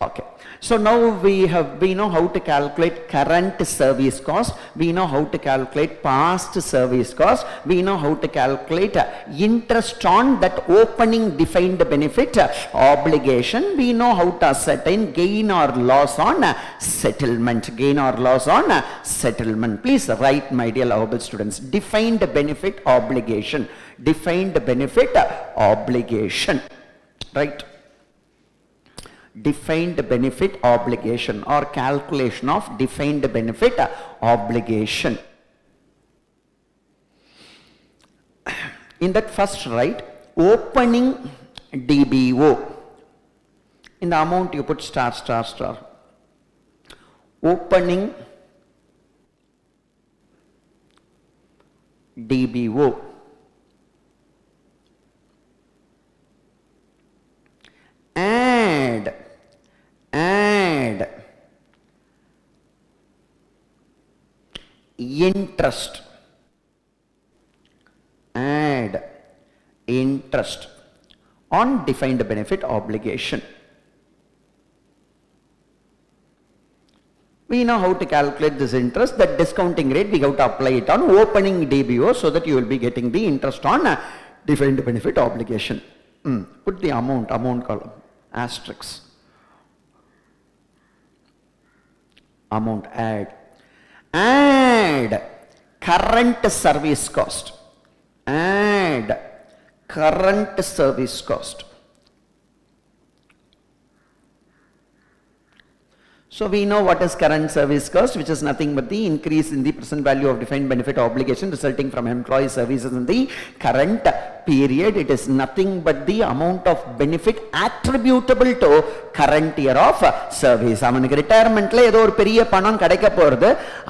Okay. So now we know how to calculate current service cost. We know how to calculate past service cost. We know how to calculate interest on that opening defined benefit obligation. We know how to ascertain gain or loss on settlement. Gain or loss on settlement. Please write, my dear lovable students. Defined benefit obligation. Defined benefit obligation. Right? Defined benefit obligation or calculation of defined benefit obligation. In that first, right, opening DBO. In the amount you put star star star. Opening DBO. Add interest. Add interest on defined benefit obligation. We know how to calculate this interest. That discounting rate we have to apply it on opening DBO so that you will be getting the interest on defined benefit obligation. Put the amount column, asterisk, amount, add current service cost, add current service cost. So we know what is current service cost, which is nothing but the increase in the present value of defined benefit obligation resulting from employee services in the current period. It is nothing but the amount of benefit attributable to current year of service. அவனுக்கு ரிட்டையர்மெண்ட்ல ஏதோ ஒரு பெரிய பணம் கிடைக்க போறது,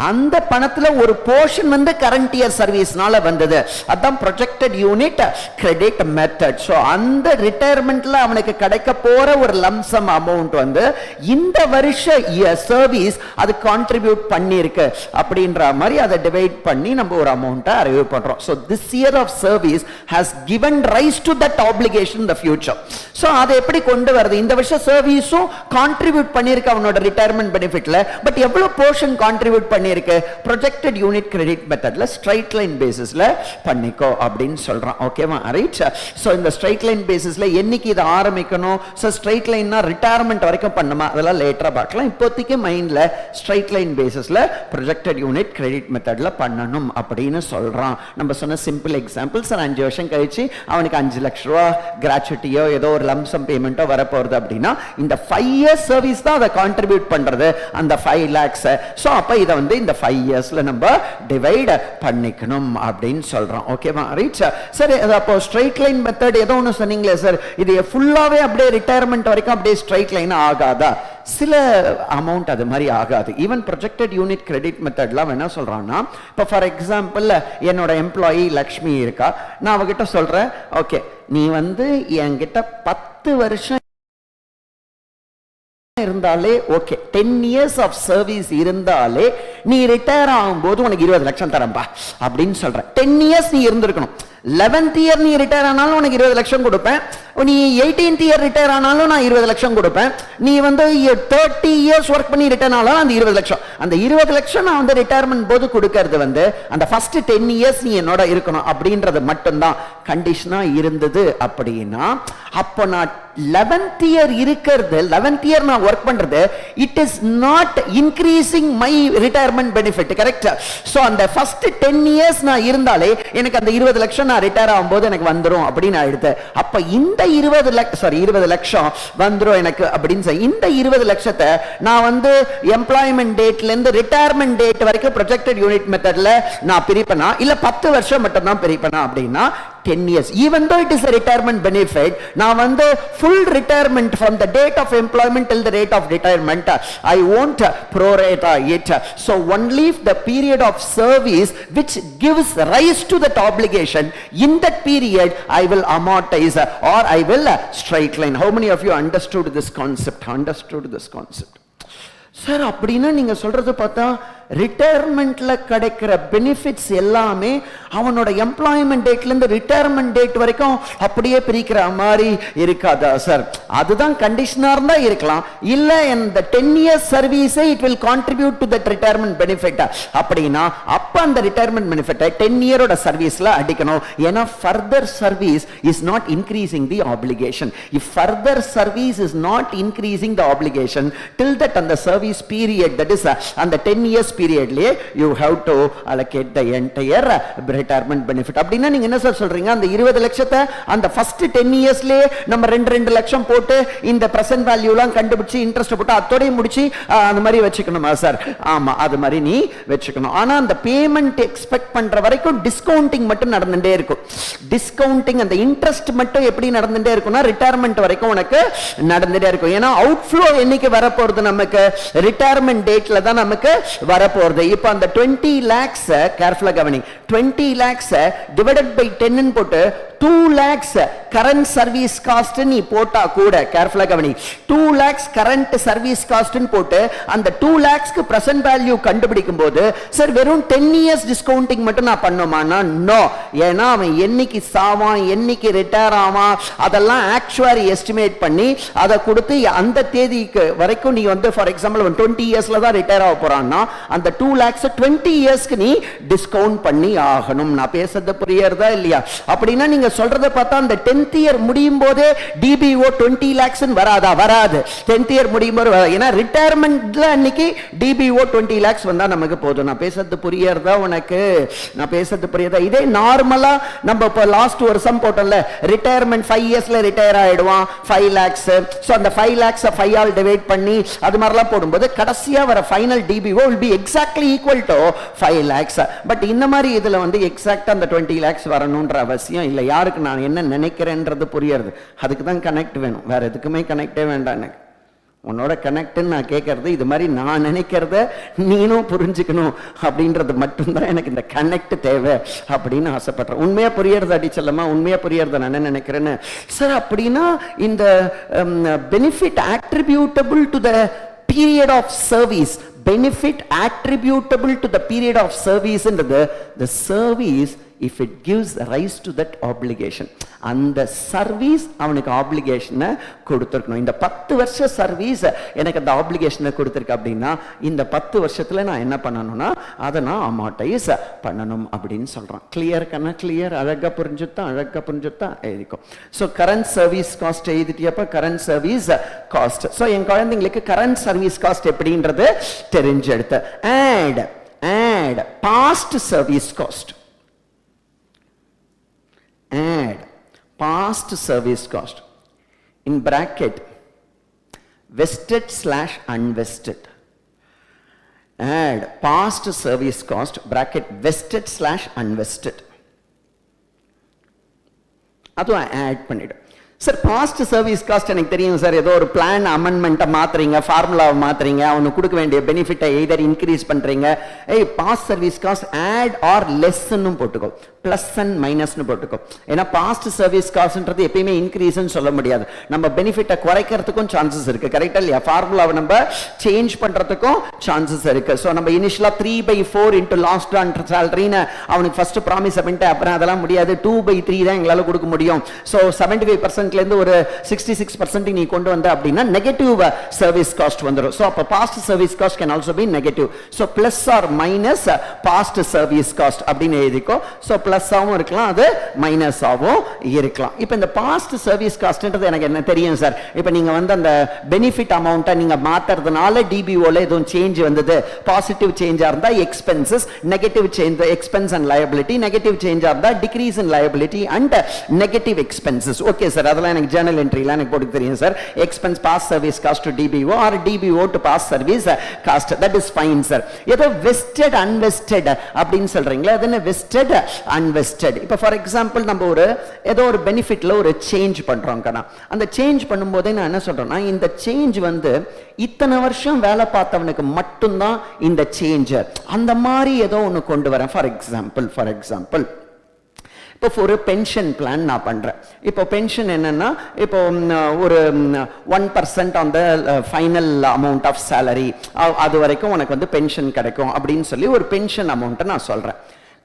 அந்த பணத்துல ஒரு போர்ஷன் வந்து கரண்ட் இயர் சர்வீஸ்னால வந்தது. அதான் projected unit credit method. So அந்த ரிட்டையர்மெண்ட்ல அவனுக்கு கிடைக்க போற ஒரு லம்சம் அமௌண்ட் வந்து இந்த வருஷ சர்வீஸ் அது கான்ட்ரிபியூட் பண்ணிருக்கு அப்படின்ற மாதிரி அதை டிவைட் பண்ணி நம்ம ஒரு அமௌண்ட்டை அரைவ் பண்றோம். So this year of service has given rise to that obligation in the future. So அதை எப்படி கொண்டு வருது? இந்த வருஷம் சர்வீஸும் கான்ட்ரிபியூட் பண்ணிருக்கு அவனோட ரிட்டையர்மெண்ட் பெனிஃபிட்ல. பட் எவ்வளவு போர்ஷன் கான்ட்ரிபியூட் பண்ணிருக்கு? ப்ரொஜெக்டட் யூனிட் கிரெடிட் மெத்தட்ல ஸ்ட்ரைட் லைன் பேசிஸ்ல பண்ணிக்கோ அப்படின்னு சொல்றான். ஓகேவா? ரைட். சோ இந்த ஸ்ட்ரைட் லைன் பேசிஸ்ல என்னைக்கு இது ஆரம்பிக்கணும்? சோ ஸ்ட்ரைட் லைன்னா ரிட்டையர்மெண்ட் வரைக்கும் பண்ணுமா? அதெல்லாம் லேட்டரா பார்க்கலாம். இப்போதைக்கு மைண்ட்ல ஸ்ட்ரைட் லைன் பேசிஸ்ல ப்ரொஜெக்டட் யூனிட் கிரெடிட் மெத்தட்ல பண்ணணும் அப்படின்னு சொல்றான். நம்ம சொன்ன சிம்பிள் எக்ஸாம்பிள், சார் 5 வருஷம் கழிச்சு அவனுக்கு 5 லட்சம் ரூபாய் கிராச்சுவிட்டியோ ஏதோ ஒரு லம்சம் பேமெண்ட்டோ வரப்போறது அப்படின்னா இந்த 5 இயர்ஸ் சர்வீஸ் தான் அதை கான்ட்ரிபியூட் பண்றது, அந்த 5 lakhs. சோ அப்ப இதை வந்து இந்த 5 இயர்ஸ்ல நம்ம டிவைட் பண்ணிக்கணும் அப்படின்னு சொல்றோம். ஓகேவா? ரைட். சரி, அப்போ ஸ்ட்ரைட் லைன் மெத்தட் ஏதோ ஒன்று சொன்னீங்களே சார், இது ஃபுல்லாவே அப்படியே ரிட்டையர்மெண்ட் வரைக்கும் அப்படியே ஸ்ட்ரைட் லைன் ஆகாதா? சில அமௌண்ட் அது மாதிரி ஆகாது. ஈவன் ப்ரொஜெக்டட் யூனிட் கிரெடிட் மெத்தட்லாம் என்ன சொல்றான்னா, இப்போ ஃபார் எக்ஸாம்பிள் என்னோட எம்ப்ளாயி லக்ஷ்மி இருக்கா, நான் அவகிட்ட சொல்றேன், ஓகே நீ வந்து என்கிட்ட 10 வருஷம் இருந்தாலே ஓகே, 10 இயர்ஸ் ஆஃப் சர்வீஸ் இருந்தாலே நீ ரிட்டையர் ஆகும்போது உனக்கு 20 லட்சம் தரம்பா அப்படின்னு சொல்ற. 10 இயர்ஸ் நீ இருந்திருக்கணும். 11th இயர் நீ ரிட்டையர் ஆனாலும் உனக்கு 20 லட்சம் கொடுப்பேன். நீ 18th இயர் ரிட்டையர் ஆனாலும் நான் 20 லட்சம் கொடுப்பேன். நீ வந்து 30 இயர்ஸ் ஒர்க் பண்ணி ரிட்டையர் ஆனாலும் அந்த 20 லட்சம். அந்த 20 லட்சம் நான் வந்து ரிட்டையர்மெண்ட் போது கொடுக்கறது வந்து அந்த ஃபர்ஸ்ட் 10 இயர்ஸ் நீ என்னோட இருக்கணும் அப்படின்றது மட்டும்தான் கண்டிஷனா இருந்தது. அப்படின்னா அப்போ நான் 11th இயர் இருக்கிறது, 11th இயர் நான் ஒர்க் பண்றது, it is not increasing my retirement benefit. Correct? So அந்த ஃபர்ஸ்ட் 10 இயர்ஸ் நான் இருந்தாலே எனக்கு அந்த 20 லட்சம் நான் ரிட்டையர் ஆகும்போது எனக்கு வந்துரும் அப்படின்னு ஆயிடுது. அப்ப இந்த 20 லட்சம் வந்துரும் எனக்கு அப்படின்னு சொல்லி இந்த 20 லட்சத்தை நான் வந்து எம்ப்ளாய்மெண்ட் டேட்ல இருந்து ரிட்டையர்மெண்ட் டேட் வரைக்கும் ப்ரொஜெக்டட் யூனிட் மெத்தட்ல நான் பிரிப்பேனா இல்ல 10 வருஷம் மட்டும் தான் பிரிப்பேனா அப்படின்னா 10 years. Even though it is a retirement benefit, நான் வந்து full retirement from the date of employment till the date of retirement, I won't prorate it. So only the period of service which gives rise to that obligation, in that period I will amortize or I will straight line. How many of you understood this concept? Understood this concept? Sir அப்படின்னா நீங்க சொல்றது பார்த்தா ரிட்டையர்மெண்ட்ல கிடைக்கிற benefits எல்லாமே அவனோட employment டேட்ல இருந்து retirement date வரைக்கும் அப்படியே பிரிக்கிற மாதிரி இருக்காதா சார்? அதுதான் கண்டிஷனா இருந்தா இருக்கலாம். இல்ல இந்த 10 years service it will contribute to that retirement benefit அப்படின்னா அப்ப அந்த ரிட்டையர்மெண்ட் பெனிஃபிட் 10 இயரோட சர்வீஸ்ல அடிக்கணும். ஏன்னா further service is not increasing the application. If further service is not increasing the application till that அந்த சர்வீஸ் பீரியட், that is அந்த 10 years பீரியட்லயே you have to allocate the entire retirement benefit. அப்படின்னா நீங்க என்ன sir சொல்றீங்க? அந்த 20 லட்சத்தை அந்த first 10 இயர்ஸ்லயே நம்ம 2 லட்சம் போட்டு இந்த பிரசன்ட் வேல்யூலாம் கண்டுபிடிச்சு இன்ட்ரெஸ்ட் போட்டு அத்தோட முடிச்சு அந்த மாதிரி வச்சுக்கணுமா சார்? ஆமா, அது மாதிரி நீ வச்சுக்கணும். ஆனா அந்த பேமெண்ட் எக்ஸ்பெக்ட் பண்ற வரைக்கும் டிஸ்கவுண்டிங் மட்டும் நடந்துட்டே இருக்கும். டிஸ்கவுண்டிங் அந்த இன்ட்ரெஸ்ட் மட்டும் எப்படி நடந்துட்டே இருக்கும்னா ரிட்டையர்மெண்ட் வரைக்கும் உனக்கு நடந்துட்டே இருக்கும். ஏன்னா அவுட்ஃப்ளோ என்னைக்கு வரப்போறது? நமக்கு ரிட்டையர்மெண்ட் டேட்ல தான் நமக்கு வரப்போறது. இப்போ அந்த 20 lakhs கேர்ஃபுல்லா கவனி, 20 lakhs டிவைடட் பை 10 போட்டு 2 lakhs கரண்ட் சர்வீஸ் காஸ்ட் நீ போட்டா கூட, கேர்ஃபுல்லா கவனி, 2 lakhs கரண்ட் சர்வீஸ் காஸ்ட் போட்டு அந்த 2 lakhsக்கு பிரசன்ட் வேல்யூ கண்டுபிடிக்கும் போது சார் வெறும் 10 years டிஸ்கவுண்டிங் மட்டும் நான் பண்ணுமானா? நோ. ஏன்னா அவன் என்னைக்கு சாவான், என்னைக்கு ரிட்டையர் ஆவான், அதெல்லாம் ஆக்சுவரி எஸ்டிமேட் பண்ணி அதை கொடுத்து அந்த தேதிக்கு வரைக்கும் நீ வந்து ஃபார் எக்ஸாம்பிள் 20 yearsல தான் ரிட்டையர் ஆக போறான்னா அந்த 2 lakhs 20 yearsக்கு நீ டிஸ்கவுண்ட் பண்ணி ஆகணும். நான் பேசுறது புரியுறதா இல்லையா? அப்படின்னா நீங்க சொல்றத பார்த்தா அந்த 10th year முடியும் போதே டிபிஓ 20 lakhs வராதா? வராது. 10th year முடியும் போது, ஏன்னா ரிட்டையர்மெண்ட்ல அன்னைக்கு டிபிஓ 20 lakhs வந்தா நமக்கு போதும். நான் பேசுறது புரியுறதா உனக்கு? நான் பேசுறது புரியுதா? இதே நார்மலா நம்ம இப்ப லாஸ்ட் வருஷம் போட்டோம்ல, ரிட்டையர்மெண்ட் 5 yearsல ரிட்டையர் ஆயிடுவான் 5 lakhs. சோ அந்த 5 lakhs 5 ஆல் டிவைட் பண்ணி அது மாதிரிலாம் போடும்போது கடைசியா வர final TPO will be exactly equal to 5 lakhs. But இந்த மாதிரி இதுல வந்து எக்ஸாக்ட்டா அந்த 20 lakhs வரணும்ன்ற அவசியம் இல்லை. யாருக்கு நான் என்ன நினைக்கிறேன்றது புரியுறது. அதுக்கு தான் கனெக்ட் வேணும், வேற எதுக்குமே கனெக்டே வேண்டாம் எனக்கு. உன்னோட கனெக்ட்னு நான் கேட்கறது இது மாதிரி நான் நினைக்கிறத நீனும் புரிஞ்சுக்கணும் அப்படின்றது மட்டும்தான் எனக்கு இந்த கனெக்ட் தேவை அப்படின்னு ஆசைப்படுறேன். உண்மையா புரியறது அடிச்சல்லமா, உண்மையா புரியறத நான் என்ன நினைக்கிறேன்னு சார். அப்படின்னா இந்த benefit attributable to the period of service, benefit attributable to the period of service என்றது the service if it gives rise to that obligation, அந்த சர்வீஸ் அவனுக்கு ஆப்ளிகேஷனை கொடுத்துருக்கணும். இந்த 10 வருஷ சர்வீஸ் எனக்கு அந்த ஆப்ளிகேஷனை கொடுத்துருக்கு அப்படின்னா இந்த 10 வருஷத்துல நான் என்ன பண்ணணும்னா அதை நான் அமார்டைஸ் பண்ணணும் அப்படின்னு சொல்றான். கிளியர் கண்ணா? கிளியர்? அழகா புரிஞ்சுத்தான் எழுதிக்கும். ஸோ கரண்ட் சர்வீஸ் காஸ்ட் எழுதிட்டியப்ப கரண்ட் சர்வீஸ் காஸ்ட். ஸோ என் குழந்தைங்களுக்கு கரண்ட் சர்வீஸ் காஸ்ட் எப்படின்றது தெரிஞ்செடுத்து add past service cost. Add past service cost in bracket vested / unvested. Add past service cost bracket vested / unvested. அதுவும் add பண்ணிடு. Sir past service cost எனக்கு தெரியும் sir, ஏதோ ஒரு பிளான் அமெண்ட்மெண்ட்டை மாத்துறீங்க, ஃபார்முலாவை மாத்துறீங்க, அவனுக்கு கொடுக்க வேண்டிய பெனிஃபிட்டை எய்தர் இன்க்ரீஸ் பண்றீங்க. Past service cost add or லெஸ்ன்னு போட்டுக்கோ, பிளஸ் அண்ட் மைனஸ்னு போட்டுக்கோ. ஏன்னா பாஸ்ட் சர்வீஸ் காஸ்ட்ன்றது எப்பயுமே இன்க்ரீஸ்ன்னு சொல்ல முடியாது. நம்ம பெனிஃபிட்டை குறைக்கிறதுக்கும் சான்சஸ் இருக்கு, கரெக்டா இல்லையா? ஃபார்முலாவை நம்ம சேஞ்ச் பண்றதுக்கும் சான்சஸ் இருக்கு. ஸோ நம்ம இனிஷியலா 3/4 இன்டூ லாஸ்ட் ஆன் சேலரின்னு அவனுக்கு ஃபர்ஸ்ட் ப்ராமிஸ் பண்ணிட்டு அப்புறம் அதெல்லாம் முடியாது, 2/3 தான் எங்களால கொடுக்க முடியும். ஸோ 75% ஒரு 66% நீ கொண்டு வந்த அப்படின்னா நெகட்டிவ் சர்வீஸ் காஸ்ட் வந்துடும். சோ அப்ப past service cost can also be negative. So plus or minus past service cost அப்படின்னு எழுதிக்கோ. சோ பிளஸ் ஆவும் இருக்கலாம், அது மைனஸ் ஆவும் இருக்கலாம். இப்போ இந்த பாஸ்ட் சர்வீஸ் காஸ்ட்ன்றது எனக்கு என்ன தெரியும் சார், இப்போ நீங்க வந்து அந்த பெனிஃபிட் அமௌண்ட்டை நீங்க மாத்துறதுனால டிபிஓல எதுவும் சேஞ்ச் வந்தது, பாசிட்டிவ் சேஞ்சா இருந்தா expenses, negative change expense and liability, negative சேஞ்சா இருந்தா decrease in liability and negative expenses. Okay sir, அதெல்லாம் எனக்கு ஜர்னல் என்ட்ரிலாம் எனக்கு போட்டு தெரியும் sir. Expense past service cost to DBO or DBO to past service cost, that is fine sir. ஏதோ vested unvested அப்படின்னு சொல்றீங்களா, அது என்ன வெஸ்டட் அன்வெஸ்டட்? இப்போ ஃபார் எக்ஸாம்பிள் நம்ம ஒரு ஏதோ ஒரு பெனிஃபிட்ல ஒரு சேஞ்ச் பண்றோம் கண்ணா, அந்த சேஞ்ச் பண்ணும்போதே நான் என்ன சொல்றேன்னா இந்த சேஞ்ச் வந்து இத்தனை வருஷம் வேலை பார்த்தவனுக்கு மட்டும்தான் இந்த சேஞ்ச், அந்த மாதிரி ஏதோ ஒன்று கொண்டு வரேன். ஃபார் எக்ஸாம்பிள் இப்போ ஒரு பென்ஷன் பிளான் நான் பண்றேன். இப்போ பென்ஷன் என்னன்னா, இப்போ ஒரு 1% on the final amount of salary, அது வரைக்கும் உனக்கு வந்து பென்ஷன் கிடைக்கும் அப்படின்னு சொல்லி ஒரு பென்ஷன் அமௌண்ட்டை நான் சொல்றேன்.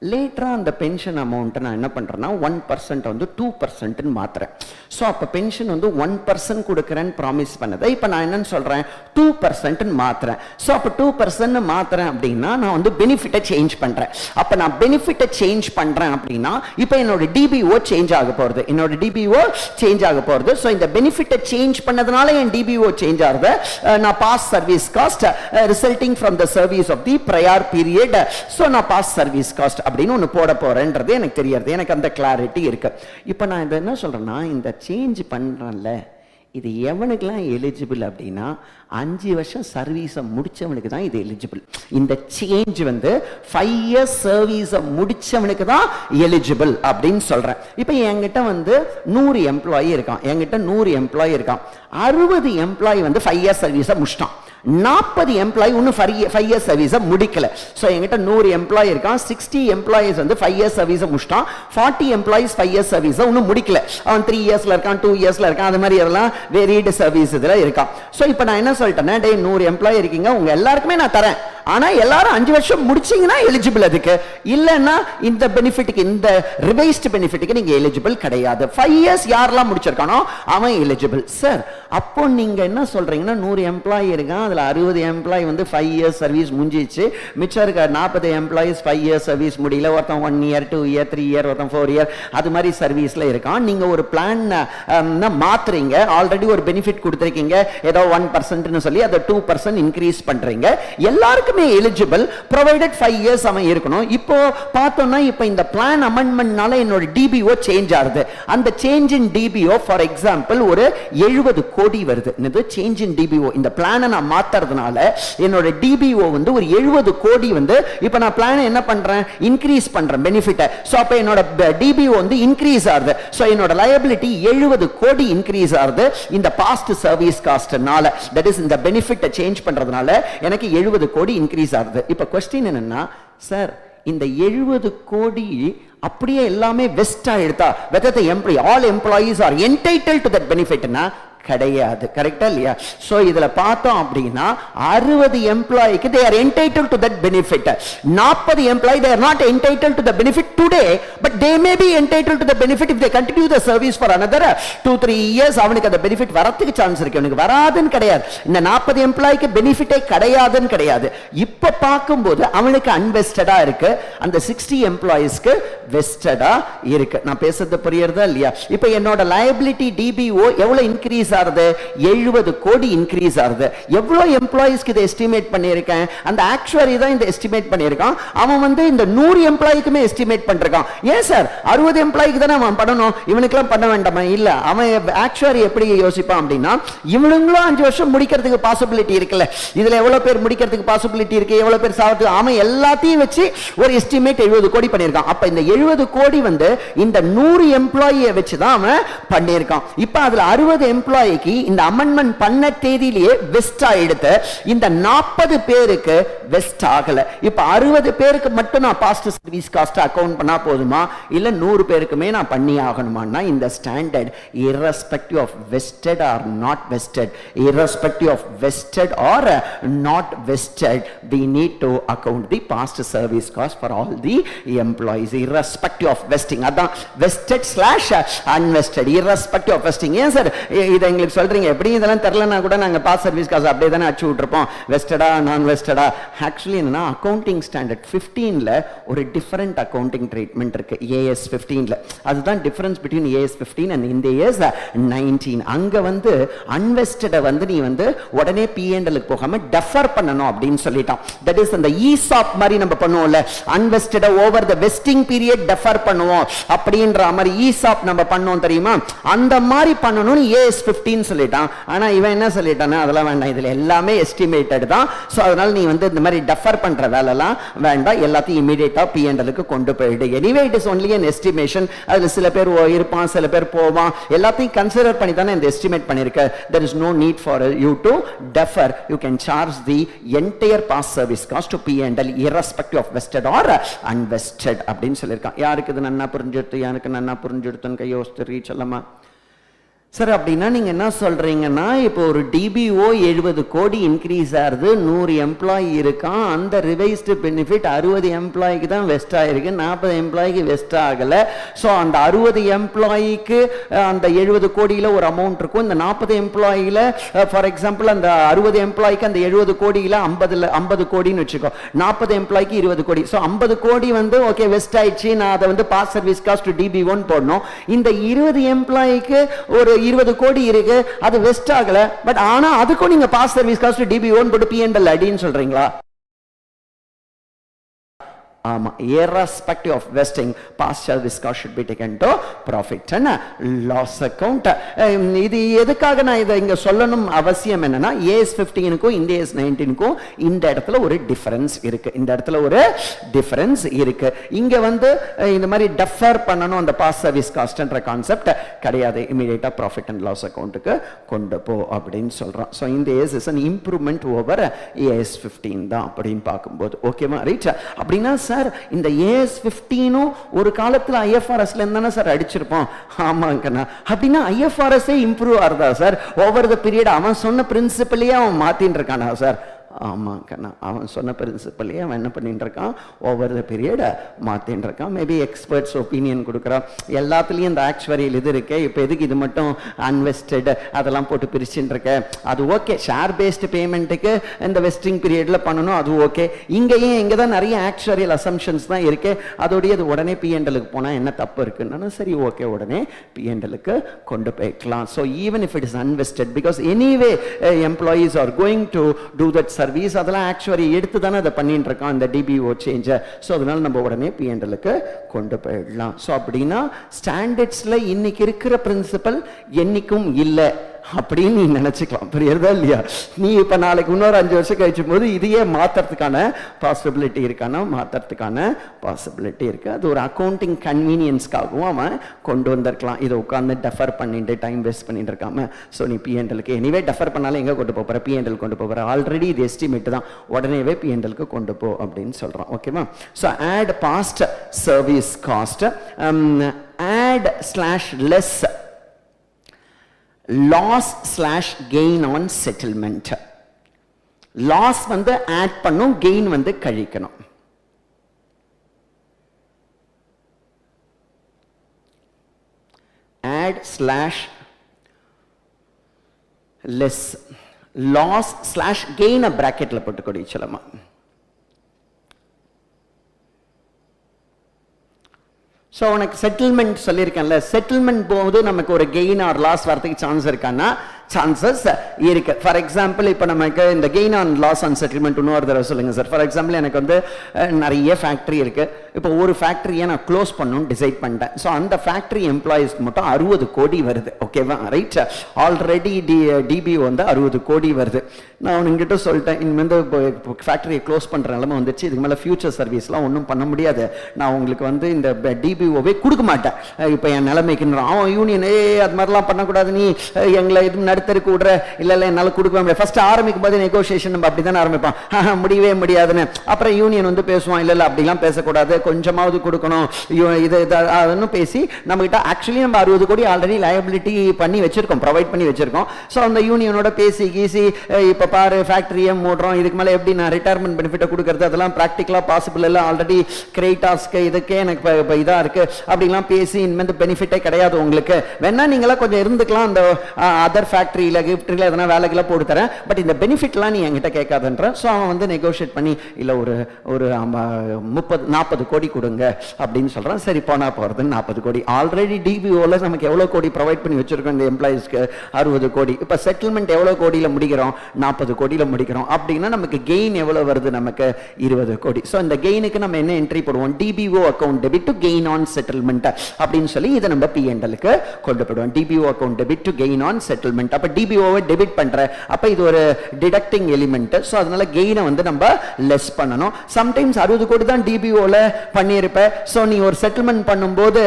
லேட்டரா அந்த பென்ஷன் அமௌண்ட்டை நான் என்ன பண்றேன்னா 1% வந்து 2% மாத்துறேன். ஸோ அப்போ பென்ஷன் வந்து 1% கொடுக்குறேன்னு ப்ராமிஸ் பண்ணதை இப்போ நான் என்னன்னு சொல்றேன் 2% மாத்துறேன். ஸோ அப்போ 2% மாத்துறேன் அப்படின்னா நான் வந்து பெனிஃபிட்டை சேஞ்ச் பண்றேன். அப்போ நான் பெனிஃபிட்டை சேஞ்ச் பண்றேன் அப்படின்னா இப்போ என்னோட டிபிஓ சேஞ்ச் ஆக போறது, என்னோட டிபிஓ சேஞ்ச் ஆக போறது. ஸோ இந்த பெனிஃபிட்டை சேஞ்ச் பண்ணதுனால என் டிபிஓ சேஞ்ச் ஆகுது. நான் past service cost resulting from the service of the prior period. So நான் பாஸ் சர்வீஸ் காஸ்ட் அப்படின்னு ஒன்று போட போறேன்றது எனக்கு தெரியாது, எனக்கு அந்த கிளாரிட்டி இருக்கு. இப்போ நான் இதை என்ன சொல்றேன்னா, இந்த சேஞ்ச் பண்றேன்ல இது எவனுக்கெல்லாம் எலிஜிபிள் அப்படின்னா 5 வருஷம் சர்வீஸை முடிச்சவனுக்கு தான் இது எலிஜிபிள். இந்த சேஞ்ச் வந்து 5 இயர்ஸ் சர்வீஸை முடிச்சவனுக்கு தான் எலிஜிபிள் அப்படின்னு சொல்றேன். இப்போ என்கிட்ட வந்து 100 எம்ப்ளாயி இருக்கான், என்கிட்ட 100 எம்ப்ளாயி இருக்கான். 60 எம்ப்ளாயி வந்து 5 இயர்ஸ் சர்வீஸை முடிச்சிட்டான். 40 எம்ப்ளாயி இன்னும் 5 இயர்ஸ் சர்வீஸை முடிக்கல. ஸோ என்கிட்ட 100 எம்ப்ளாயி இருக்கான். 60 எம்ப்ளாயிஸ் வந்து 5 இயர்ஸ் சர்வீஸை முடிச்சிட்டான். 40 எம்ப்ளாயிஸ் 5 இயர்ஸ் சர்வீஸை இன்னும் முடிக்கல. அவன் 3 இயர்ஸ்ல இருக்கான், 2 இயர்ஸ்ல இருக்கான், அது மாதிரி எல்லாம் வேரியட் சர்வீஸ் இதில் இருக்கான். ஸோ இப்போ நான் என்ன சொல்லிட்டேன்னா, டே 100 எம்ப்ளாயி இருக்கீங்க, உங்க எல்லாருக்குமே நான் தரேன். ஆனா எல்லாரும் 5 வருஷம் முடிச்சீங்கன்னா எலிஜிபிள், அதுக்கு இல்லைன்னா இந்த பெனிஃபிட்டுக்கு, இந்த ரிவைஸ்ட் பெனிஃபிட்டுக்கு நீங்க எலிஜிபிள் கிடையாது. 5 இயர்ஸ் யாரெல்லாம் முடிச்சிருக்கானோ அவன் எலிஜிபிள். சார் அப்போ நீங்க என்ன சொல்றீங்கன்னா 100 எம்ப்ளாயி இருக்கான், அதுல 60 எம்ப்ளாயி வந்து 5 இயர்ஸ் சர்வீஸ் முடிஞ்சிச்சு, மிச்சம் இருக்க 40 எம்ப்ளாயிஸ் 5 இயர்ஸ் சர்வீஸ் முடியல, ஒருத்தன் 1 இயர் 2 இயர் 3 இயர், ஒருத்தன் 4 இயர், அது மாதிரி சர்வீஸ்ல இருக்கான். நீங்க ஒரு பிளான் மாத்துறீங்க, ஆல்ரெடி ஒரு பெனிஃபிட் கொடுத்துருக்கீங்க, ஏதோ 1% சொல்லி அதை 2% இன்க்ரீஸ் பண்றீங்க. எல்லாருக்கும் எலிஜிபிள் provided 5 இயர்ஸ் அவன் இருக்கணும். இப்போ பார்த்தோம்னா இப்போ இந்த பிளான் அமெண்ட்மென்ட்னால என்னோட டிபிஓ சேஞ்ச் ஆகுது. அந்த change in TPO for example ஒரு 70 கோடி வருது. இது சேஞ்ச் இன் டிபிஓ. இந்த பிளானை நான் மாத்துறதுனால என்னோட டிபிஓ வந்து ஒரு 70 கோடி வந்து இப்போ நான் பிளானை என்ன பண்றேன், இன்க்ரீஸ் பண்றேன் பெனிஃபிட்டை. ஸோ அப்போ என்னோட டிபிஓ வந்து இன்க்ரீஸ் ஆகுது. ஸோ என்னோட லயபிலிட்டி 70 கோடி இன்க்ரீஸ் ஆகுது இந்த பாஸ்ட் சர்வீஸ் காஸ்ட்னால. தட் இஸ் இந்த பெனிஃபிட்டை சேஞ்ச் பண்றதுனால எனக்கு 70 கோடி இன்க்ரீஸ் ஆகுது. இப்ப क्वेश्चन என்னன்னா, சார் இந்த 70 கோடி அப்படியே எல்லாமே வெஸ்டா எடுத்தா whether the employee all employees are entitled to that benefit னா கிடையாது. கரெக்டா இல்லையா? சோ இதுல பார்த்தோம் அப்படின்னா 60 எம்ப்ளாயிக்கு they are entitled to that benefit. 40 employee they are not entitled to the benefit today, but they may be entitled to the benefit if they continue the service for another 2-3 years. அவனுக்கு அந்த benefit வரதுக்கு chance இருக்கு, அவனுக்கு வராதுன்னு கிடையாது. இந்த 40 எம்ப்ளாயிக்கு பெனிஃபிட்டே கிடையாதுன்னு கிடையாது. இப்ப பார்க்கும்போது அவனுக்கு அன்வெஸ்டடா இருக்கு, அந்த 60 எம்ப்ளாயிஸ்க்கு வெஸ்டடா இருக்கு. நான் பேசுறது புரியுறதா இல்லையா? இப்ப என்னோட லயபிலிட்டி டிபிஓ எவ்வளவு இன்க்ரீஸ் ஆகுது, 70 கோடி இன்க்ரீஸ் ஆகுது. எவ்வளவு எம்ப்ளாயிஸ்க்கு இதை எஸ்டிமேட் பண்ணியிருக்கேன், அந்த ஆக்சுவரி தான் இந்த எஸ்டிமேட் பண்ணியிருக்கான். அவன் வந்து இந்த 100 எம்ப்ளாய்க்குமே எஸ்டிமேட் பண்ணிருக்கான். ஏன் சார் 60 எம்ப்ளாய்க்கு தானே அவன் பண்ணணும், இவனுக்குலாம் பண்ண வேண்டாமா? இல்ல, அவன் ஆக்சுவரி எப்படி யோசிப்பான் அப்படின்னா, இவனுங்களும் 5 வருஷம் முடிக்கிறதுக்கு பாசிபிலிட்டி இருக்குல்ல, இதுல எவ்வளவு பேர் முடிக்கிறதுக்கு பாசிபிலிட்டி இருக்கு, எவ்வளவு பேர் சாவதுக்கு, அவன் எல்லாத்தையும் வச்சு ஒரு எஸ்டிமேட் 70 கோடி பண்ணியிருக்கான். அப்ப இந்த 70 கோடி வந்து இந்த 100 எம்ப்ளாயியை வச்சு தான் அவன் பண்ணியிருக்கான். இப்ப அதுல 60 எம்ப்ளாயிக்கு இந்த அமெண்ட்மென்ட் பண்ண தேதியிலேயே வெஸ்ட் ஆயிடுது, இந்த 40 பேருக்கு வெஸ்ட் ஆகல. இப்ப 60 பேருக்கு மட்டும் நான் பாஸ்ட் சர்வீஸ் காஸ்ட் அக்கவுண்ட் பண்ணா போதுமா, இல்ல 100 பேருக்குமே நான் பண்ணி ஆகணுமான்னா இந்த standard irrespective of vested or not vested, irrespective of vested or not vested, we need to account the past service cost for all the employees irrespective of vesting. அதான் vested / unvested irrespective of vesting. ஏன் sir இதை எங்களுக்கு சொல்றீங்க, எப்படி இதெல்லாம் தெரியலனா கூட நாங்க பாஸ் சர்வீஸ் காசு அப்படியே தானே அச்சு விட்டுருப்போம், வெஸ்டடா நான் வெஸ்டடா. ஆக்சுவலி என்னன்னா அக்கவுண்டிங் ஸ்டாண்டர்ட் 15ல ஒரு டிஃபரெண்ட் அக்கவுண்டிங் ட்ரீட்மெண்ட் இருக்கு AS 15ல. அதுதான் டிஃபரன்ஸ் பிட்வீன் AS 15 and இந்த AS 19. அங்க வந்து அன்வெஸ்டட வந்து நீ வந்து உடனே P&Lக்கு போகாம டெஃபர் பண்ணணும் அப்படின்னு சொல்லிட்டான். தட் இஸ் அந்த ESOP மாதிரி நம்ம பண்ணுவோம்ல, unvested over the vesting period defer பண்ணுவோம் அப்படின்ற மாதிரி ESOP நம்ம பண்ணோம் தெரியுமா, அந்த மாதிரி பண்ணணும்னு AS 15 சொல்லிட்டான். ஆனா இவன் என்ன சொல்லிட்டானா அதெல்லாம் வேண்டாம், இதுல எல்லாமே எஸ்டிமேட்டட் தான். சோ அதனால நீ வந்து இந்த மாதிரி டெஃபர் பண்ற வேலைலாம் வேண்டாம், எல்லாத்தையும் இமிடியேட்டா P&L-க்கு கொண்டு போயிடு. Anyway it is only an estimation. அதுல சில பேர் இருப்பான், சில பேர் போவான், எல்லாத்தையும் கன்சிடர் பண்ணி தானே இந்த எஸ்டிமேட் பண்ணிருக்க. there is no need for you to defer. you can charge the entire past service cost to P&L irrespective of vested or unvested அப்படின்னு சொல்லிருக்கான். யாருக்கு இது நன்னா புரிஞ்சுடுத்து, எனக்கு நன்னா புரிஞ்சுடுத்துன்னு கையோஸ்து ரீச் allama. சார் அப்படின்னா நீங்க என்ன சொல்றீங்கன்னா, இப்போ ஒரு டிபிஓ 70 கோடி இன்க்ரீஸ் ஆகுது, 100 எம்ப்ளாயி இருக்கான், அந்த ரிவைஸ்டு பெனிஃபிட் 60 எம்ப்ளாய்க்கு தான் வெஸ்ட் ஆயிருக்கு, 40 எம்ப்ளாய்க்கு வெஸ்ட் ஆகல. ஸோ அந்த 60 எம்ப்ளாய்க்கு அந்த 70 கோடியில ஒரு அமௌண்ட் இருக்கும். இந்த 40 எம்ப்ளாயில ஃபார் எக்ஸாம்பிள் அந்த 60 எம்ப்ளாய்க்கு அந்த 70 கோடியில 50 கோடின்னு வச்சுக்கோ, 40 எம்ப்ளாய்க்கு 20 கோடி. ஸோ 50 கோடி வந்து ஓகே வெஸ்ட் ஆயிடுச்சு, நான் அதை வந்து பாஸ் சர்வீஸ் காஸ்ட் டிபி1 போடணும். இந்த 20 எம்ப்ளாய்க்கு ஒரு 20 கோடி இருக்கு, அது வெஸ்ட் ஆகல, பட் ஆனா அதுக்கும் நீங்க பாஸ் சர்வீஸ் காஸ்ட் டிபி1 போட்டு P&L அடின்னு சொல்றீங்களா? ஆமா, irrespective of vesting, past service cost should be taken to profit and loss account. இது எதுக்காக நான் இதை இங்க சொல்லணும் அவசியம் என்னன்னா, AS 15க்கும் இந்த AS 19க்கும் இந்த இடத்துல ஒரு டிஃபரன்ஸ் இருக்கு. இந்த இடத்துல ஒரு டிஃபரன்ஸ் இருக்கு. இங்க வந்து இந்த மாதிரி டெஃபர் பண்ணணும் அந்த பாஸ் சர்வீஸ் காஸ்ட்ன்ற கான்செப்ட் கிடையாது. இமிடியேட்டா ப்ராஃபிட் அண்ட் லாஸ் அக்கௌண்ட்டுக்கு கொண்டு போ அப்படின்னு சொல்றோம். ஸோ இந்த AS is an improvement over AS 15 தான் அப்படின்னு பார்க்கும்போது. ஓகேவா ரைட்? அப்படின்னா சார் இந்த AS 15 ஒரு காலத்துல IFRSல இருந்தானே சார் அடிச்சிருப்போம். ஆமாங்கண்ணா. அப்படின்னா IFRS இம்ப்ரூவ் ஆகுதா சார் ஓவர் த பீரியட்? அவன் சொன்ன பிரின்சிபலையே அவன் மாத்தின்னு இருக்கானா சார்? ஆமாங்கண்ணா, அவன் சொன்ன பிரின்சிபல்லையே அவன் என்ன பண்ணிட்டு இருக்கான், ஓவர் த பீரியட் மாத்தின்னு இருக்கான். மேபி எக்ஸ்பர்ட்ஸ் ஒப்பீனியன் கொடுக்குறான். எல்லாத்துலேயும் இந்த ஆக்சுவரியல் இது இருக்கு, இப்போ எதுக்கு இது மட்டும் அன்வெஸ்டட் அதெல்லாம் போட்டு பிரிச்சுட்டு இருக்க? அது ஓகே, ஷேர் பேஸ்டு பேமெண்ட்டுக்கு இந்த வெஸ்டிங் பீரியட்ல பண்ணணும், அது ஓகே. இங்கேயும் இங்கே தான் நிறைய ஆக்சுவரியல் அசம்ஷன்ஸ் தான் இருக்கு. அதோடைய அது உடனே P&L-க்கு போனால் என்ன தப்பு இருக்குன்னு சரி ஓகே, உடனே P&L-க்கு கொண்டு போய்க்கலாம். So even if it is unvested, because anyway employees are going to do that service, அதெல்லாம் ஆக்சுவரி எடுத்து தானே அதை பண்ணிட்டு இருக்கான் இந்த டிபிஓ சேஞ்ச. ஸோ அதனால நம்ம உடனே P&L-க்கு கொண்டு போயிடலாம். ஸோ அப்படின்னா ஸ்டாண்டர்ட்ஸ்ல இன்னைக்கு இருக்கிற பிரின்சிபல் என்னைக்கும் இல்லை அப்படின்னு நீ நினைச்சுக்கலாம். புரியுறதா இல்லையா? நீ இப்ப நாளைக்கு இன்னொரு 5 வருஷம் கழிச்சு போது இதையே மாத்துறதுக்கான பாசிபிலிட்டி இருக்கானா? மாத்துறதுக்கான பாசிபிலிட்டி இருக்கு. அது ஒரு அக்கௌண்டிங் கன்வீனியன்ஸ்க்காகவும் அவன் கொண்டு வந்திருக்கலாம். இதை உட்காந்து டெஃபர் பண்ணிட்டு டைம் வேஸ்ட் பண்ணிட்டு இருக்காம. ஸோ நீ P&L-க்கு எனிவே டெஃபர் பண்ணாலும் எங்க கொண்டு போற? P&L கொண்டு போற. ஆல்ரெடி இது எஸ்டிமேட் தான், உடனேவே P&L-க்கு கொண்டு போ அப்படின்னு சொல்றான். ஓகேவா? So add past service cost, add slash less loss slash gain on settlement. Loss வந்து ஆட் பண்ணும், கெயின் வந்து கழிக்கணும். Add slash less loss slash gain பிராக்கெட்ல போட்டுக்கொடி சொல்லமா. ஸோ உனக்கு செட்டில்மெண்ட் சொல்லியிருக்கேன்ல, செட்டில்மெண்ட் போது நமக்கு ஒரு கெயின் ஆர் லாஸ் வரதுக்கு சான்ஸ் இருக்கான்னா சான்சஸ் இருக்கு. ஃபார் எக்ஸாம்பிள் இப்போ நமக்கு இந்த gain on loss on settlement இன்னொரு தடவை சொல்லுங்க சார். ஃபார் எக்ஸாம்பிள் எனக்கு வந்து நிறைய ஃபேக்ட்ரி இருக்கு. இப்போ ஒரு ஃபேக்ட்ரியை நான் க்ளோஸ் பண்ணணும்னு டிசைட் பண்ணிட்டேன். ஸோ அந்த ஃபேக்ட்ரி எம்ப்ளாயிஸ்க்கு மட்டும் 60 கோடி வருது. ஓகேவா ரைட்? ஆல்ரெடி டிபி வந்து 60 கோடி வருது. நான் உங்ககிட்ட சொல்லிட்டேன், இனிமேல் ஃபேக்டரியை க்ளோஸ் பண்ணுற நிலைமை வந்துச்சு, இதுக்கு மேலே ஃபியூச்சர் சர்வீஸ்லாம் ஒன்றும் பண்ண முடியாது, நான் உங்களுக்கு வந்து இந்த டிபிஓவே கொடுக்க மாட்டேன் இப்போ என் நிலைமைக்கு. அவன் யூனியன் அது மாதிரிலாம் பண்ணக்கூடாது, நீ எங்களை இது நடுத்தருக்கு விடுற, இல்லை இல்லை என்னால் கொடுக்க முடியாது. ஃபர்ஸ்ட் ஆரம்பிக்கும் போது நெகோசியேஷன் நம்ம அப்படி தானே ஆரம்பிப்பான், முடியவே முடியாதுன்னு. அப்புறம் யூனியன் வந்து பேசுவான், இல்லை இல்லை அப்படிலாம் பேசக்கூடாது, கொஞ்சமாவது கொடுக்கணும், இது அதுன்னு பேசி நம்மகிட்ட ஆக்சுவலி நம்ம 60 கோடி ஆல்ரெடி லயபிலிட்டி பண்ணி வச்சிருக்கோம், ப்ரொவைட் பண்ணி வச்சிருக்கோம். ஸோ அந்த யூனியனோட பேசி கீசி இப்போ பாரு ஃபேக்டரியை மூடுறோம், இதுக்கு மேலே எப்படி நான் ரிட்டையர்மெண்ட் பெனிஃபிட்டை கொடுக்கறது, அதெல்லாம் ப்ராக்டிக்கலாக பாசிபிள் இல்லை, ஆல்ரெடி கிரெடிட்டார்ஸ்க்கு இதுக்கே எனக்கு இப்போ இதாக இருக்கு அப்படிலாம் பேசி இனிமேல் பெனிஃபிட்டே கிடையாது உங்களுக்கு, வேணா நீங்களாம் கொஞ்சம் இருந்துக்கலாம் அந்த அதர் ஃபேக்டரி ஃபேக்டரியில் கிஃப்ட்ரியில் எதனா வேலைக்கெல்லாம் போட்டு தரேன், பட் இந்த பெனிஃபிட்லாம் நீ என்கிட்ட கேட்காதுன்ற. ஸோ அவன் வந்து நெகோஷியேட் பண்ணி இல்லை ஒரு 40 கோடி கொடுங்க அப்படின்னு சொல்கிறான். சரி போனால் போகிறதுன்னு 40 கோடி. ஆல்ரெடி டிபிஓவில் நமக்கு எவ்வளோ கோடி ப்ரொவைட் பண்ணி வச்சுருக்கோம் இந்த எம்ப்ளாயிஸ்க்கு? 60 கோடி. இப்போ செட்டில்மெண்ட் எவ்வளோ கோடியில் முடிக்கிறோம்? 40 கோடியில் முடிக்கிறோம். அப்படின்னா நமக்கு கெயின் எவ்வளோ வருது? நமக்கு 20 கோடி. ஸோ இந்த கெயினுக்கு நம்ம என்ன என்ட்ரி போடுவோம்? TPO account debit to gain on settlement அப்படின்னு சொல்லி இதை நம்ம பிஎன்எலுக்கு கொண்டு போடுவோம். TPO account debit to gain on settlement. அப்போ டிபிஓவை டெபிட் பண்ற, அப்போ இது ஒரு டிடக்டிங் எலிமெண்ட். ஸோ அதனால கெயினை வந்து நம்ம லெஸ் பண்ணணும். சம்டைம்ஸ் 60 கோடி தான் டிபிஓவில் பண்ணியிருப்ப. ஸோ நீ ஒரு செட்டில்மெண்ட் பண்ணும்போது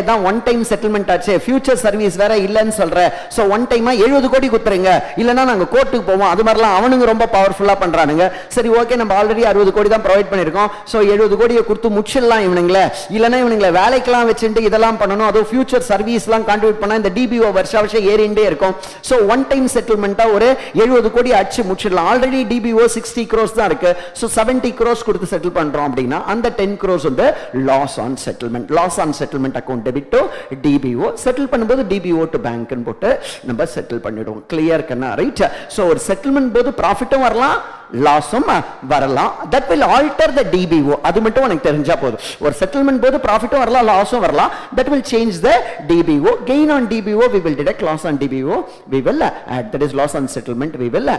தான் ஒன் டைம் செட்டில்மெண்ட் ஆச்சு, ஃபியூச்சர் சர்வீஸ் வேற இல்லைன்னு சொல்ற. ஸோ ஒன் டைமா 70 கோடி குத்துறீங்க, இல்லைன்னா நாங்கள் கோர்ட்டுக்கு போவோம். அது மாதிரிலாம் அவனுங்க ரொம்ப பவர்ஃபுல்லாக பண்றானுங்க. சரி ஓகே, நம்ம ஆல்ரெடி 60 கோடி தான் ப்ரொவைட் பண்ணியிருக்கோம். ஸோ 70 கோடியை கொடுத்து முடிச்சிடலாம் இவனுங்களே, இல்லைன்னா இவனுங்களை வேலைக்கெல்லாம் வச்சுட்டு இதெல்லாம் பண்ணணும். அதுவும் ஃபியூச்சர் சர்வீஸ்லாம் கான்ட்ரிபியூட் பண்ணா இந்த டிபிஓ வருஷம் ஏறிண்டே இருக்கும். ஸோ ஒன் டைம் செட்டில்மெண்ட்டா ஒரு 70 கோடி அடிச்சு முடிச்சிடலாம். ஆல்ரெடி டிபிஓ 60 crores தான் இருக்கு. ஸோ 70 crores கொடுத்து செட்டில் பண்றோம் அப்படின்னா அந்த 10 crores வந்து loss on settlement. Loss on settlement account debit to DBO. Settle பண்ணும்போது டிபிஓ டு பேங்க் போட்டு நம்ம செட்டில் பண்ணிடுவோம். கிளியர் கண்ணா? ரைட். ஸோ ஒரு செட்டில்மெண்ட் போது ப்ராஃபிட்டும் வரலாம், லாஸும் வரலாம். that will alter the DBO. அது மட்டும் எனக்கு தெரிஞ்சா போதும். ஒரு செட்டில்மெண்ட் போது ப்ராஃபிட்டும் வரலாம், லாஸும் வரலாம். that will change the DBO. gain on DBO we will deduct, loss on DBO we will add. that is loss on settlement we will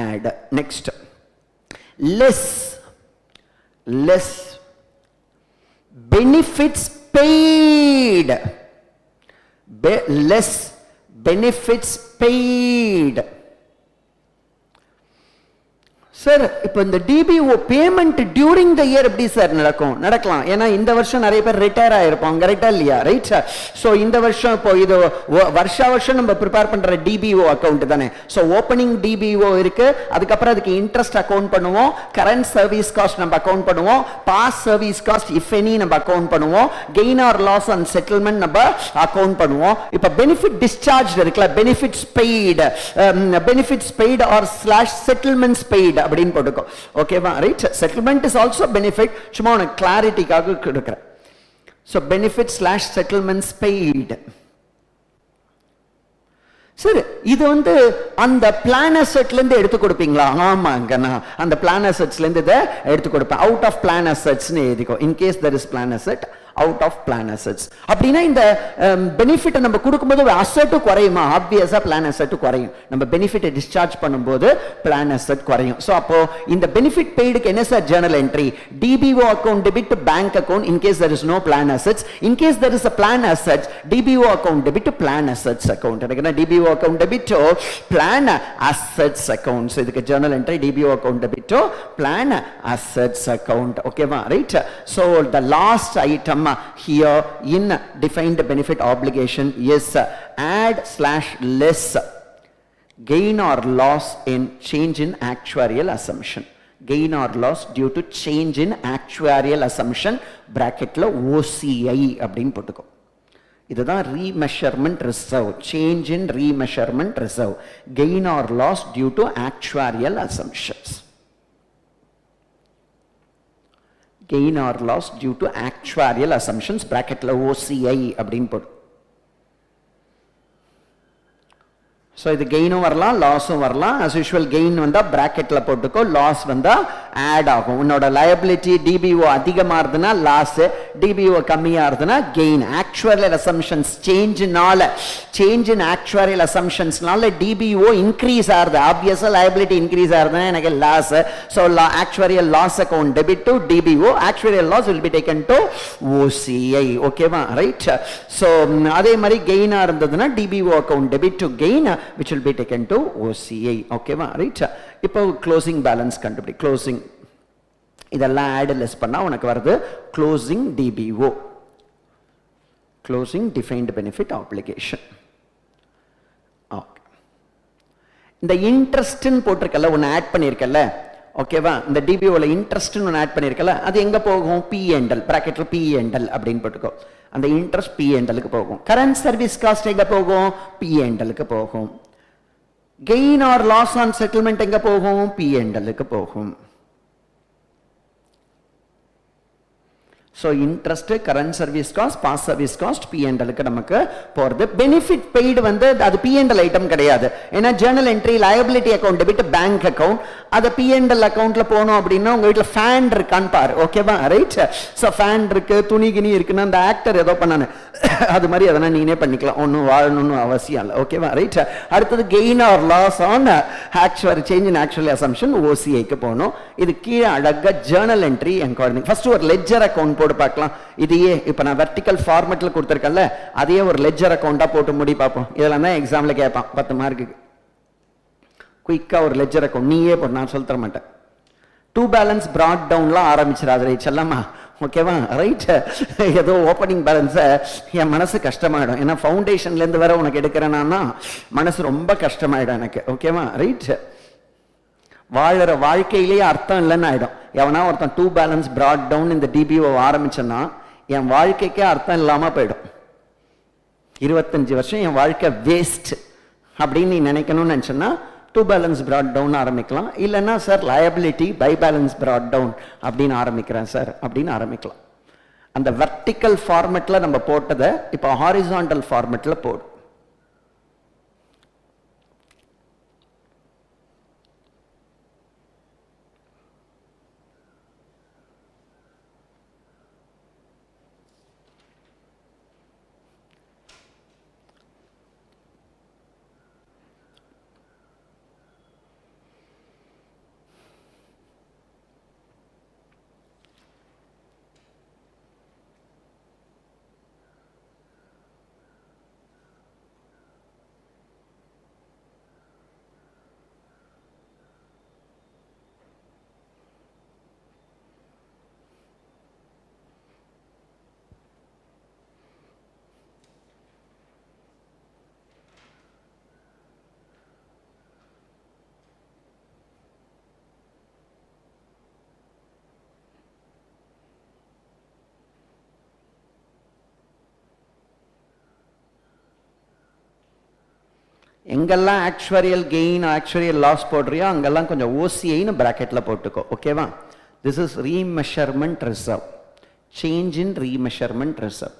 add. Next, less benefits paid. Less benefits paid. Sir இப்போ இந்த TPO payment during the year எப்படி sir நடக்கலாம்? ஏன்னா இந்த வருஷம் நிறைய பேர் retire ஆயிருப்பாங்க, கரெக்டா இல்லையா? Right sir. ஸோ இந்த வருஷம் இப்போ இது வருஷம் நம்ம ப்ரிப்பேர் பண்ற டிபிஓ அக்கௌண்ட் தானே. ஸோ ஓப்பனிங் டிபிஓ இருக்கு, அதுக்கப்புறம் அதுக்கு இன்ட்ரெஸ்ட் அக்கௌண்ட் பண்ணுவோம், கரண்ட் சர்வீஸ் காஸ்ட் நம்ம அக்கௌண்ட் பண்ணுவோம், past service cost if any நம்ம அக்கௌண்ட் பண்ணுவோம், gain or loss and settlement நம்ம அக்கௌண்ட் பண்ணுவோம். இப்போ பெனிஃபிட் டிஸ்சார்ஜ் இருக்குல்ல, benefits paid or slash settlements paid அப்படின்னு போட்டுக்கோ. ஓகேவா? Right. Settlement is also benefit. சும்மா உனக்கு கிளாரிட்டிக்காக கொடுக்கிறேன். So benefit slash settlements paid. சரி, இது வந்து அந்த பிளான் அசெட்ல இருந்து எடுத்து கொடுப்பீங்களா? ஆமாங்க, நான் அந்த பிளான் அசெட்ஸ்ல இருந்து இதை எடுத்து கொடுப்பேன். அவுட் ஆஃப் பிளான் அசெட்ஸ்னு எழுதிக்கோ. In case there is plan asset, out of plan assets. அப்படின்னா இந்த பெனிஃபிட் நம்ம கொடுக்கும்போது அசெட் குறையுமா? ஆப்வியஸா பிளான் அசெட் குறையும். நம்ம பெனிஃபிட்டை டிஸ்சார்ஜ் பண்ணும்போது பிளான் அசெட் குறையும். ஸோ அப்போ இந்த பெனிஃபிட் பெய்டுக்கு என்ன sir journal entry? DBO account debit bank account in case there is no plan assets. in case there is a plan assets, DBO account debit plan assets account. எனக்கு DBO account debit plan assets account. So இதுக்கு journal entry DBO account debit plan assets account. ஓகேவா? Right. So the last item here in defined benefit obligation is add / less gain or loss in change in actuarial assumption. gain or loss due to change in actuarial assumption bracketல OCI அப்படின்னு போட்டுக்கோ. இதுதான் remeasurement reserve. change in remeasurement reserve. gain or loss due to actuarial assumptions. gain or loss due to actuarial assumptions bracketல OCI அப்படின்னு போடு. So இது கெயினும் வரலாம், லாஸும் வரலாம். as usual gain வந்தா பிராக்கெட்ல போட்டுக்கோ, லாஸ் வந்தா ஆட் ஆகும். உன்னோட லயபிலிட்டி டிபிஓ அதிகமா இருந்ததுன்னா லாஸ், டிபிஓ கம்மியா இருந்ததுன்னா gain. Actuarial assumptions change in actuarial அசம்ஷன்ஸ்னால டிபிஓ இன்க்ரீஸ் ஆகுது, ஆப்வியஸா லயபிலிட்டி இன்க்ரீஸ் ஆகுதுன்னா எனக்கு loss. So actuarial loss account debit to DBO, actuarial loss will be taken to OCI. ஓகேவா? ரைட். ஸோ அதே மாதிரி கெயினா இருந்ததுன்னா DBO account debit to gain which will be taken to OCI. ஓகேவா? ரைட். இப்போ closing balance கண்டுபிடி. Closing இதெல்லாம் add less பண்ணா உனக்கு வருது closing DBO, closing defined benefit application. Okay, இந்த இன்ட்ரெஸ்ட்னு போட்டிருக்கல, ஒன்று ஆட் பண்ணியிருக்கல. ஓகேவா? இந்த டிபிஓல இன்ட்ரெஸ்ட்னு ஒன்று ஆட் பண்ணியிருக்கல, அது எங்க போகும்? P&L பிராக்கெட்ல P&L அப்படின்னு போட்டுக்கோ. அந்த இன்ட்ரெஸ்ட் P&Lக்கு போகும். கரண்ட் சர்வீஸ் காஸ்ட் எங்க போகும்? P&Lக்கு போகும். Gain or loss on settlement எங்க போகும்? P&Lக்கு போகும். So interest, current service cost, past service cost, P&L-க்கு நமக்கு போகிறது. பெனிஃபிட் பெய்டு வந்து அது P&L ஐட்டம் கிடையாது. ஏன்னா Journal entry, liability account, debit, bank account, அதை P&L அக்கௌண்ட்ல போகணும் அப்படின்னா உங்க வீட்டில் ஃபேன் இருக்கான்னு பாரு, ஓகேவா, ரைட்? ஸோ ஃபேன் இருக்கு, துணி கிணி இருக்குன்னா அந்த ஆக்டர் ஏதோ பண்ணானு அது மாதிரி அதெல்லாம் நீனே பண்ணிக்கலாம், ஒன்றும் வாழணும்னு அவசியம் இல்லை, ஓகேவா, ரைட்? அடுத்தது gain or loss on actual change in actual assumption, OCI-க்கு போகணும். இது கீழே அழகா ஜேர்னல் என்ட்ரி என்கொயரிங். ஃபர்ஸ்ட் ஒரு லெட்ஜர் அக்கௌண்ட் போட்டு பார்க்கலாம். இதையே இப்போ நான் வெர்டிக்கல் ஃபார்மேட்டில் கொடுத்துருக்கேன்ல, அதையே ஒரு லெட்ஜர் அக்கௌண்ட்டாக போட்டு முடி பார்ப்போம். இதெல்லாம் தான் எக்ஸாமில் கேட்பான் 10 மார்க்குக்கு. குயிக்காக ஒரு லெட்ஜர் அக்கௌண்ட் நீயே போட்டு, நான் சொல்ல தர மாட்டேன். 2 பேலன்ஸ் பிராட் டவுன்லாம் ஆரம்பிச்சிடாது செல்லம்மா, ஓகேவா, ரைட்? ஏதோ ஓப்பனிங் பேலன்ஸை என் மனசு கஷ்டமாயிடும். ஏன்னா ஃபவுண்டேஷன்லேருந்து வேற உனக்கு எடுக்கிறேன்னா மனசு ரொம்ப கஷ்டமாயிடும் எனக்கு, ஓகேவா, ரைட்? வாழற வாழ்க்கையிலேயே அர்த்தம் இல்லைன்னு ஆயிடும். எவனா ஒருத்தன் 2 பேலன்ஸ் பிராட் டவுன் இந்த DBO ஆரம்பிச்சேன்னா என் வாழ்க்கைக்கே அர்த்தம் இல்லாமல் போயிடும். 25 வருஷம் என் வாழ்க்கை வேஸ்ட் அப்படின்னு நீ நினைக்கணும்னு நினச்சேன்னா 2 பேலன்ஸ் பிராட் டவுன் ஆரம்பிக்கலாம். இல்லைன்னா sir liability by balance brought down அப்படின்னு ஆரம்பிக்கிறேன் சார் அப்படின்னு ஆரம்பிக்கலாம். அந்த வெர்டிக்கல் ஃபார்மெட்டில் நம்ம போட்டதை இப்போ ஹாரிசான்டல் ஃபார்மெட்டில் போடும். எங்கெல்லாம் ஆக்சுவரியல் கெயின், ஆக்சுவரியல் லாஸ் போடுறியோ அங்கெல்லாம் கொஞ்சம் OCI-ன்னு பிராக்கெட்டில் போட்டுக்கோ, ஓகேவா? This is remeasurement reserve, change in remeasurement reserve.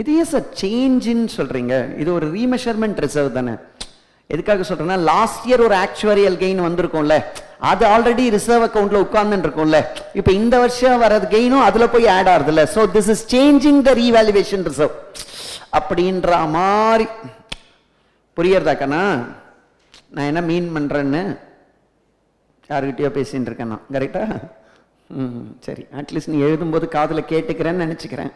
இது ஏன் சார் சேஞ்ச் இன் சொல்றீங்க? இது ஒரு ரீமெஷர்மெண்ட் ரிசர்வ் தானே. எதுக்காக சொல்றேன்னா லாஸ்ட் இயர் ஒரு ஆக்சுவரியல் கெயின் வந்திருக்கும்ல, அது ஆல்ரெடி ரிசர்வ் அக்கௌண்ட்ல உட்கார்ந்து இருக்கும்ல. இப்ப இந்த வருஷம் வரது கெயினும் அதுல போய் ஆட் ஆகுதுல்ல. So this is changing the revaluation reserve அப்படின்ற மாதிரி புரியறதாக்கண்ணா? நான் என்ன மீன் பண்றேன்னு யாருக்கிட்டயோ பேசிட்டு இருக்கேன், கரெக்டா? சரி, அட்லீஸ்ட் நீ எழுதும்போது காதுல கேட்டுக்கிறேன்னு நினைச்சுக்கிறேன்.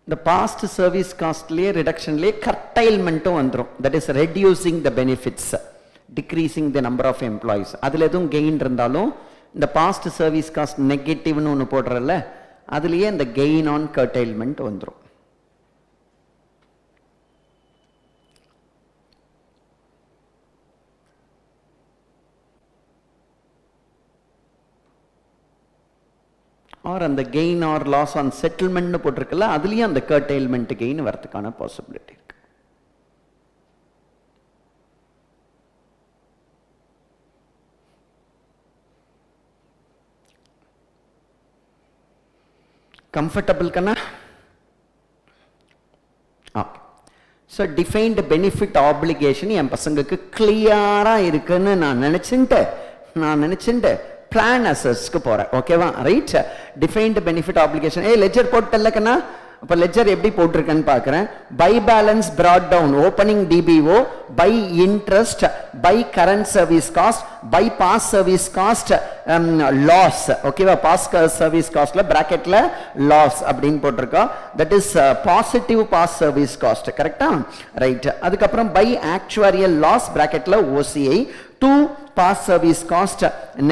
இந்த பாஸ்ட் சர்வீஸ் காஸ்ட்லேயே ரிடக்ஷன்லேயே கர்டைல்மெண்ட்டும் வந்துடும். That is reducing the benefits, decreasing the number of employees. அதில் எதுவும் கெயின் இருந்தாலும் இந்த பாஸ்ட் சர்வீஸ் காஸ்ட் நெகட்டிவ்னு ஒன்று போடுறல, அதுலேயே இந்த கெயின் ஆன் கர்டைல்மெண்ட் வந்துடும். ஆர் அந்த கெயின் ஆர் லாஸ் ஆன் செட்டில்மெண்ட்னு போட்டிருக்கல, அதுலேயும் அந்த கர்டைல்மெண்ட் கெயின் வரதுக்கான பாசிபிலிட்டி இருக்கு. கம்ஃபர்டபுள் கண்ணா? Okay. So defined benefit obligation என் பசங்களுக்கு கிளியராக இருக்குன்னு நான் நினச்சின்ட்டு பிளான் அசஸ்க்கு போகிறேன், ஓகேவா, right? Defined benefit obligation ledger போட்டல்லக்கண்ணா. இப்போ லெஜர் எப்படி போட்டிருக்கேன்னு பார்க்குறேன். By balance brought down, opening DBO, by interest, by current service cost, by past service cost, loss, ஓகேவா? பாஸ் சர்வீஸ் காஸ்ட்ல பிராக்கெட்ல லாஸ் அப்படின்னு போட்டிருக்கோம். That is positive past service cost, கரெக்டா? ரைட். அதுக்கப்புறம் பை ஆக்சுவரியல் லாஸ் பிராக்கெட்ல OCI, To past service cost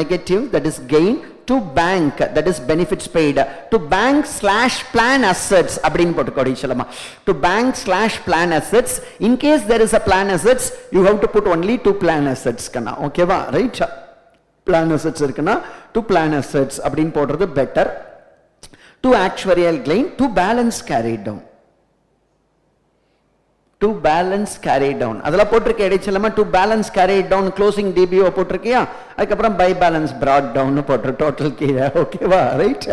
negative, that is gain. To bank, that is benefits paid. To bank / plan assets அப்படினு போட்டுக்கோடி சொல்லமா. To bank / plan assets. In case there is a plan assets, you have to put only to plan assets கண்ணா. ஓகேவா? Right? plan assets இருக்குன்னா to plan assets அப்படினு போடுறது better. To actuarial gain, to balance carried down. To balance carried down. அதெல்லாம் போட்டிருக்க இடைச்சலமா to balance carried down closing DBO போட்டிருக்கியா? அதுக்கப்புறம் by balance brought down போட்டு total கீழே. ஓகேவா? Right?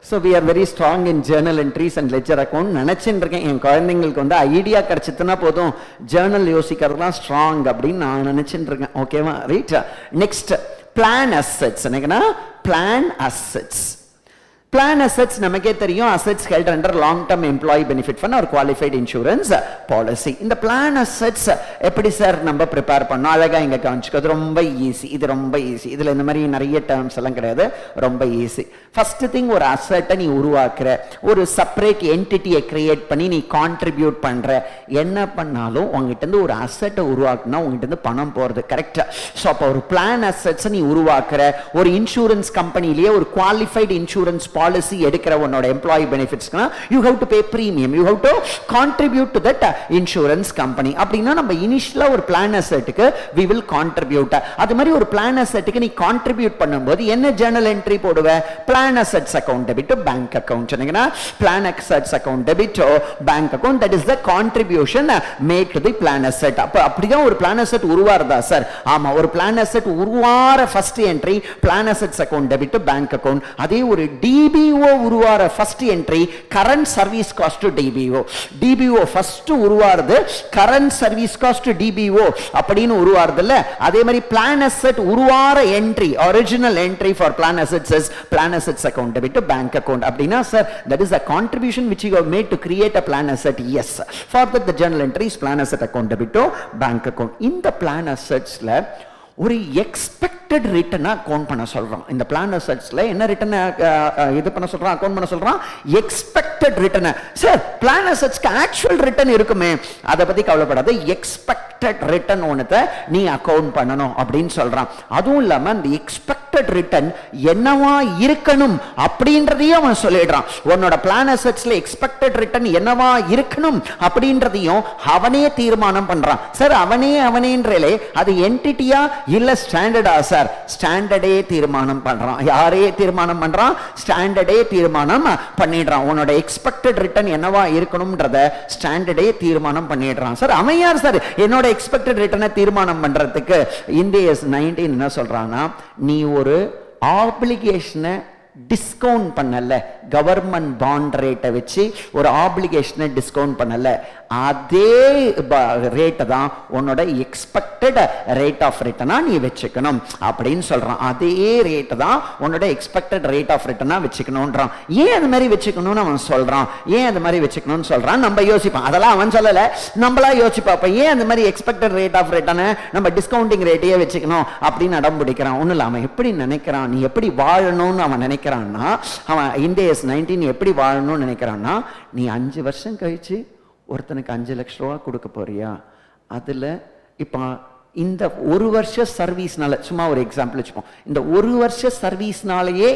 So we are very strong in journal entries and ledger account. நினைச்சுட்டு இருக்கேன் என் குழந்தைங்களுக்கு வந்து ஐடியா கிடைச்சிட்டுனா போதும் ஜேர்னல் யோசிக்கிறதுலாம் ஸ்ட்ராங் அப்படின்னு நான் நினைச்சுட்டு இருக்கேன். ஓகேவா? ரைட்? Next plan assets. என்னங்கன்னா பிளான் அசெட்ஸ். Plan assets நமக்கே தெரியும், assets held under long term employee benefit fund or qualified insurance policy. இந்த plan assets எப்படி சார் நம்ம ப்ரிப்பேர் பண்ணோம்? அழகா இங்க காமிச்சுக்கிறது ரொம்ப ஈஸி. இது ரொம்ப ஈஸி. இதுல இந்த மாதிரி நிறைய டேர்ம்ஸ் எல்லாம் கிடையாது, ரொம்ப ஈஸி. ஃபர்ஸ்ட் திங், ஒரு அசெட்டை நீ உருவாக்குற, ஒரு செப்பரேட் என்டிட்டியை கிரியேட் பண்ணி நீ கான்ட்ரிபியூட் பண்ற, என்ன பண்ணாலும் உங்ககிட்ட இருந்து ஒரு அசெட்டை உருவாக்குனா உங்ககிட்ட இருந்து பணம் போறது. கரெக்டா? ஸோ அப்போ ஒரு பிளான் அசெட்ஸ் நீ உருவாக்குற, ஒரு இன்சூரன்ஸ் கம்பெனிலேயே ஒரு குவாலிஃபைடு இன்சூரன்ஸ் பாலிசி எடுக்கிற உன்னோட employee பெனிஃபிட்ஸ்னா you have to pay premium, you have to contribute to that insurance company. அப்படினா நம்ம இனிஷியலா ஒரு பிளான் அசெட்டுக்கு we will contribute. அது மாதிரி ஒரு பிளான் அசெட்டுக்கு நீ கான்ட்ரிபியூட் பண்ணும்போது என்ன ஜர்னல் என்ட்ரி போடுவ? Plan assets account debit to bank account. சொன்னீங்கன்னா plan assets account debit to bank account, that is the contribution made to the plan asset. அப்ப அப்படிதான் ஒரு பிளான் அசெட் உருவாறதா சார்? ஆமா, ஒரு பிளான் அசெட் உருவாற first entry plan assets account debit to bank account. அதே ஒரு DBO உருவார first entry current service cost to DBO. DBO first உருவாறது current service cost to DBO அப்படின்னு உருவாறதுல, அதே மாதிரி பிளான் அசெட் உருவார entry original entry for plan assets is plan assets account debit to bank account. அப்படினா sir that is a contribution which you have made to create a plan asset. Yes, for that the journal entry is plan asset account debit to bank account. இந்த plan அசெட்ஸ்ல ஒரு expected ரிட்டர்னை account பண்ண சொல்றான். இந்த plan அசெட்ஸ்ல என்ன ரிட்டர்னை இது பண்ண சொல்றான், அக்கௌண்ட் பண்ண சொல்றான்? Expected return. சார் பிளான் அசெட்ஸ்க்கு ஆக்சுவல் ரிட்டர்ன் இருக்குமே, அதை பத்தி கவலைப்படாத, எக்ஸ்பெக்டட் ரிட்டர்ன் ஒன்னத்தை நீ அக்கௌண்ட் பண்ணணும் அப்படின்னு சொல்றான். அதுவும் இல்லாம அந்த எக்ஸ்பெக்டட் ரிட்டர்ன் என்னவா இருக்கணும் அப்படின்றதையும் அவன் சொல்லிடுறான். உன்னோட பிளான் அசெட்ஸ்ல எக்ஸ்பெக்டட் ரிட்டர்ன் என்னவா இருக்கணும் அப்படின்றதையும் அவனே தீர்மானம் பண்றான். சார் அவனேன்றே அது என்டிட்டியா இல்ல ஸ்டாண்டர்டா சார்? ஸ்டாண்டர்டே தீர்மானம் பண்றான். யாரே தீர்மானம் பண்றான்? ஸ்டாண்டர்டே தீர்மானம் பண்ணிடுறான். உன்னோட எக்ஸ்பெக்டட் ரிட்டர்ன் என்னவா இருக்கணும்ன்றத ஸ்டாண்டர்டே தீர்மானம் பண்ணிடுறான். சார் அவன் யார் சார் என்னோட எக்ஸ்பெக்டட் ரிட்டர்னை தீர்மானம் பண்றதுக்கு? இந்தியஸ் 19 என்ன சொல்றான்னா, நீ ஒரு ஆப்ளிகேஷனை டிஸ்கவுண்ட் பண்ணல, கவர்மெண்ட் பாண்ட் ரேட்டை வச்சு ஒரு ஆப்ளிகேஷனை டிஸ்கவுண்ட் பண்ணல, அதே ரேட்டை தான் உன்னோட எக்ஸ்பெக்டட் ரேட் ஆஃப் ரிட்டர்னா நீ வச்சுக்கணும் அப்படின்னு சொல்றான். அதே ரேட்டை தான் உன்னோட எக்ஸ்பெக்டட் ரேட் ஆஃப் ரிட்டர்னா வச்சுக்கணும்ன்றான். ஏன் அது மாதிரி வச்சுக்கணும்னு அவன் சொல்றான். ஏன் அது மாதிரி வச்சுக்கணும்னு சொல்றான்? நம்ம யோசிப்பான். அதெல்லாம் அவன் சொல்லல, நம்மளா யோசிப்பாப்ப ஏன் அந்த மாதிரி எக்ஸ்பெக்டட் ரேட் ஆஃப் ரிட்டர்னை நம்ம டிஸ்கவுண்டிங் ரேட்டையே வச்சுக்கணும் அப்படின்னு அடம் பிடிக்கிறான். ஒன்றும் இல்லை, அவன் எப்படி நினைக்கிறான், நீ எப்படி வாழணும்னு அவன் நினைக்கிறான்னா, அவன் இந்தியஸ் 19 எப்படி வாழணும்னு நினைக்கிறான்னா, நீ 5 வருஷம் கழிச்சு ஒருத்தனுக்கு 5 லட்சம் ரூபா கொடுக்க போறியா, அதுல இப்ப இந்த ஒரு வருஷ சர்வீஸ்னால, சும்மா ஒரு எக்ஸாம்பிள் வச்சுப்போம், இந்த ஒரு வருஷ சர்வீஸ்னாலேயே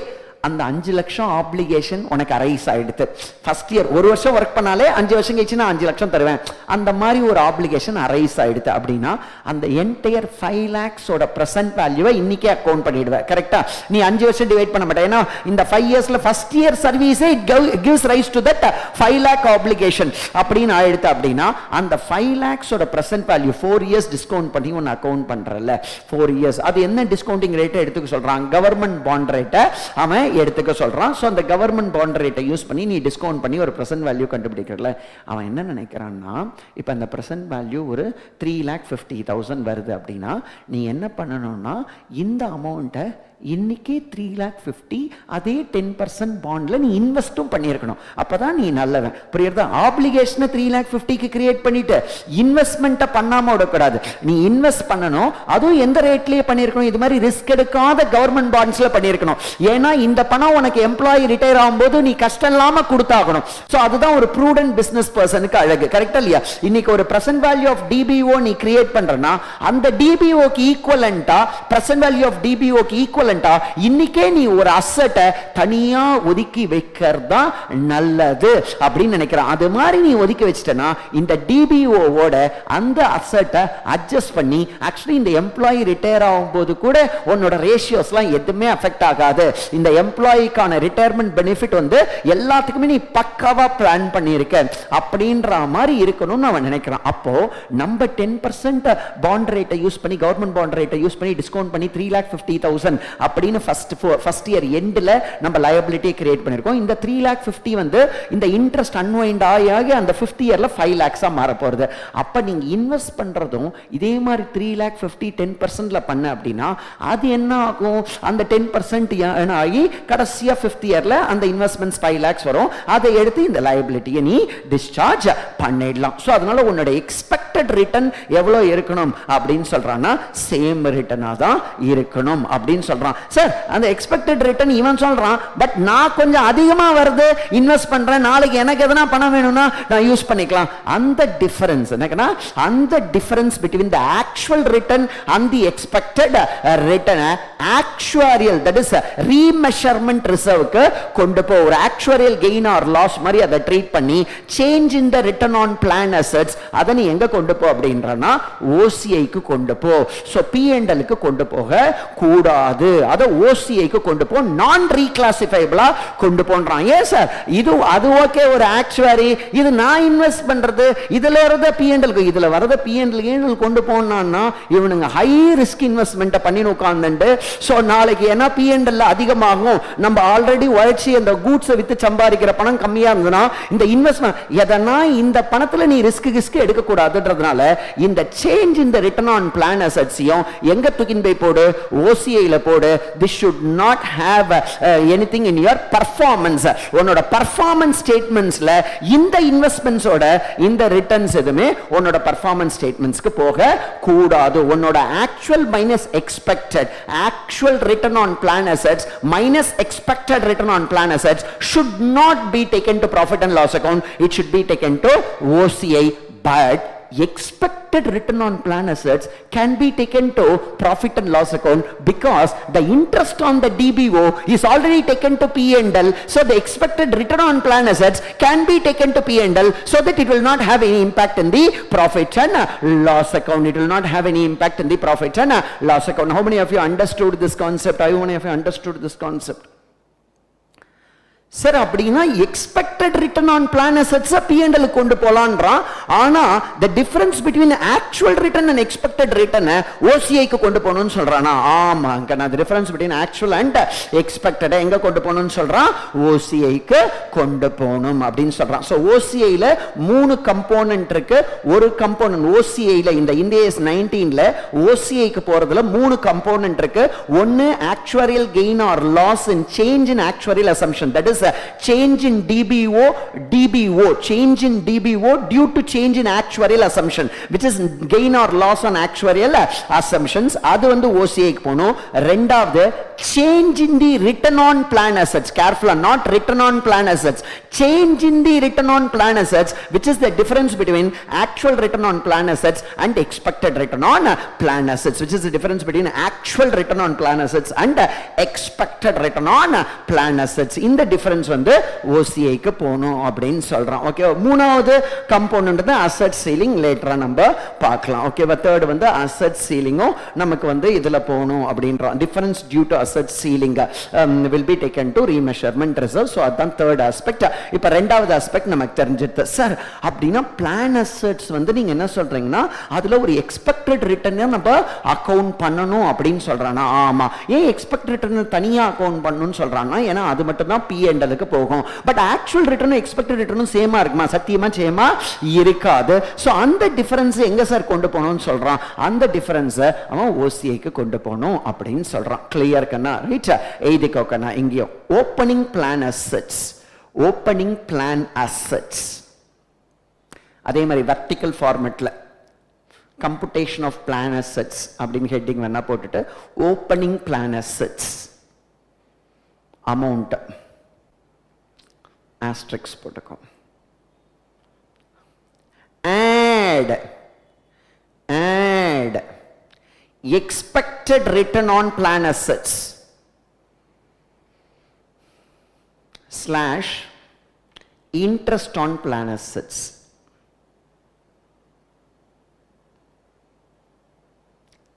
அந்த 5 லட்சம் ஆப்ளிகேஷன் உனக்கு அரைஸ் ஆயிடுது. ஃபர்ஸ்ட் இயர் ஒரு வருஷம் ஒர்க் பண்ணாலே 5 வருஷம் கழிச்சு நான் 5 லட்சம் தருவேன், அந்த மாதிரி ஒரு ஆப்ளிகேஷன் அரைஸ் ஆயிடுது. அப்படின்னா அந்த என்டையர் 5 lakhs பிரசன்ட் வேல்யூவை இன்னைக்கே அக்கௌண்ட் பண்ணிடுவேன். கரெக்டா? நீ 5 வருஷம் டிவைட் பண்ண மாட்டேன். ஏன்னா இந்த 5 இயர்ஸ்ல ஃபர்ஸ்ட் இயர் சர்வீஸே gives rise to that 5 lakh obligation அப்படின்னு ஆயிடுது. அப்படின்னா அந்த 5 lakhs present value 4 years discount பண்ணி ஒன்னு அக்கௌண்ட் பண்றல, 4 இயர்ஸ் அது என்ன டிஸ்கவுண்டிங் ரேட்டை எடுத்துக்க சொல்றான்? கவர்மெண்ட் பாண்ட் ரேட்டை அவன் எடுத்துக்க சொல்றான். சோ அந்த கவர்மெண்ட் பாண்ட் ரேட்டை யூஸ் பண்ணி நீ டிஸ்கவுண்ட் பண்ணி ஒரு பிரசன்ட் வேல்யூ கண்டுபிடிக்கிறல, அவன் என்ன நினைக்கிறான்னா, இப்ப அந்த பிரசன்ட் வேல்யூ ஒரு 3,50,000 வருது அப்படின்னா நீ என்ன பண்ணணும்னா, இந்த அமௌண்ட்டை இன்னைக்கே 3,50,000 அதே 10% பாண்ட்ல நீ இன்வெஸ்டும் பண்ணியிருக்கணும். அப்பதான் நீ நல்லவன். புரியுறதா? ஆப்ளிகேஷனை 3,50,000க்கு கிரியேட் பண்ணிட்டு இன்வெஸ்ட்மெண்ட்டை பண்ணாம விடக்கூடாது. நீ இன்வெஸ்ட் பண்ணணும், அதுவும் எந்த ரேட்லயே பண்ணியிருக்கணும். இது மாதிரி ரிஸ்க் எடுக்காத கவர்மெண்ட் பாண்ட்ஸ்ல பண்ணியிருக்கணும். ஏன்னா இந்த பணம் உனக்கு எம்ப்ளாயி ரிட்டையர் ஆகும்போது நீ கஷ்டம் இல்லாம கொடுத்தாகணும். ஸோ அதுதான் ஒரு ப்ரூடென்ட் பிசினஸ் பர்சனுக்கு அழகு. கரெக்டா இல்லையா? இன்னைக்கு ஒரு பிரசன்ட் வேல்யூ ஆஃப் டிபிஓ நீ கிரியேட் பண்றனா அந்த டிபிஓக்கு ஈக்குவலண்டா பிரசன்ட் வேல்யூ ஆஃப் டிபிஓக்கு ஈக்குவலண்டா இன்னைக்கே நீ ஒரு அசெட்டை தனியா ஒதுக்கி வைக்கிறதா நல்லது அப்படின்னு நினைக்கிறேன். அது மாதிரி நீ ஒதுக்கி வச்சிட்டனா இந்த டிபிஓவோட அந்த அசெட்டை அட்ஜஸ்ட் பண்ணி ஆக்சுவலி இந்த எம்ப்ளாயி ரிட்டையர் ஆகும்போது கூட உன்னோட ரேஷியோஸ்லாம் எதுவுமே அஃபெக்ட் ஆகாது. இந்த எம்ப்ளாயிக்கான ரிட்டையர்மெண்ட் பெனிஃபிட் வந்து எல்லாத்துக்குமே நீ பக்காவா பிளான் பண்ணியிருக்க அப்படின்ற மாதிரி இருக்கணும்னு அவன் நினைக்கிறான். அப்போ நம்ம 10% பாண்ட் ரேட்டை யூஸ் பண்ணி கவர்மெண்ட் பாண்ட் ரேட்டை யூஸ் பண்ணி டிஸ்கவுண்ட் பண்ணி 3,50,000 அப்படின்னு ஃபர்ஸ்ட் இயர் எண்ட்ல நம்ம லயபிலிட்டியை கிரியேட் பண்ணிருக்கோம். இந்த 3,50,000 வந்து இந்த இன்ட்ரெஸ்ட் அன்வைண்ட் ஆகி அந்த 5th இயர்ல 5 lakhs மாற போறது. அப்ப நீங்க இன்வெஸ்ட் பண்றதும் இதே மாதிரி 3,50,000 10%ல பண்ண அப்படின்னா அது என்ன ஆகும்? அந்த 10% ஆகி கடைசியா 5th இயர்ல அந்த இன்வெஸ்ட்மெண்ட்ஸ் 5 lakhs வரும். அதை எடுத்து இந்த லயபிலிட்டியை நீ டிஸ்சார்ஜ் பண்ணிடலாம். சோ அதனால உன்னோட எக்ஸ்பெக்டட் ரிட்டர்ன் எவ்வளவு இருக்கணும் அப்படின்னு சொல்றான்னா சேம் ரிட்டர்னா தான் இருக்கணும் அப்படின்னு சொல்றான். சார் அந்த எக்ஸ்பெக்டட் ரிட்டர்ன் இவன் சொல்றான், பட் நான் கொஞ்சம் அதிகமா வருது இன்வெஸ்ட் பண்றேன், நாளைக்கு எனக்கு எதனா பணம் வேணும்னா நான் யூஸ் பண்ணிக்கலாம். அந்த டிஃபரன்ஸ் என்னன்னா அந்த difference between the actual return and the expected return actuarial that is remeasurement ரிசர்வ்க்கு கொண்டு போ. ஒரு ஆக்சுவரியல் கெயின் ஆர் லாஸ் மாதிரி அதை ட்ரீட் பண்ணி change in the return on plan assets அதை நீ எங்க கொண்டு போ அப்படின்றனா ஓசிஐக்கு கொண்டு போ. சோ P&L க்கு கொண்டு போக கூடாது, அதை ஓசிஐக்கு கொண்டு போ, நான் ரீகிளாசிஃபைபிளா கொண்டு போன்றான். ஏன் சார் இது அது ஓகே ஒரு ஆக்சுவரி, இது நான் இன்வெஸ்ட் பண்றது இதுல வரத P&L க்கு இதுல வரத P&L கொண்டு போனான்னா இவனுங்க ஹை ரிஸ்க் இன்வெஸ்ட்மென்ட் பண்ணி உட்கார்ந்துட்டு சோ நாளைக்கு என்ன P&L அதிகமாகும், நம்ம ஆல்ரெடி உழைச்சி அந்த கூட்ஸ் வித்து சம்பாதிக்கிற பணம் கம்மியா இருந்ததுன்னா இந்த இன்வெஸ்ட்மென்ட் எதனா இந்த பணத்துல நீ ரிஸ்க் எடுக்க கூடாதுன்றதுனால இந்த change in the return on plan அசெட்ஸையும் எங்க தூக்கின் போய் போடு? ஓசிஐல போடு. This should not have anything in your performance. உன்னோட performance statementsல இந்த இன்வெஸ்ட்மென்ட்ஸோட இந்த ரிட்டர்ன்ஸ் எதுமே உன்னோட performance statementsக்கு போக கூடாது. உன்னோட actual minus expected, actual return on plan assets minus expected return on plan assets should not be taken to profit and loss account. It should be taken to OCI. But expected return on plan assets can be taken to profit and loss account because the interest on the DBO is already taken to P&L. So the expected return on plan assets can be taken to P&L so that it will not have any impact in the profit and loss account. It will not have any impact in the profit and loss account. How many of you understood this concept? How many of you understood this concept? Sir அப்படின்னா expected return on plan assets P&L கொண்டு போலான்றான். ஆனா the difference between actual return and expected return OCI-க்கு கொண்டு போகணும்னு சொல்றானா? ஆமாங்க, நான் the difference between actual and expected எங்க கொண்டு போகணும்னு சொல்றான்? OCI-க்கு கொண்டு போகணும் அப்படின்னு சொல்றான். சோ OCI-ல 3 கம்போனன்ட் இருக்கு. ஒரு கம்போனன்ட் OCI-ல இந்த இந்தியஸ் 19ல OCI-க்கு போறதுல 3 கம்போனன்ட் இருக்கு. ஒன்னு actuarial gain or loss in change in actuarial assumption, that is change in DBO change in DBO due to change in actuarial assumption, which is gain or loss on actuarial assumptions. அது வந்து OCI க்கு போணும். ரெண்டாவது change in the return on plan assets, careful, not return on plan assets, change in the return on plan assets, which is the difference between actual return on plan assets and expected return on plan assets, which is the difference between actual return on plan assets and expected return on plan assets. இந்த difference வந்து OCI க்கு போணும் அப்படின்னு சொல்றான். Okay, மூணாவது component தான் asset ceiling. லேட்டரா நம்ம பார்க்கலாம். ஓகேவா? தேர்ட் வந்து அசெட் சீலிங்கும் நமக்கு வந்து இதுல போணும் அப்படின்றான். Difference due to asset ceiling will be taken to remeasurement reserve. So அதான் தேர்ட் ஆஸ்பெக்ட். இப்போ ரெண்டாவது ஆஸ்பெக்ட் நமக்கு தெரிஞ்சிருது. சார் அப்படின்னா பிளான் அசெட்ஸ் வந்து நீங்க என்ன சொல்றீங்கன்னா அதுல ஒரு எக்ஸ்பெக்டட் ரிட்டர்ன் நம்ம அக்கவுண்ட் பண்ணணும் அப்படின்னு சொல்றானா? ஆமா. ஏன் எக்ஸ்பெக்டட் ரிட்டர்ன் தனியா அக்கவுண்ட் பண்ணணும்னு சொல்றானா? ஏன்னா அது மட்டும் தான் P&L-க்கு போகும். பட் ஆக்சுவல் ரிட்டர்னும் எக்ஸ்பெக்டட் ரிட்டர்னும் சேமா இருக்குமா? சத்தியமா சேமா இருக்காது. சோ அந்த டிஃபரன்ஸ் எங்க சார் கொண்டு போகணும்னு சொல்றான்? அந்த டிஃபரன்ஸ் அவன் OCI-க்கு கொண்டு போகணும் அப்படின்னு சொல்றான். கிளியர் கண்ணா ரைட் எழுதிக்கோ கண்ணா இங்கேயும் opening plan assets opening plan assets அதே மாதிரி வெர்டிக்கல் ஃபார்மேட்ல கம்ப்யூட்டேஷன் ஆஃப் பிளான் அசெட்ஸ் அப்படின்னு ஹெட்டிங் வேணா போட்டுட்டு opening plan assets amount asterisk போட்டுக்கோ add expected return on plan assets slash interest on plan assets.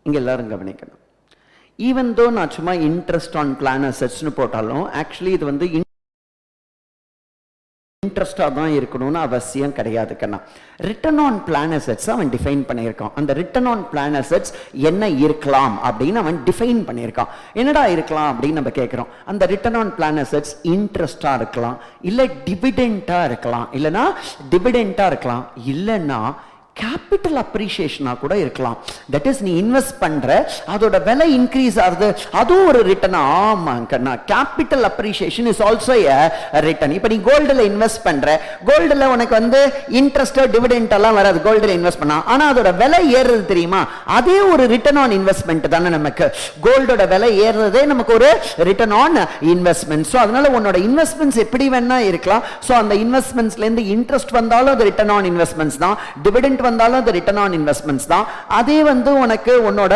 இங்க எல்லாரும் கவனிக்கணும். even though நான் சும்மா interest on plan assets னு போட்டாலும் actually இது வந்து இன்ட்ரெஸ்டாக தான் இருக்கணும்னு அவசியம் கிடையாது கண்ணா. ரிட்டர்ன் ஆன் பிளான் அசெட்ஸ் அவன் டிஃபைன் பண்ணியிருக்கான். அந்த ரிட்டர்ன் ஆன் பிளான் அசெட்ஸ் என்ன இருக்கலாம் அப்படின்னு அவன் டிஃபைன் பண்ணியிருக்கான். என்னடா இருக்கலாம் அப்படின்னு நம்ம கேட்குறோம். அந்த ரிட்டர்ன் ஆன் பிளான் அசெட்ஸ் இன்ட்ரெஸ்டாக இருக்கலாம், இல்லை டிவிடெண்டாக இருக்கலாம், இல்லைனா டிவிடெண்டாக இருக்கலாம், இல்லைன்னா கேபிட்டல் அப்ரிசியேஷனாக கூட இருக்கலாம். தட் இஸ் நீ இன்வெஸ்ட் பண்ற அதோட விலை இன்க்ரீஸ் ஆகுது, அதுவும் ஒரு ரிட்டர்ன். ஆமாங்கண்ணா, capital appreciation is also a return. இப்போ நீ கோல்டில் இன்வெஸ்ட் பண்ற, கோல்டில் உனக்கு வந்து இன்ட்ரெஸ்ட் டிவிடெண்ட் எல்லாம் வராது கோல்டில் இன்வெஸ்ட் பண்ணா, ஆனால் அதோட விலை ஏறுறது தெரியுமா, அதே ஒரு ரிட்டர்ன் ஆன் இன்வெஸ்ட்மெண்ட் தானே. நமக்கு கோல்டோட விலை ஏறுறதே நமக்கு ஒரு ரிட்டர்ன் ஆன் இன்வெஸ்ட்மெண்ட். ஸோ அதனால உன்னோட இன்வெஸ்ட்மெண்ட்ஸ் எப்படி வேணா இருக்கலாம். ஸோ அந்த இன்வெஸ்ட்மெண்ட்ஸ்லேருந்து இன்ட்ரெஸ்ட் வந்தாலும் அது ரிட்டர்ன் ஆன் இன்வெஸ்ட்மெண்ட்ஸ் தான், டிவிடெண்ட் வந்தாலும் அது ரிட்டர்ன் ஆன் இன்வெஸ்ட்மெண்ட்ஸ் தான். அதே வந்து உனக்கு உன்னோட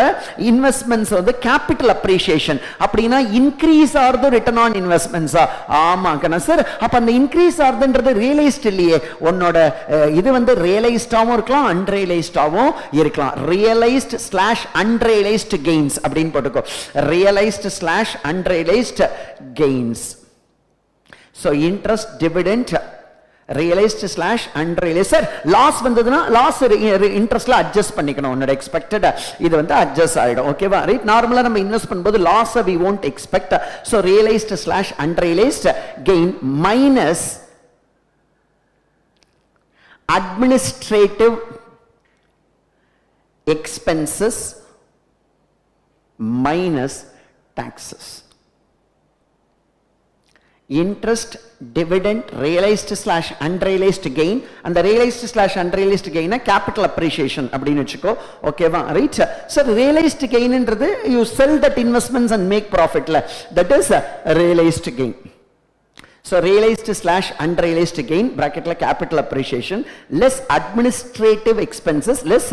இன்வெஸ்ட்மெண்ட்ஸ் வந்து கேபிட்டல் அப்ரிசியேஷன் அப்படினா இன்கிரீஸ் ஆறது ரிட்டர்ன் ஆன் இன்வெஸ்ட்மெண்ட்ஸா. ஆமாங்கண்ணா சார். அப்ப அந்த இன்கிரீஸ் ஆறதுன்றது ரியலைஸ்ட் இல்லையே. உன்னோட இது வந்து ரியலைஸ்டாவும் இருக்கலாம், அன்ரியலைஸ்டாவும் இருக்கலாம். ரியலைஸ்ட் ஸ்லாஷ் அன்ரியலைஸ்ட் கெயின்ஸ் அப்படின்னு போட்டுக்கோ. Realised slash unrealised gains. So interest dividend realised slash unrealised. Sir loss வந்ததுன்னா லாஸ் இன்ட்ரெஸ்ட்ல அட்ஜஸ்ட் பண்ணிக்கணும். உன்னோட எக்ஸ்பெக்டட் இது வந்து அட்ஜஸ்ட் ஆயிடும். ஓகேவா ரைட். நார்மலா நம்ம இன்வெஸ்ட் பண்ணும்போது loss we won't expect. So realised slash unrealised gain minus administrative expenses minus taxes. interest, dividend, realized slash unrealized gain, and the realized slash unrealized gain capital appreciation அப்படின்னு வெச்சுக்கோ. ஓகேவா right. So realized gain என்றது you sell that investments and make profit, that is realized gain. So realized slash unrealized gain bracketல capital appreciation less administrative expenses less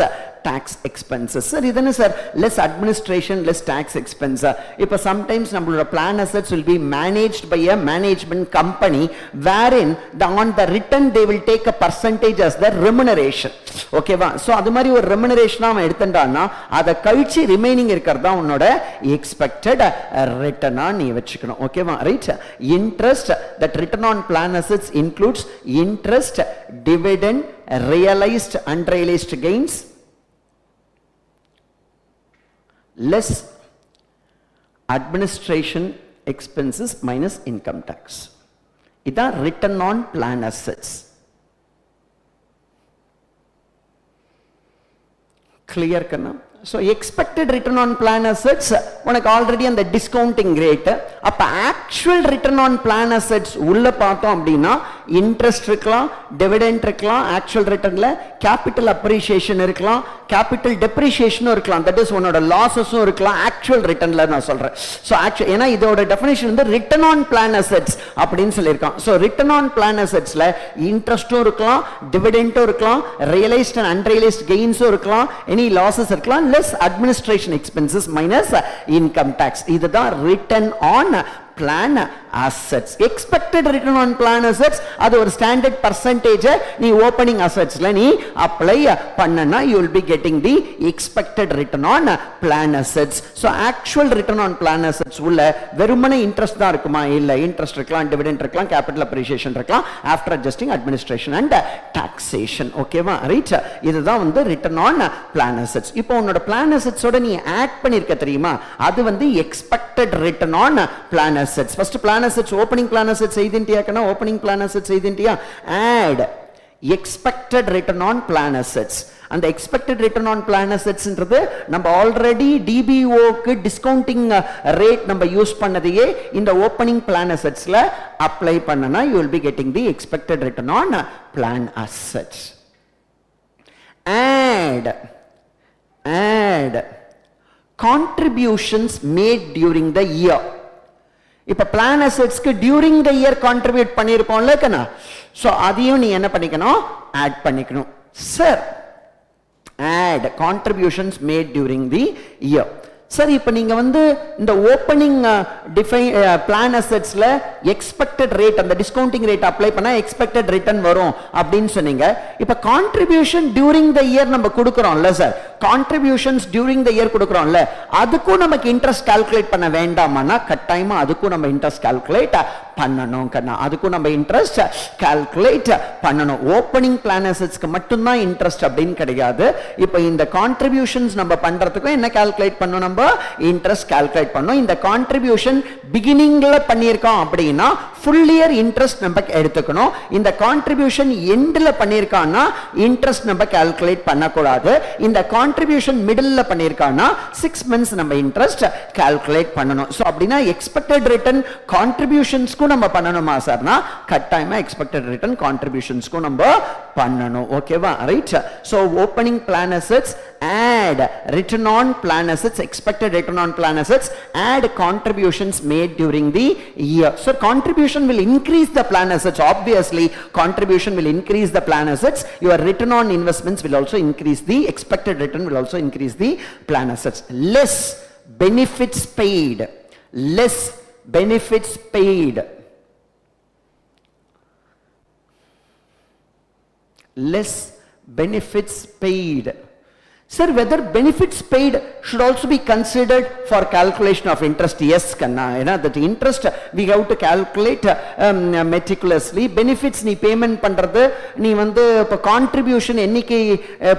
tax expenses. Sir idana sir less administration less tax expense. Ipo sometimes நம்மளோட plan assets will be managed by a management company wherein on the return they will take a percentage as the remuneration. ஓகேவா. So அது மாதிரி ஒரு remuneration அவன் எடுத்துட்டான்னா அதை கழிச்சு remaining இருக்கிறதா உன்னோட எக்ஸ்பெக்டட் ரிட்டர்னா நீ வச்சுக்கணும். ஓகேவா right. Interest that return on plan assets includes interest, dividend, realised unrealised gains less administration expenses minus income tax. இதான் return on plan assets. clear கண்ணா. So expected return on plan assets உனக்கு already அந்த discounting rate. அப்ப actual return on plan assets உள்ள பார்த்தோம் அப்படின்னா interest இருக்கலாம், dividend இருக்கலாம், ஆக்சுவல் ரிட்டர்ன்ல கேபிட்டல் அப்ரிசியேஷன் இருக்கலாம், கேபிட்டல் டெப்ரிசியேஷனும் இருக்கலாம், தட் இஸ் உன்னோட லாஸஸும் இருக்கலாம் ஆக்சுவல் ரிட்டர்ன்ல நான் சொல்றேன். ஸோ ஆக்சுவல் ஏன்னா இதோட டெஃபினேஷன் வந்து ரிட்டர்ன் ஆன் பிளான் அசெட்ஸ் அப்படின்னு சொல்லியிருக்கான். ஸோ ரிட்டர்ன் ஆன் பிளான் அசெட்ஸ்ல இன்ட்ரெஸ்ட்டும் இருக்கலாம், டிவிடெண்டும் இருக்கலாம், ரியலைஸ்ட் அண்ட் அன்ரியலைஸ்ட் கெயின்ஸும் இருக்கலாம், எனி லாஸஸ் இருக்கலாம், less administration expenses minus income tax. இதுதான் return on plan assets. Expected return on plan assets அது ஒரு ஸ்டாண்டர்ட் பர்சன்டேஜ் நீ ஓப்பனிங் அசெட்ஸ்ல நீ அப்ளை பண்ணனா you will be getting the expected return on plan assets. So actual return on plan assets உள்ள வெறுமனே interest தான் இருக்குமா? இல்ல, இன்ட்ரெஸ்ட் இருக்கலாம், டிவிடெண்ட் இருக்கலாம், கேபிட்டல் அப்ரிசியேஷன் இருக்கலாம், after adjusting administration and taxation. ஓகேவா ரைட். இதுதான் வந்து ரிட்டர்ன் ஆன் பிளான் அசெட்ஸ். இப்போ உன்னோட பிளான் அசெட்ஸோட நீ ஆட் பண்ணிருக்க தெரியுமா, அது வந்து expected return on plan assets. First plan assets, opening plan assets eidintiya kana, opening plan assets eidintiya, add expected return on plan assets. And the expected return on plan assets ன்றது நம்ம already DBO க்கு discounting rate நம்ம use பண்ணதையே இந்த opening plan assetsல apply பண்ணனா you will be getting the expected return on plan assets. Add contributions made during the year. இப்ப plan assets க்கு during the year contribute பண்ணிருப்போம்ல Kanna, so அதையும் நீ என்ன பண்ணிக்கணும், add பண்ணிக்கணும். Sir, add contributions made during the year. சரி, இப்ப நீங்க வந்து இந்த ஓப்பனிங் பிளான் அசெட்ஸ்ல எக்ஸ்பெக்டட் ரேட், அந்த டிஸ்கவுண்டிங் ரேட் அப்ளை பண்ணா எக்ஸ்பெக்டட் ரிட்டர்ன் வரும் அப்படின்னு சொன்னீங்க. இப்ப கான்ட்ரிபியூஷன் டியூரிங் த இயர் நம்ம கொடுக்கறோம்ல sir, contributions during the year கொடுக்கறோம்ல, அதுக்கும் நமக்கு இன்ட்ரெஸ்ட் கால்குலேட் பண்ண வேண்டாமானா கட்டாயமா அதுக்கும் நம்ம இன்ட்ரெஸ்ட் கால்குலேட் பண்ணணும் கண்ணா, அதுக்கும் நம்ம இன்ட்ரெஸ்ட் கால்குலேட் பண்ணணும். ஓப்பனிங் பிளான் அசெட்ஸ்க்கு மட்டும் தான் இன்ட்ரெஸ்ட் அப்படின்னு கிடையாது. இப்போ இந்த கான்ட்ரிபியூஷன்ஸ் நம்ம பண்றதுக்கும் என்ன கால்குலேட் பண்ணணும், நம்ம இன்ட்ரெஸ்ட் கால்குலேட் பண்ணணும். இந்த கான்ட்ரிபியூஷன் பிகினிங்ல பண்ணியிருக்கோம் அப்படின்னா ஃபுல் இயர் இன்ட்ரெஸ்ட் நம்ம எடுத்துக்கணும். இந்த கான்ட்ரிபியூஷன் எண்ட்ல பண்ணியிருக்கான்னா இன்ட்ரெஸ்ட் நம்ம கால்குலேட் பண்ணக்கூடாது. இந்த கான்ட்ரிபியூஷன் மிடில்ல பண்ணியிருக்கான்னா 6 months நம்ம இன்ட்ரெஸ்ட் கால்குலேட் பண்ணணும். ஸோ அப்படின்னா எக்ஸ்பெக்டட் ரிட்டர்ன் கான்ட்ரிபியூஷன்ஸ்க்கும் நம்ம பண்ணணுமா சார்னா கட்டாயமா எக்ஸ்பெக்டட் ரிட்டர்ன் கான்ட்ரிபியூஷன்ஸ்க்கும் நம்ம பண்ணணும். ஓகேவா, right. So opening plan assets, add return on plan assets, expected return on plan assets, add contributions made during the year. So contribution will increase the plan assets. Obviously contribution will increase the plan assets. Your return on investments will also increase, the expected return will also increase the plan assets. Less benefits paid, less benefits paid, less benefits paid. Sir, whether benefits paid should also be considered for calculation of interest? Yes kanna, that interest we have to calculate meticulously. Benefits நீ payment பண்றது, நீ வந்து இப்ப contribution என்னைக்கு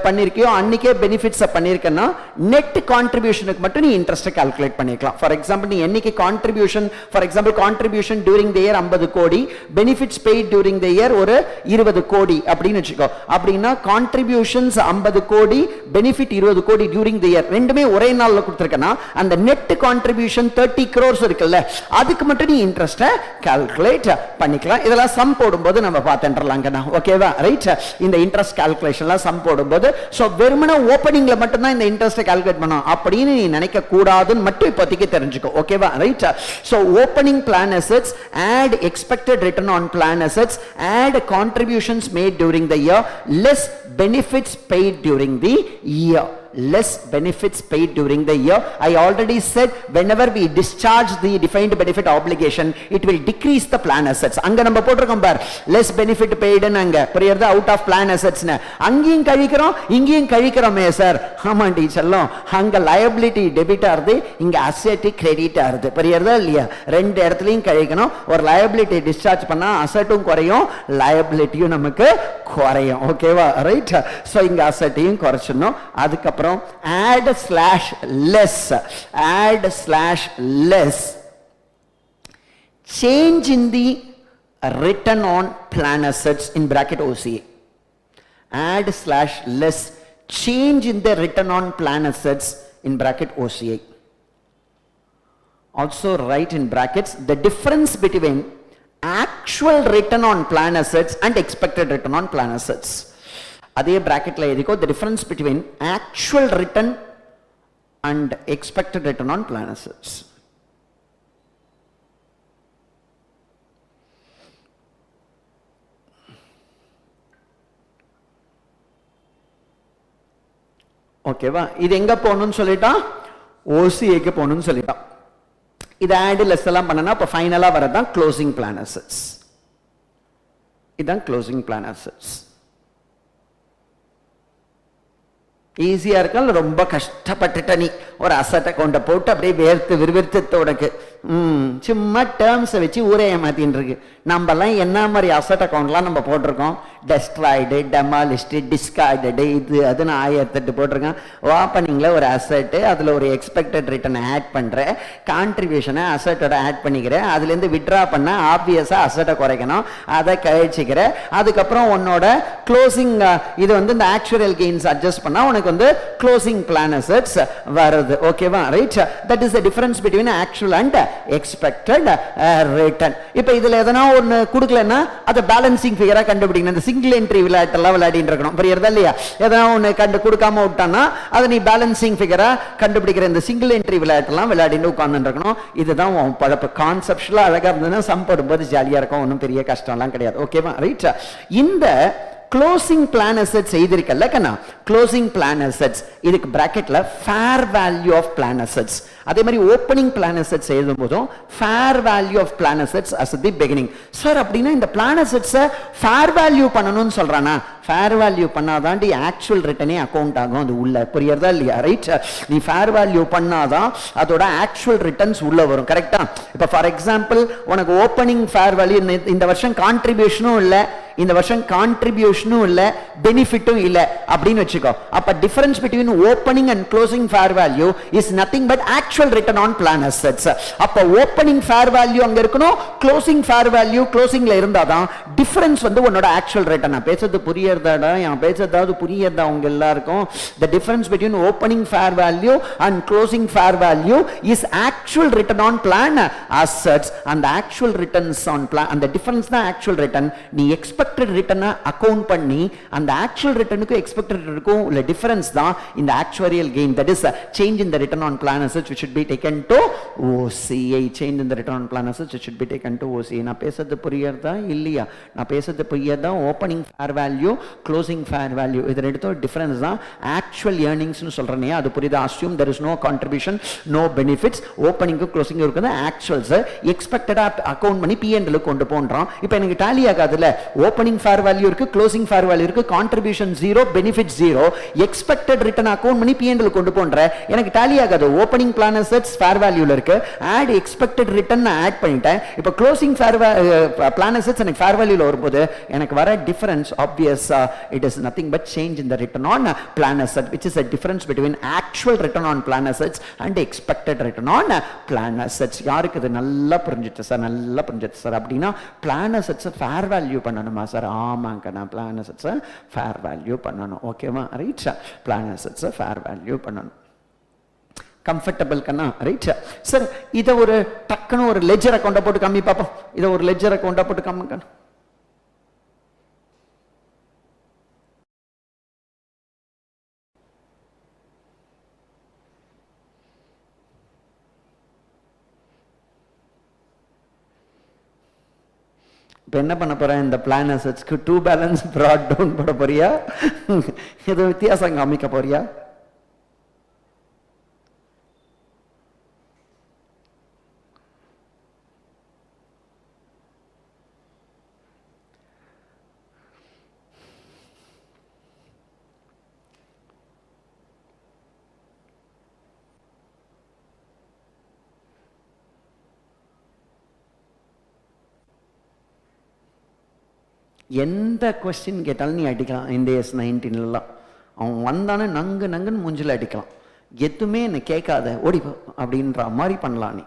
பண்ணிருக்கியோ அன்னைக்கே benefits பண்ணிருக்கனா net contributionக்கு மட்டும் நீ interest calculate பண்ணிக்கலாம். For example, நீ என்னைக்கு contribution, for example contribution during the year 50 கோடி, benefits paid during the year ஒரு 20 கோடி அப்படின்னு வெச்சுக்கோ. அப்படினா contributions 50 கோடி, benefit 20 கோடி during the year, ரெண்டுமே ஒரே நாள்ல கொடுத்திருக்கனா அந்த net contribution 30 crores இருக்குல்ல, அதுக்கு மட்டும் நீ இன்ட்ரெஸ்ட் கால்குலேட் பண்ணிக்கலாம். இதெல்லாம் சம் போடும்போது நம்ம பார்த்துறலாம்ங்கனா. ஓகேவா, ரைட். இந்த இன்ட்ரெஸ்ட் கால்குலேஷன்லாம் சம் போடும்போது சோ வெறுமனே ஓபனிங்ல மட்டும் தான் இந்த இன்ட்ரெஸ்ட் கால்குலேட் பண்ணனும் அப்படின்னு நீ நினைக்க கூடாதுன்னு மட்டும் இப்போதைக்கு தெரிஞ்சுக்கோ. ஓகேவா, right. So opening plan assets, add expected return on plan assets, add contributions made during the year, less benefits paid during the year. Less benefits paid during the year. I already said whenever we discharge the defined benefit obligation, it will decrease the plan assets. அங்க நம்ம போட்டுறோம் பார், less benefit paid னங்க புரியுது, out of plan assets னு அங்கேயும் கழிக்கிறோம் இங்கேயும் கழிக்கிறோமே sir. ஆமா டீச்சர்லாம், அங்க liability debit ஆறுது, இங்க asset credit ஆறுது, புரியுதா இல்லையா? ரெண்டு இடத்துலயும் கழிக்கணும். ஒரு liability discharge பண்ணா assetடும் குறையும், liabilityயும் நமக்கு குறையும். ஓகேவா, ரைட். சோ இங்க assetயும் குறைச்சணும். அதுக்கப்புறம் add slash less, add slash less, change in the return on plan assets in bracket OCA, add slash less, change in the return on plan assets in bracket OCA. Also write in brackets the difference between actual return on plan assets and expected return on plan assets. அதே பிராக்கெட்ல எழுதிக்கோ, the difference between actual return and expected return on plan assets. ஓகேவா, இது எங்க போகணும்னு சொல்லிட்டான், ஓசிஏக்கு போகணும்னு சொல்லிட்டான். இது add less எல்லாம் பண்ணனா இப்ப ஃபைனலா வரதான் க்ளோசிங் பிளான் அசெட்ஸ். இதான் க்ளோசிங் பிளான் அசெட்ஸ். ஈஸியா இருக்கா இல்ல ரொம்ப கஷ்டப்பட்டுட்ட நீ ஒரு அசட் அக்கௌண்ட்டை போட்டு அப்படியே வேர்த்து விறுவிறுத்து உனக்கு சும்மா டேர்ம்ஸை வச்சு ஊரே ஏமாத்தின்னு இருக்கு. நம்மலாம் என்ன மாதிரி அசட் அக்கௌண்ட்லாம் நம்ம போட்டிருக்கோம், டெஸ்ட்ராய்டு, டெமாலிஸ்டு, டிஸ்கார்டடு, இது அதுன்னு 1008 போட்டிருக்கோம். ஓப்பனிங்கில் ஒரு அசட்டு, அதில் ஒரு எக்ஸ்பெக்டட் ரிட்டர்னை ஆட் பண்ணுற, கான்ட்ரிபியூஷனை அசட்டோட ஆட் பண்ணிக்கிற, அதுலேருந்து விட்ரா பண்ண ஆப்வியஸாக அசட்டை குறைக்கணும், அதை கழிச்சிக்கிற, அதுக்கப்புறம் உன்னோட க்ளோசிங் இது வந்து இந்த ஆக்சுவல் கெயின்ஸ் அட்ஜஸ்ட் பண்ணால் உனக்கு வந்து க்ளோசிங் பிளான் அசட்ஸ் வருது. ஓகேவா, right? That is the difference between actual and expected return. இப்போ இதில் எதனா ஒன்று கொடுக்கலன்னா அதை பேலன்சிங் ஃபிகரா கண்டுபிடிக்கணும். இந்த சிங்கிள் என்ட்ரி விளையாட்டெல்லாம் விளையாடிட்டு இருக்கணும், புரியுறதா இல்லையா? எதனா ஒன்று கொடுக்காம விட்டானா அதை நீ பேலன்சிங் ஃபிகரா கண்டுபிடிக்கிற இந்த சிங்கிள் என்ட்ரி விளையாட்டெல்லாம் விளையாடிட்டு உட்கார்ந்து இருக்கணும். இதுதான் உன் பழப்பு. கான்செப்ட்லாம் அழகா இருந்ததுன்னா சம் போடும்போது ஜாலியா இருக்கும், ஒன்றும் பெரிய கஷ்டம்லாம் கிடையாது. ஓகேவா, ரைட்? இந்த க்ளோசிங் பிளான் அசெட்ஸ் செய்திருக்கல்ல கண்ணா, க்ளோசிங் பிளான் அசெட்ஸ், இதுக்கு பிராக்கெட்ல fair value of plan assets, அதே மாதிரி ஓப்பனிங் பிளான் அசெட்ஸ் எழுதும் போதும் fair value of plan assets as the beginning. Sir அப்படின்னா இந்த பிளான் அசெட்ஸை ஃபேர் வேல்யூ பண்ணணும்னு சொல்றானா? ஃபேர் வேல்யூ பண்ணாதான் ஆக்சுவல் ரிட்டனே அக்கௌண்ட் ஆகும், அது உள்ள, புரியுறதா இல்லையா? ரைட்? நீ ஃபேர் வேல்யூ பண்ணாதான் அதோட ஆக்சுவல் ரிட்டர்ன்ஸ் உள்ள வரும். கரெக்டா? இப்போ ஃபார் எக்ஸாம்பிள் உனக்கு ஓப்பனிங் ஃபேர் வேல்யூ இந்த வருஷம் கான்ட்ரிபியூஷனும் இல்லை, இந்த வருஷம் கான்ட்ரிபியூஷனும் இல்ல, பெனிஃபிட்டும் இல்ல அப்படின்னு வச்சுக்கோ. அப்ப difference between opening and closing fair value is nothing but actual return on plan assets. அப்ப ஓப்பனிங் ஃபேர் வேல்யூ அங்க இருக்கணும், க்ளோசிங் ஃபேர் வேல்யூ க்ளோசிங்ல இருந்தாதான் டிஃபரன்ஸ் வந்து உன்னோட ஆக்சுவல் ரிட்டர்ன். நான் பேசுறது புரியறதாடா? என் பேசுறதாவது புரியறதா உங்க எல்லாருக்கும்? the difference between opening fair value and closing fair value is actual return on plan assets, and the actual returns on plan and the difference தான் actual return. நீ expected return account பண்ணி அந்த actual returnக்கு expected returnக்கும் உள்ள difference தான் இந்த actuarial gain, that is change in the return on plan assets which should be taken to OCI. change in the return on plan assets which should be taken to OCI. நான் பேசுறது புரியறதா இல்லையா? நான் பேசுறது புரியறதா? opening fair value, closing fair value, இது ரெண்டுத்தோட difference தான் actual earnings னு சொல்றனே, அது புரியுதா? assume there is no contribution, no benefits, opening closing இருக்குது actuals expected account பண்ணி P&L கொண்டு போன்றோம். இப்போ எனக்கு டாலி ஆகாதுல, opening fair value இருக்கு, closing fair value இருக்கு, contribution 0, benefit 0, expected return account பண்ணி P&L கொண்டு போன்ற எனக்கு டாலி ஆகாது. opening plan assets fair value இருக்கு, add expected return ஆட் பண்ணிட்டேன். இப்போ closing fair plan assets எனக்கு fair value வரும்போது எனக்கு வர difference obvious, it is nothing but change in the return on plan asset, which is a difference between actual return on plan assets and expected return on plan assets. யாருக்கு இது நல்லா புரிஞ்சிட்டு sir? நல்லா புரிஞ்சிட்டு sir. அப்படின்னா plan assets fair value பண்ணணுமா sir? ஆமாங்க, நான் plan assets ஃபேர் வேல்யூ பண்ணணும். ஓகேவா, right? plan assets fair value பண்ணணும். கம்ஃபர்டபிள் கண்ணா, ரைட்? சார் இதை ஒரு டக்குன்னு ஒரு லெஜர் அக்கௌண்ட்டை போட்டு கம்மி பார்ப்போம். இதை ஒரு லெஜர் அக்கௌண்ட்டை போட்டு கம்மி. இப்போ என்ன பண்ண போறேன்? இந்த பிளான் அசெட்ஸ்க்கு டூ பேலன்ஸ் ப்ராட் டவுன் போட போறியா? ஏதோ வித்தியாசம் காமிக்க போறியா? எந்த கொஸ்டின் கேட்டாலும் நீ அடிக்கலாம். இந்த S19 அவன் வந்தானே நங்கு நங்குன்னு மூஞ்சில் அடிக்கலாம். எதுவுமே என்னை கேட்காத ஓடி அப்படின்ற மாதிரி பண்ணலாம் நீ.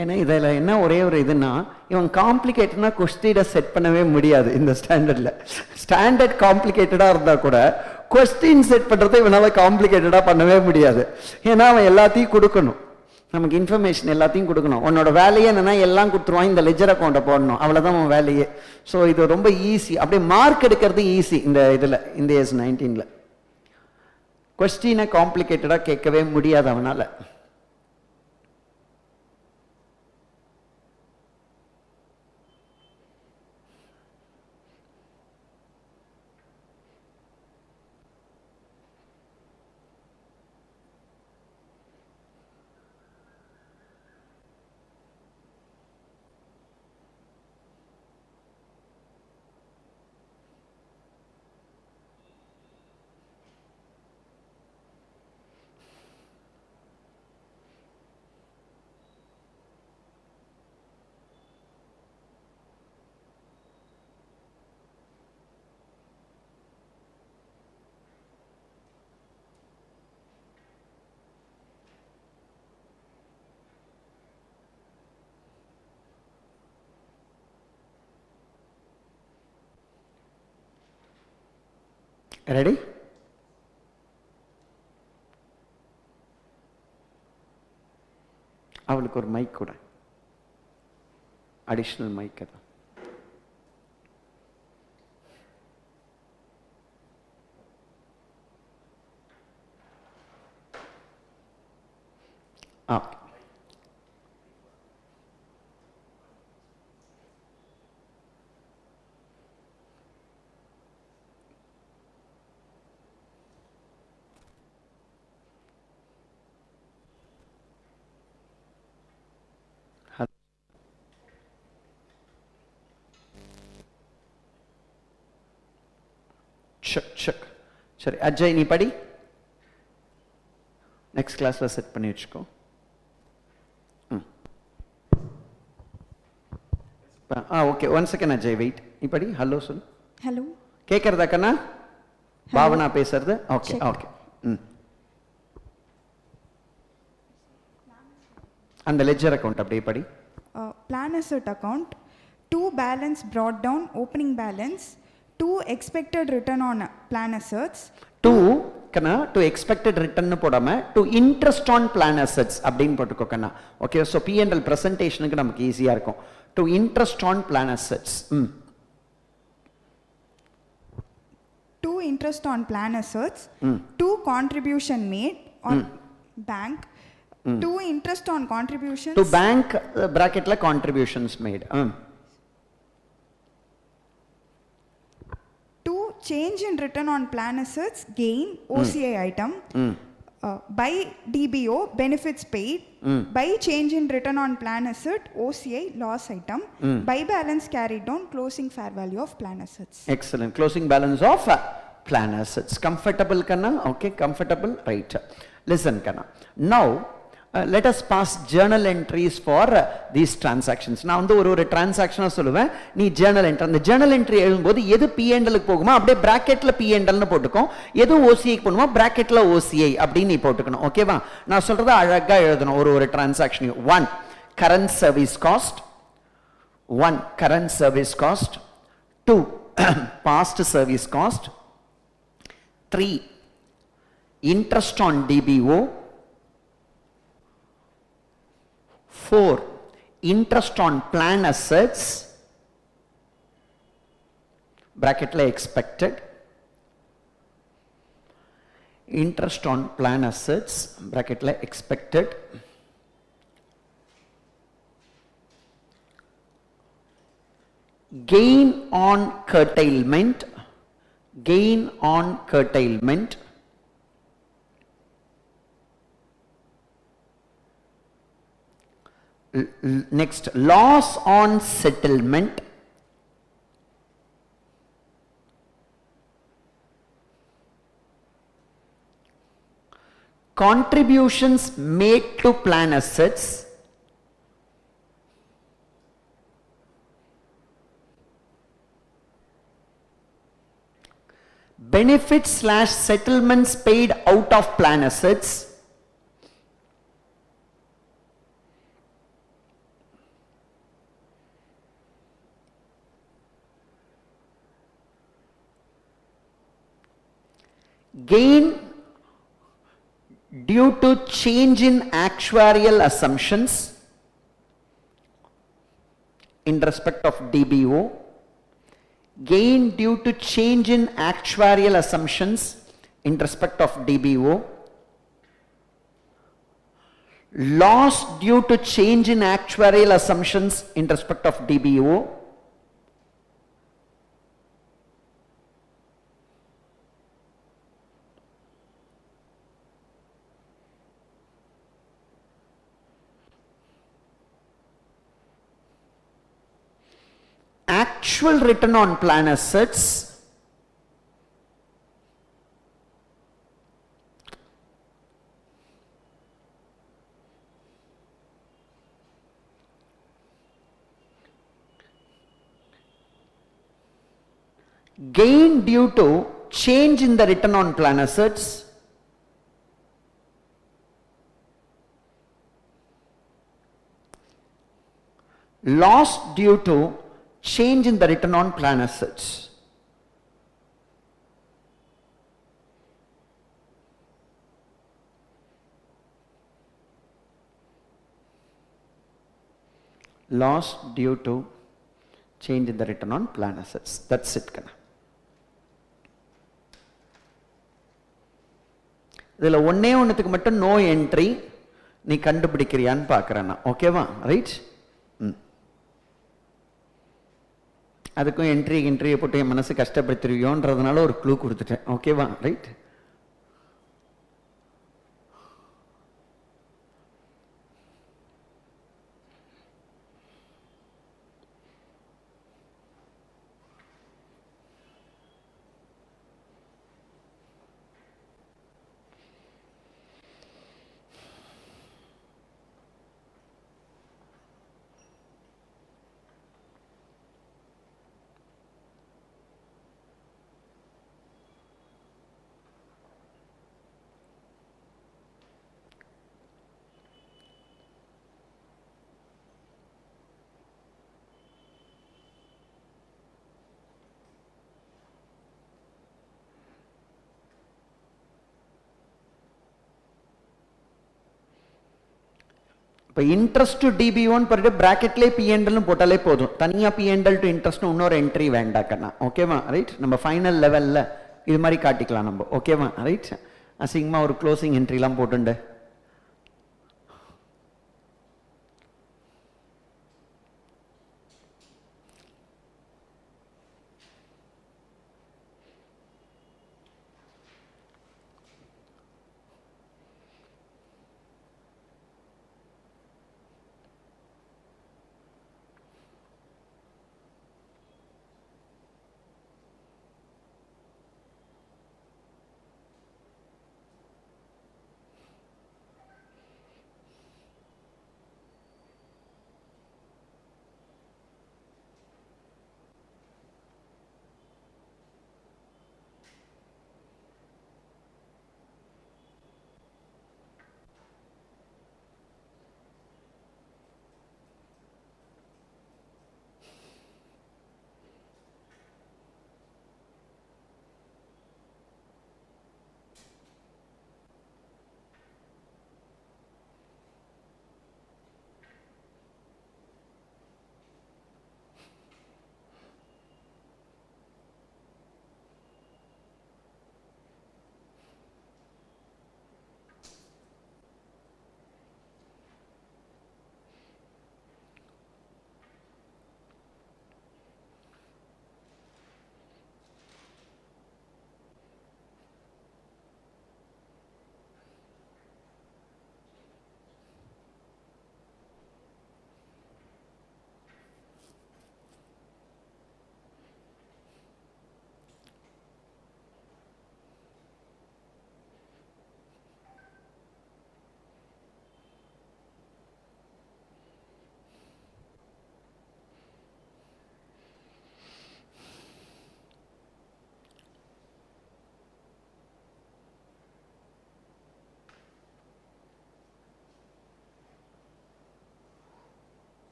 ஏன்னா இதில் என்ன ஒரே ஒரு இதுன்னா, இவன் காம்ப்ளிகேட்டட்னா கொஸ்டினை செட் பண்ணவே முடியாது இந்த ஸ்டாண்டர்டில். ஸ்டாண்டர்ட் காம்ப்ளிகேட்டடாக இருந்தால் கூட கொஸ்டின் செட் பண்ணுறதை இவனால் காம்ப்ளிகேட்டடாக பண்ணவே முடியாது. ஏன்னா அவன் எல்லாத்தையும் கொடுக்கணும், நமக்கு இன்ஃபர்மேஷன் எல்லாத்தையும் கொடுக்கணும். உன்னோட வேலையே என்னன்னா எல்லாம் கொடுத்துருவான், இந்த லெஜர் அக்கௌண்ட்டை போடணும், அவ்வளோதான் உன் வேலையே. ஸோ இது ரொம்ப ஈஸி. அப்படியே மார்க் எடுக்கிறது ஈஸி இந்த இதில், இந்த S19. கொஸ்டினை காம்ப்ளிகேட்டடாக கேட்கவே முடியாது அவனால். Ready? அவளுக்கு ஒரு மைக் கூட, அடிஷனல் மைக். அது சரி அஜய் நீ படி, நெக்ஸ்ட் கிளாஸ்ல செட் பண்ணி வச்சுக்கோ. Okay, 1 second Ajay wait. நீ படி. ஹலோ சொல்லு. ஹலோ கேட்கறதா கண்ணா? பாவனா பேசுறது. Okay okay. அந்த லெட்ஜர் அக்கவுண்ட் அப்படியே படி. plan asset account, to balance brought down opening balance, to expected return on plan assets, to Kanna to expected return போடாம to interest on plan assets அப்படின்னு போட்டுக்கோ கண்ணா. ஓகே, ஸோ P&L பிரசன்டேஷனுக்கு நமக்கு ஈஸியா இருக்கும். to interest on plan assets. to interest on plan assets, to contribution made on bank, to interest on contributions, to bank bracketல contributions made. to change in return on plan assets gain OCI item, by DBO benefits paid, by change in return on plan asset OCI loss item, by balance carried down closing fair value of plan assets. Excellent. Closing balance of plan assets. Comfortable kanna? Okay, comfortable, right. Listen kanna, now let us pass journal entries for these transactions. நான் வந்து ஒரு டிரான்சாக்ஷனா சொல்லுவேன், நீ Journal entry. அந்த Journal entry எழுதும்போது எது P&L போகுமா அப்படியே பிராக்கெட்ல P&L னு போட்டுக்கோ, எது OCI போணுமா பிராக்கெட்ல OCI அப்படின்னு நீ போட்டுக்கணும். ஓகேவா? நான் சொல்றத அழகா எழுதணும். ஒரு transaction 1 current service cost, 1 current service cost, 2 past service cost, 3 interest on DBO, 4 interest on plan assets bracket la expected, interest on plan assets bracket la expected, gain on curtailment, gain on curtailment, next loss on settlement, contributions made to plan assets, benefits / settlements paid out of plan assets, gain due to change in actuarial assumptions in respect of DBO, gain due to change in actuarial assumptions in respect of DBO, loss due to change in actuarial assumptions in respect of DBO, actual return on plan assets, gain due to change in the return on plan assets, loss due to change in the return on plan assets. loss due to change in the return on plan assets. That's it kana. இதில் ஒன்றே ஒன்றுத்துக்கு மட்டும் no entry நீ கண்டுபிடிக்கிறியான்னு பார்க்குறேன்னா ஓகேவா right. அதுக்கும் என்ட்ரியை போட்டு என் மனசு கஷ்டப்படுத்திருவியோன்றதுனால ஒரு க்ளூ கொடுத்துட்டேன் ஓகேவா ரைட். இப்போ இன்ட்ரெஸ்ட் டு டிபி1 பர்ட்டு ப்ராக்கெட்லேயே பிஎன்எல்னு போட்டாலே போதும். தனியாக பிஎன்எல் டு இன்ட்ரெஸ்ட் இன்னொரு என்ட்ரி வேண்டாக்கண்ணா ஓகேவா ரைட். நம்ம ஃபைனல் லெவலில் இது மாதிரி காட்டிக்கலாம் நம்ம ஓகேவா ரைட். அசிங்கமாக ஒரு க்ளோசிங் என்ட்ரிலாம் போட்டுண்டு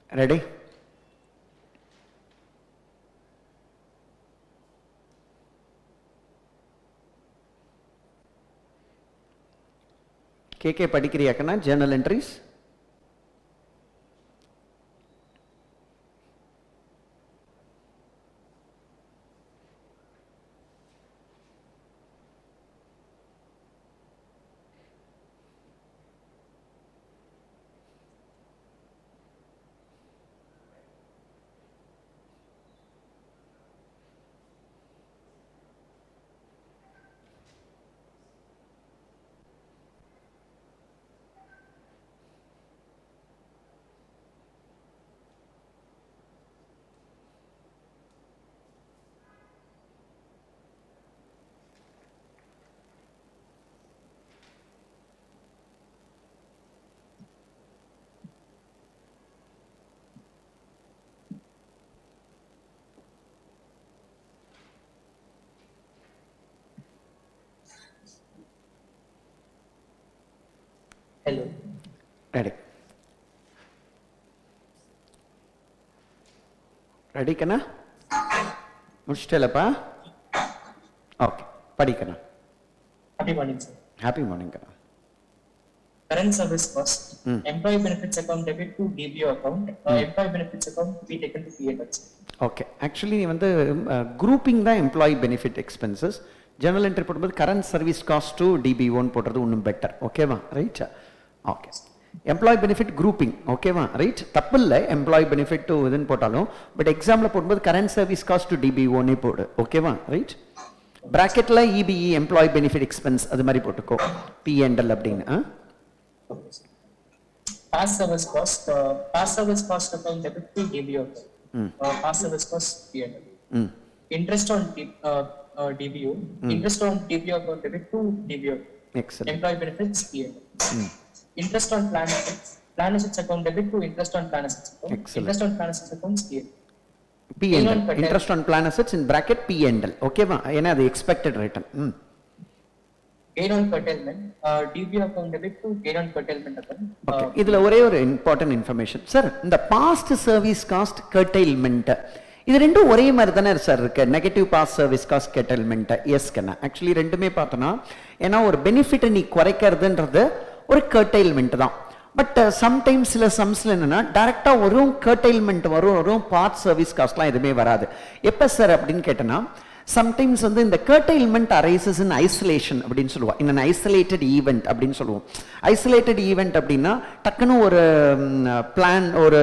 Ready? KK படிக்கிறியாக்கண்ணா journal entries? Hello. Ready. Ready கண்ணா? முடிச்சிட்டேலப்பா? ஓகே, படிக்கண்ணா. Happy morning, sir. Happy morning கண்ணா. Current service cost. Employee benefits account debit to DBO account. Employee benefits account to be taken to P&L. Okay, actually நீ வந்து grouping தான் employee benefit expenses. Journal entry போடும்போது current service cost to டிபிஓன்னு போடுறது இன்னும் better. ஓகேவா? Right? Okay. Employee benefit grouping. ஓகேவா? Right? தப்பு இல்லை எம்ப்ளாயி பெனிஃபிட் டு இதுன்னு போட்டாலும், பட் எக்ஸாம்பிள் போடும்போது கரண்ட் சர்வீஸ் காஸ்ட் டு டிபிஓன்னே போடு. ஓகேவா? ரைட்? பிராக்கெட்ல இபிஇ எம்ப்ளாயி பெனிஃபிட் எக்ஸ்பென்ஸ் அது மாதிரி போட்டுக்கோ, P&L அப்படின்னு. Past service cost account debit to DBO account. Past service cost P&L. Interest on DBO. Interest on DBO account debit to DBO. Excellent. Employee benefits P&L. Interest on plan assets account debit to interest on plan assets account. Excellent. Interest on plan assets account P&L. P&L. Interest on plan assets in bracket P&L. ஓகேவா? ஏன்னா அது expected return. Gain on curtailment. DBO account debit to gain on curtailment account. Okay, இதுல ஒரே ஒரு important information sir. இந்த past service cost curtailment இது ரெண்டும் ஒரே மாதிரி தானே சார் இருக்கு. Negative past service cost curtailment. Yes கண்ணா, ஆக்சுவலி ரெண்டுமே பார்த்தோன்னா, ஏன்னா ஒரு பெனிஃபிட்டை நீ குறைக்கிறதுன்றது ஒரு கர்டைல்மெண்ட் தான். பட் சம்டைம்ஸ் சில சம்ஸ்ல என்னன்னா டைரக்டா வரும் கர்டைல்மெண்ட் வரும் பார்ட் சர்வீஸ் காஸ்ட்லாம் எதுவுமே வராது. எப்ப சார் அப்படின்னு கேட்டேன்னா, சம்டைம்ஸ் வந்து இந்த கர்டைல்மெண்ட் அரைசஸ் இன் ஐசோலேஷன் அப்படின்னு சொல்லுவோம். இன் ஐசோலேட்டட் ஈவெண்ட் அப்படின்னு சொல்லுவோம். ஐசோலேட்டட் ஈவெண்ட் அப்படின்னா டக்குன்னு ஒரு பிளான், ஒரு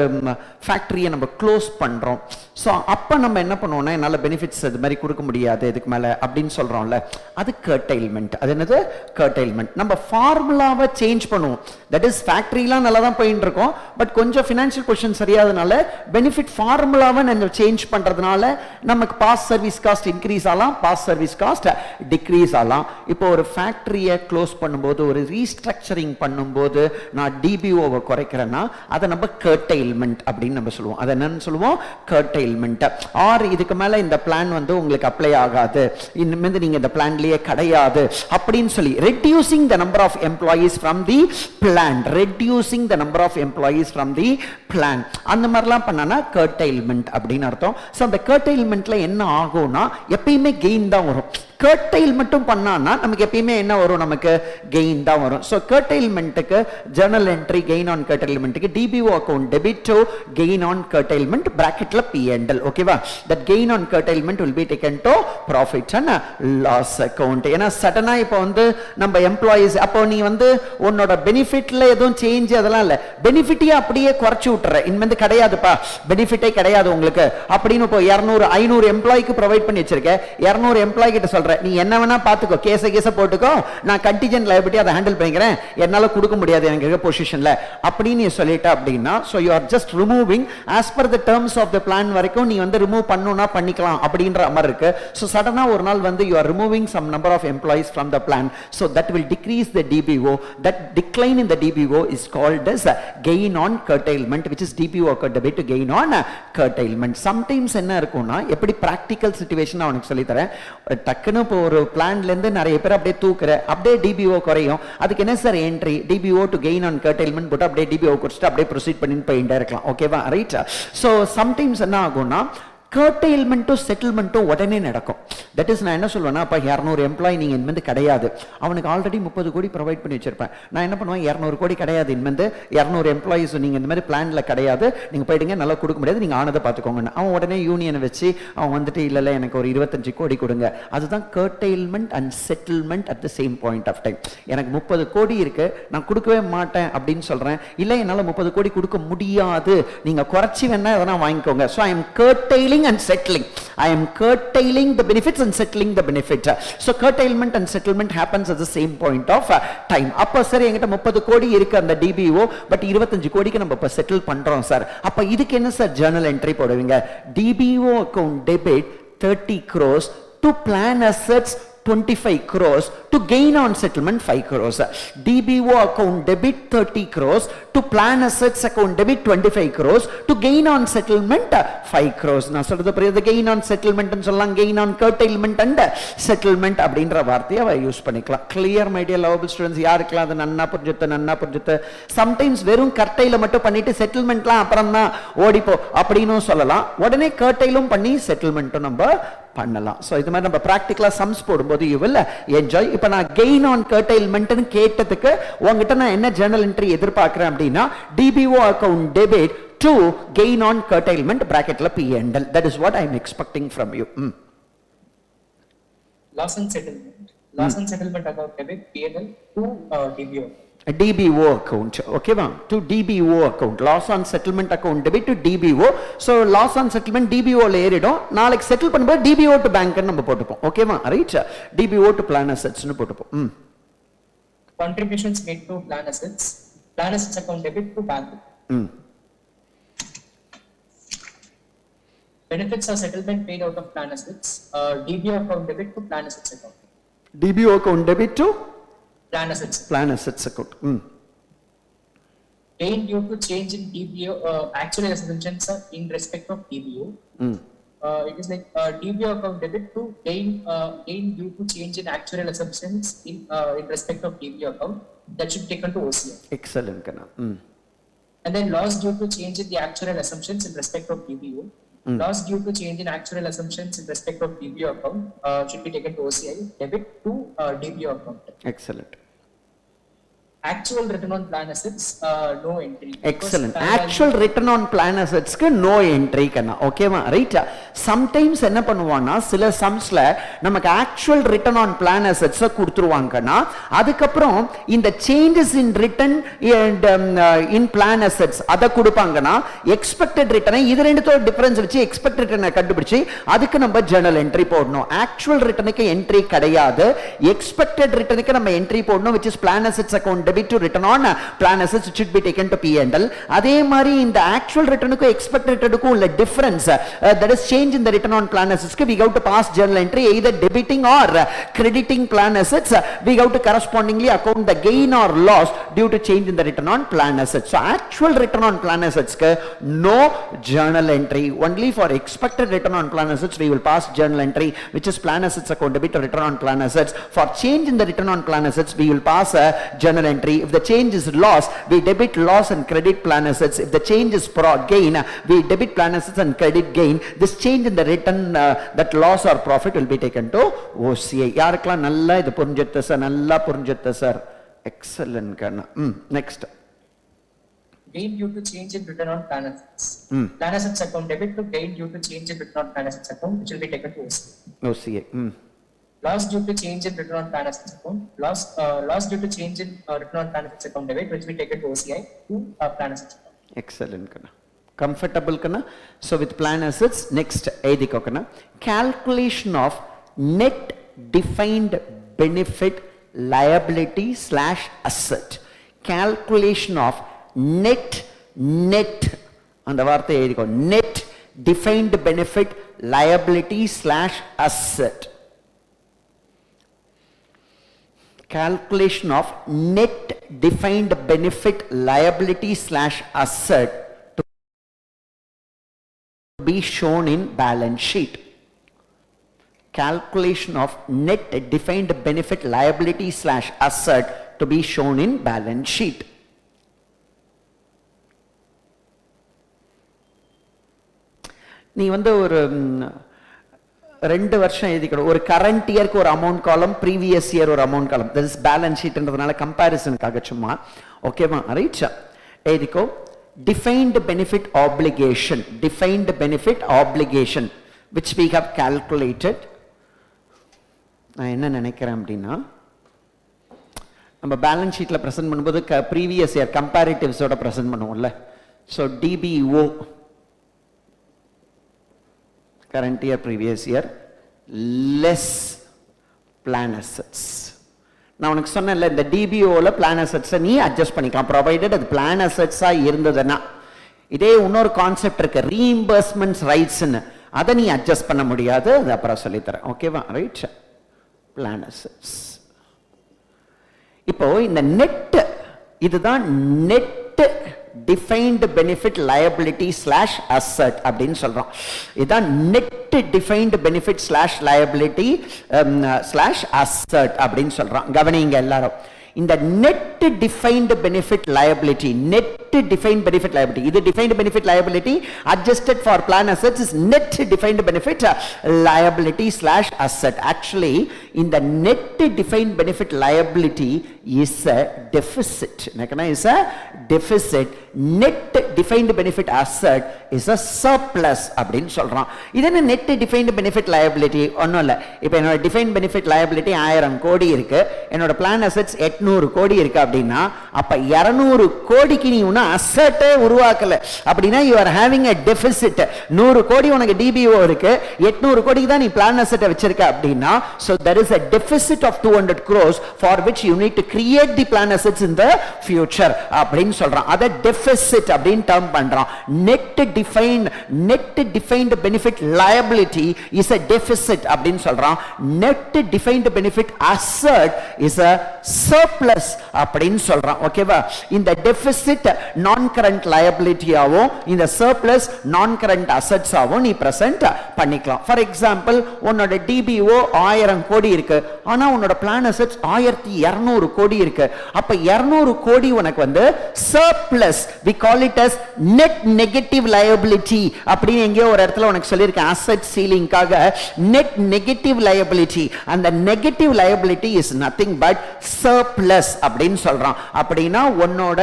ஃபேக்டரியை நம்ம க்ளோஸ் பண்ணுறோம். ஸோ அப்போ நம்ம என்ன பண்ணுவோம்னா, என்னால் பெனிஃபிட்ஸ் அது மாதிரி கொடுக்க முடியாது இதுக்கு மேலே அப்படின்னு சொல்கிறோம்ல, அது கர்டைல்மெண்ட். அது என்னது? கர்டைல்மெண்ட். நம்ம ஃபார்முலாவை சேஞ்ச் பண்ணுவோம். தட் இஸ் ஃபேக்டரிலாம் நல்லா தான் போயிட்டு இருக்கோம், பட் கொஞ்சம் ஃபினான்ஷியல் பொசிஷன் சரியாதனால பெனிஃபிட் ஃபார்முலாவை நம்ம சேஞ்ச் பண்ணுறதுனால நமக்கு பாஸ் சர்வீஸ் காஸ்ட் இன்க்ரீஸ் ஆகலாம், பாஸ் சர்வீஸ் காஸ்ட் டிக்ரீஸ் ஆகலாம். இப்போ ஒரு ஃபேக்டரியை க்ளோஸ் பண்ணும்போது, ஒரு ரீஸ்ட்ரக்சரிங் பண்ணும்போது நான் டிபிஓவை குறைக்கிறேன்னா அதை நம்ம கர்டைல்மெண்ட் அப்படின்னு நம்ம சொல்லுவோம். அதை என்னன்னு சொல்லுவோம்? கர்டைல்மெண்ட். ஆர் இதுக்கு மேல இந்த பிளான் வந்து உங்களுக்கு அப்ளை ஆகாது, இனிமேல் நீங்க இந்த பிளான்லயே கிடையாது அப்படின்னு சொல்லி reducing the number of employees from the plan. Reducing the number of employees from the plan. அந்த மாதிரிலாம் பண்ணனா கர்டைல்மெண்ட் அப்படின்னு அர்த்தம். ஸோ அந்த கர்டைல்மெண்ட்ல என்ன ஆகும்னா எப்பயுமே கெயின் தான் வரும். கர்டைல் மட்டும் பண்ணான்னா நமக்கு எப்பயுமே என்ன வரும்? நமக்கு கெயின் தான் வரும். ஸோ கர்டைல்மெண்ட்டுக்கு ஜர்னல் என்ட்ரி கெயின் ஆன் கர்டைல்மெண்ட்டுக்கு DBO account debit to gain on curtailment பிராக்கெட்ல P&L. ஓகேவா? That gain on curtailment will be taken to profit and loss account. ஏன்னா சடனா இப்போ வந்து நம்ம எம்ப்ளாயிஸ், அப்போ நீ வந்து உன்னோட பெனிஃபிட்ல எதுவும் சேஞ்ச் அதெல்லாம் இல்லை, பெனிஃபிட்டையே அப்படியே குறைச்சி விட்டுற. இனிமேல் கிடையாதுப்பா, பெனிஃபிட்டே கிடையாது உங்களுக்கு அப்படின்னு இப்போ 200 500 எம்ப்ளாய்க்கு ப்ரொவைட் பண்ணி வச்சிருக்க. 200 எம்ப்ளாய் கிட்ட சொல்ற, நீ என்ன வேணா பாத்துக்கோ, கேஸ போட்டுக்கோ, நான் கண்டிஜென்ட் லைபிலிட்டி அதை ஹேண்டில் பண்ணிக்கிறேன், என்னால கொடுக்க முடியாது எனக்கு பொசிஷன்ல அப்படின்னு சொல்லிட்ட அப்படின்னா, so you are just removing as per the terms of the plan வரைக்கும் நீ வந்து ரிமூவ் பண்ணனும்னா பண்ணிக்கலாம் அப்படின்ற மாதிரி இருக்கு. so சடனா ஒரு நாள் வந்து you are removing some number of employees from the plan, so that will decrease the DBO. that decline in the DBO is called as gain on curtailment, which is DBO account debit to gain on curtailment. sometimes என்ன இருக்கும்னா, எப்படி practical situation நான் உனக்கு சொல்லி தரேன், டக்குன்னு உங்களுக்குன்னு இப்போ ஒரு பிளான்ல இருந்து நிறைய பேர் அப்படியே தூக்குற அப்படியே டிபிஓ குறையும், அதுக்கு என்ன sir entry? DBO to gain on curtailment போட்டு அப்படியே டிபிஓ குடிச்சிட்டு அப்படியே ப்ரொசீட் பண்ணிட்டு போயிட்டே இருக்கலாம். ஓகேவா, ரைட்? ஸோ சம்டைம்ஸ் என்ன ஆகும்னா கர்டைல்மெண்ட்டும் செட்டில்மெண்ட்டும் உடனே நடக்கும். தட் இஸ் நான் என்ன சொல்லுவேன்னா, அப்போ 200 எம்ப்ளாயி நீங்கள் இன்மெந்து கிடையாது, அவனுக்கு ஆல்ரெடி 30 கோடி ப்ரொவைட் பண்ணி வச்சிருப்பேன். நான் என்ன பண்ணுவேன், 200 கோடி கிடையாது இன்மெந்து, 200 எம்ப்ளாயிஸ் நீங்கள் இந்த மாதிரி பிளான்ல கிடையாது, நீங்கள் போயிடுங்க, நல்லா கொடுக்க முடியாது, நீங்கள் ஆனதை பார்த்துக்கோங்கன்னு. அவன் உடனே யூனியனை வச்சு அவன் வந்துட்டு இல்லை எனக்கு ஒரு 25 கோடி கொடுங்க. அதுதான் curtailment and settlement at the same point of time. எனக்கு 30 கோடி இருக்கு, நான் கொடுக்கவே மாட்டேன் அப்படின்னு சொல்றேன், இல்லை என்னால் 30 கோடி கொடுக்க முடியாது, நீங்க குறைச்சி வேணா எதனா வாங்கிக்கோங்க. So I am curtailing and settling. I am curtailing the benefits and settling the benefit. So curtailment and settlement happens at the same point of time. அப்ப சரி என்கிட்ட 30 கோடி இருக்கு அந்த DBO, பட் 25 கோடிக்கு நம்ம இப்ப செட்டில் பண்றோம் சார். அப்ப இதுக்கு என்ன சார் ஜர்னல் என்ட்ரி போடுவீங்க? DBO account debit 30 crores to plan assets 25 crores to gain on settlement 5 crores. DBO account debit 30 crores to plan assets account debit 25 crores to gain on settlement 5 crores. நான் சொல்றது புரியுது? gain on settlement ன்னு சொல்லலாம், gain on curtailment and settlement அப்படின்ற வார்த்தையை அவ use பண்ணிக்கலாம். clear my dear lovable students? யாருக்கெல்லாம் அது நன்னா புரிஞ்சுது? சம்டைம்ஸ் வெறும் கர்டைல மட்டும் பண்ணிட்டு செட்டில்மெண்ட்லாம் அப்புறம் தான் ஓடிப்போ அப்படின்னு சொல்லலாம், உடனே கர்டைலும் பண்ணி செட்டில்மெண்ட்டும் நம்ம பண்ணலாம். சோ இது மாதிரி நம்ம பிராக்டிகலா சம்ஸ் போடும்போது you will enjoy. இப்போ நான் கெயின் ஆன் கர்டைல்மென்ட்னு கேட்டதுக்கு உங்ககிட்ட நான் என்ன ஜர்னல் என்ட்ரி எதிர்பார்க்கிறேன் அப்படின்னா, DBO account debit to gain on curtailment பிராக்கெட்ல P&L. that is what I am expecting from you. Loss and settlement account debit P&L to DBO. DBO account, okay va? To DBO account, loss on settlement account debit to DBO. So loss on settlement DBO ல ஏறிடும், நாளைக்கு settle பண்ணும்போது DBO to bank ன்னு நம்ம போட்டுப்போம். Okay வா, right? DBO to plan assets ன்னு போட்டுப்போம். Contributions made to plan assets account debit to bank. Benefits or settlement paid out of plan assets, DBO account debit to plan assets account. DBO account debit to plan assets account. Gain due to change in DBO, actual assumptions in respect of DBO. It is like DBO account debit to gain due to change in actual assumptions in respect of DBO account, that should be taken to OCI. Excellent kana. And then loss due to change in the actual assumptions in respect of DBO. Loss due to change in actual assumptions in respect of DBO account should be taken to OCI, debit to DBO account. Excellent. Actual return on plan assets, no entry. Excellent. Actual return on plan assets க்கு no entry கண்ணா. ஓகேவா, right? Sometimes என்ன பண்ணுவான்னா, சில சம்ஸ்ல நமக்கு actual return on plan assets கொடுத்துருவாங்கன்னா, அதுக்கப்புறம் இந்த changes in return and in plan assets அதை கொடுப்பாங்கன்னா, expected return இது ரெண்டுத்தோட டிஃபரன்ஸ் வச்சு expected return கண்டுபிடிச்சு அதுக்கு நம்ம ஜர்னல் என்ட்ரி போடணும். actual returnக்கு என்ட்ரி கிடையாது, expected returnக்கு நம்ம என்ட்ரி போடணும், which is plan assets account debit to return on plan assets, it should be taken to P&L. அதே மாதிரி இந்த actual returnக்கு expected returnக்கு உள்ள difference, that is change in the return on plan assets, we have to pass journal entry either debiting or crediting plan assets. We have to correspondingly account the gain or loss due to change in the return on plan assets. So actual return on plan assets no journal entry, only for expected return on plan assets we will pass journal entry, which is plan assets account debit to return on plan assets. For change in the return on plan assets we will pass a journal entry. If the change is loss, we debit loss and credit plan assets. If the change is gain, we debit plan assets and credit gain. This change in the return, that loss or profit will be taken to OCI. யாருக்கெல்லாம் நல்லா இது புரிஞ்சுது sir? நல்லா புரிஞ்சுது sir. Excellent கண்ணா. Next. Gain due to change in return on plan assets. Plan assets account debit to gain due to change in return on plan assets account, which will be taken to OCI. OCI. Loss due to change in return on plan assets account. Loss due to change in return on plan assets account debit, which will be taken to OCI to plan assets account. Excellent kana. Comfortable kana. So with plan assets, next ediko kana. Calculation of net defined benefit liability / asset. Calculation of net அந்த வார்த்தை ediko. Net defined benefit liability / asset. Calculation of net defined benefit liability / asset to be shown in balance sheet. calculation of net defined benefit liability / asset to be shown in balance sheet. நீ வந்து ஒரு 2 வருஷம் எழுதிக்கணும். ஒரு current இயருக்கு ஒரு amount காலம், previous year ஒரு அமௌண்ட் காலம். தட் இஸ் பேலன்ஸ் ஷீட்ன்றதுனால கம்பேரிசனுக்காக சும்மா. ஓகேவா? ரைட், எழுதிக்கோ. Defined benefit obligation, defined benefit obligation which we have calculated. நான் என்ன நினைக்கிறேன் அப்படின்னா, நம்ம பேலன்ஸ் ஷீட்ல பிரசன்ட் பண்ணும்போது ப்ரீவியஸ் இயர் கம்பேரிட்டிவ்ஸோட பிரசன்ட் பண்ணுவோம்ல. So DBO current year, previous year, less plan assets. நான் உனக்கு சொன்னேன்ல, இந்த டிபிஓல பிளான் அசெட்ஸை நீ அட்ஜஸ்ட் பண்ணிக்கலாம், ப்ரொவைடட் அது பிளான் அசெட்ஸா இருந்ததுன்னா. இதே இன்னொரு கான்செப்ட் இருக்கு, ரீஇம்பர்ஸ்மெண்ட்ஸ் ரைட்ஸ்னு, அதை நீ அட்ஜஸ்ட் பண்ண முடியாது, அது அப்புறம் சொல்லித்தரேன். ஓகேவா? Right, plan assets. இப்போ இந்த நெட், இதுதான் net defined benefit liability / asset அப்படின்னு சொல்றோம். இதுதான் net defined benefit / liability / asset அப்படின்னு சொல்றோம். கவனிங்க எல்லாரும், இந்த net defined benefit liability, net defined benefit liability, இது defined benefit liability adjusted for plan assets is net defined benefit liability / asset. Actually இந்த net defined benefit liability is a deficit. என்னக்கனா is a deficit. net defined benefit asset is a surplus அப்படின்னு சொல்றோம். இது என்ன net defined benefit liability? ஒண்ணும் இல்ல. இப்போ என்னோட defined benefit liability 1000 கோடி இருக்கு, என்னோட plan assets 800 கோடி இருக்கு அப்படின்னா, அப்ப 200 கோடிக்கு நீ இன்னும் அசெட்டே உருவாக்கல அப்படின்னா you are having a deficit. 100 கோடி உனக்கு டிபிஓ இருக்கு, 800 கோடிக்கு தான் நீ பிளான் அசெட்டை வச்சிருக்க அப்படின்னா, so there is a deficit of 200 crores for which you need to create the plan assets in the future அப்படின்னு சொல்றான். அத deficit அப்படின்னு டர்ம் பண்றான். net defined benefit liability is a deficit அப்படின்னு சொல்றான். net defined benefit asset is a surplus அப்படின்னு சொல்றான். ஓகேவா? இந்த deficit நான் கரண்ட் liability ஆவும், இந்த surplus நான் கரண்ட் assets ஆவும் நீ present பண்ணிக்கலாம். ஃபார் எக்ஸாம்பிள், உன்னோட டிபிஓ 1000 கோடி இருக்கு, ஆனா உன்னோட பிளான் அசெட்ஸ் 1200 கோடி இருக்கு. அப்ப 200 கோடி உனக்கு வந்து surplus, we call it as net negative liability அப்படின்னு எங்கேயோ ஒரு இடத்துல உனக்கு சொல்லியிருக்கேன். அசெட் சீலிங்காக net negative liability, அந்த negative liability is nothing but surplus அப்படின்னு சொல்றான். அப்படின்னா உன்னோட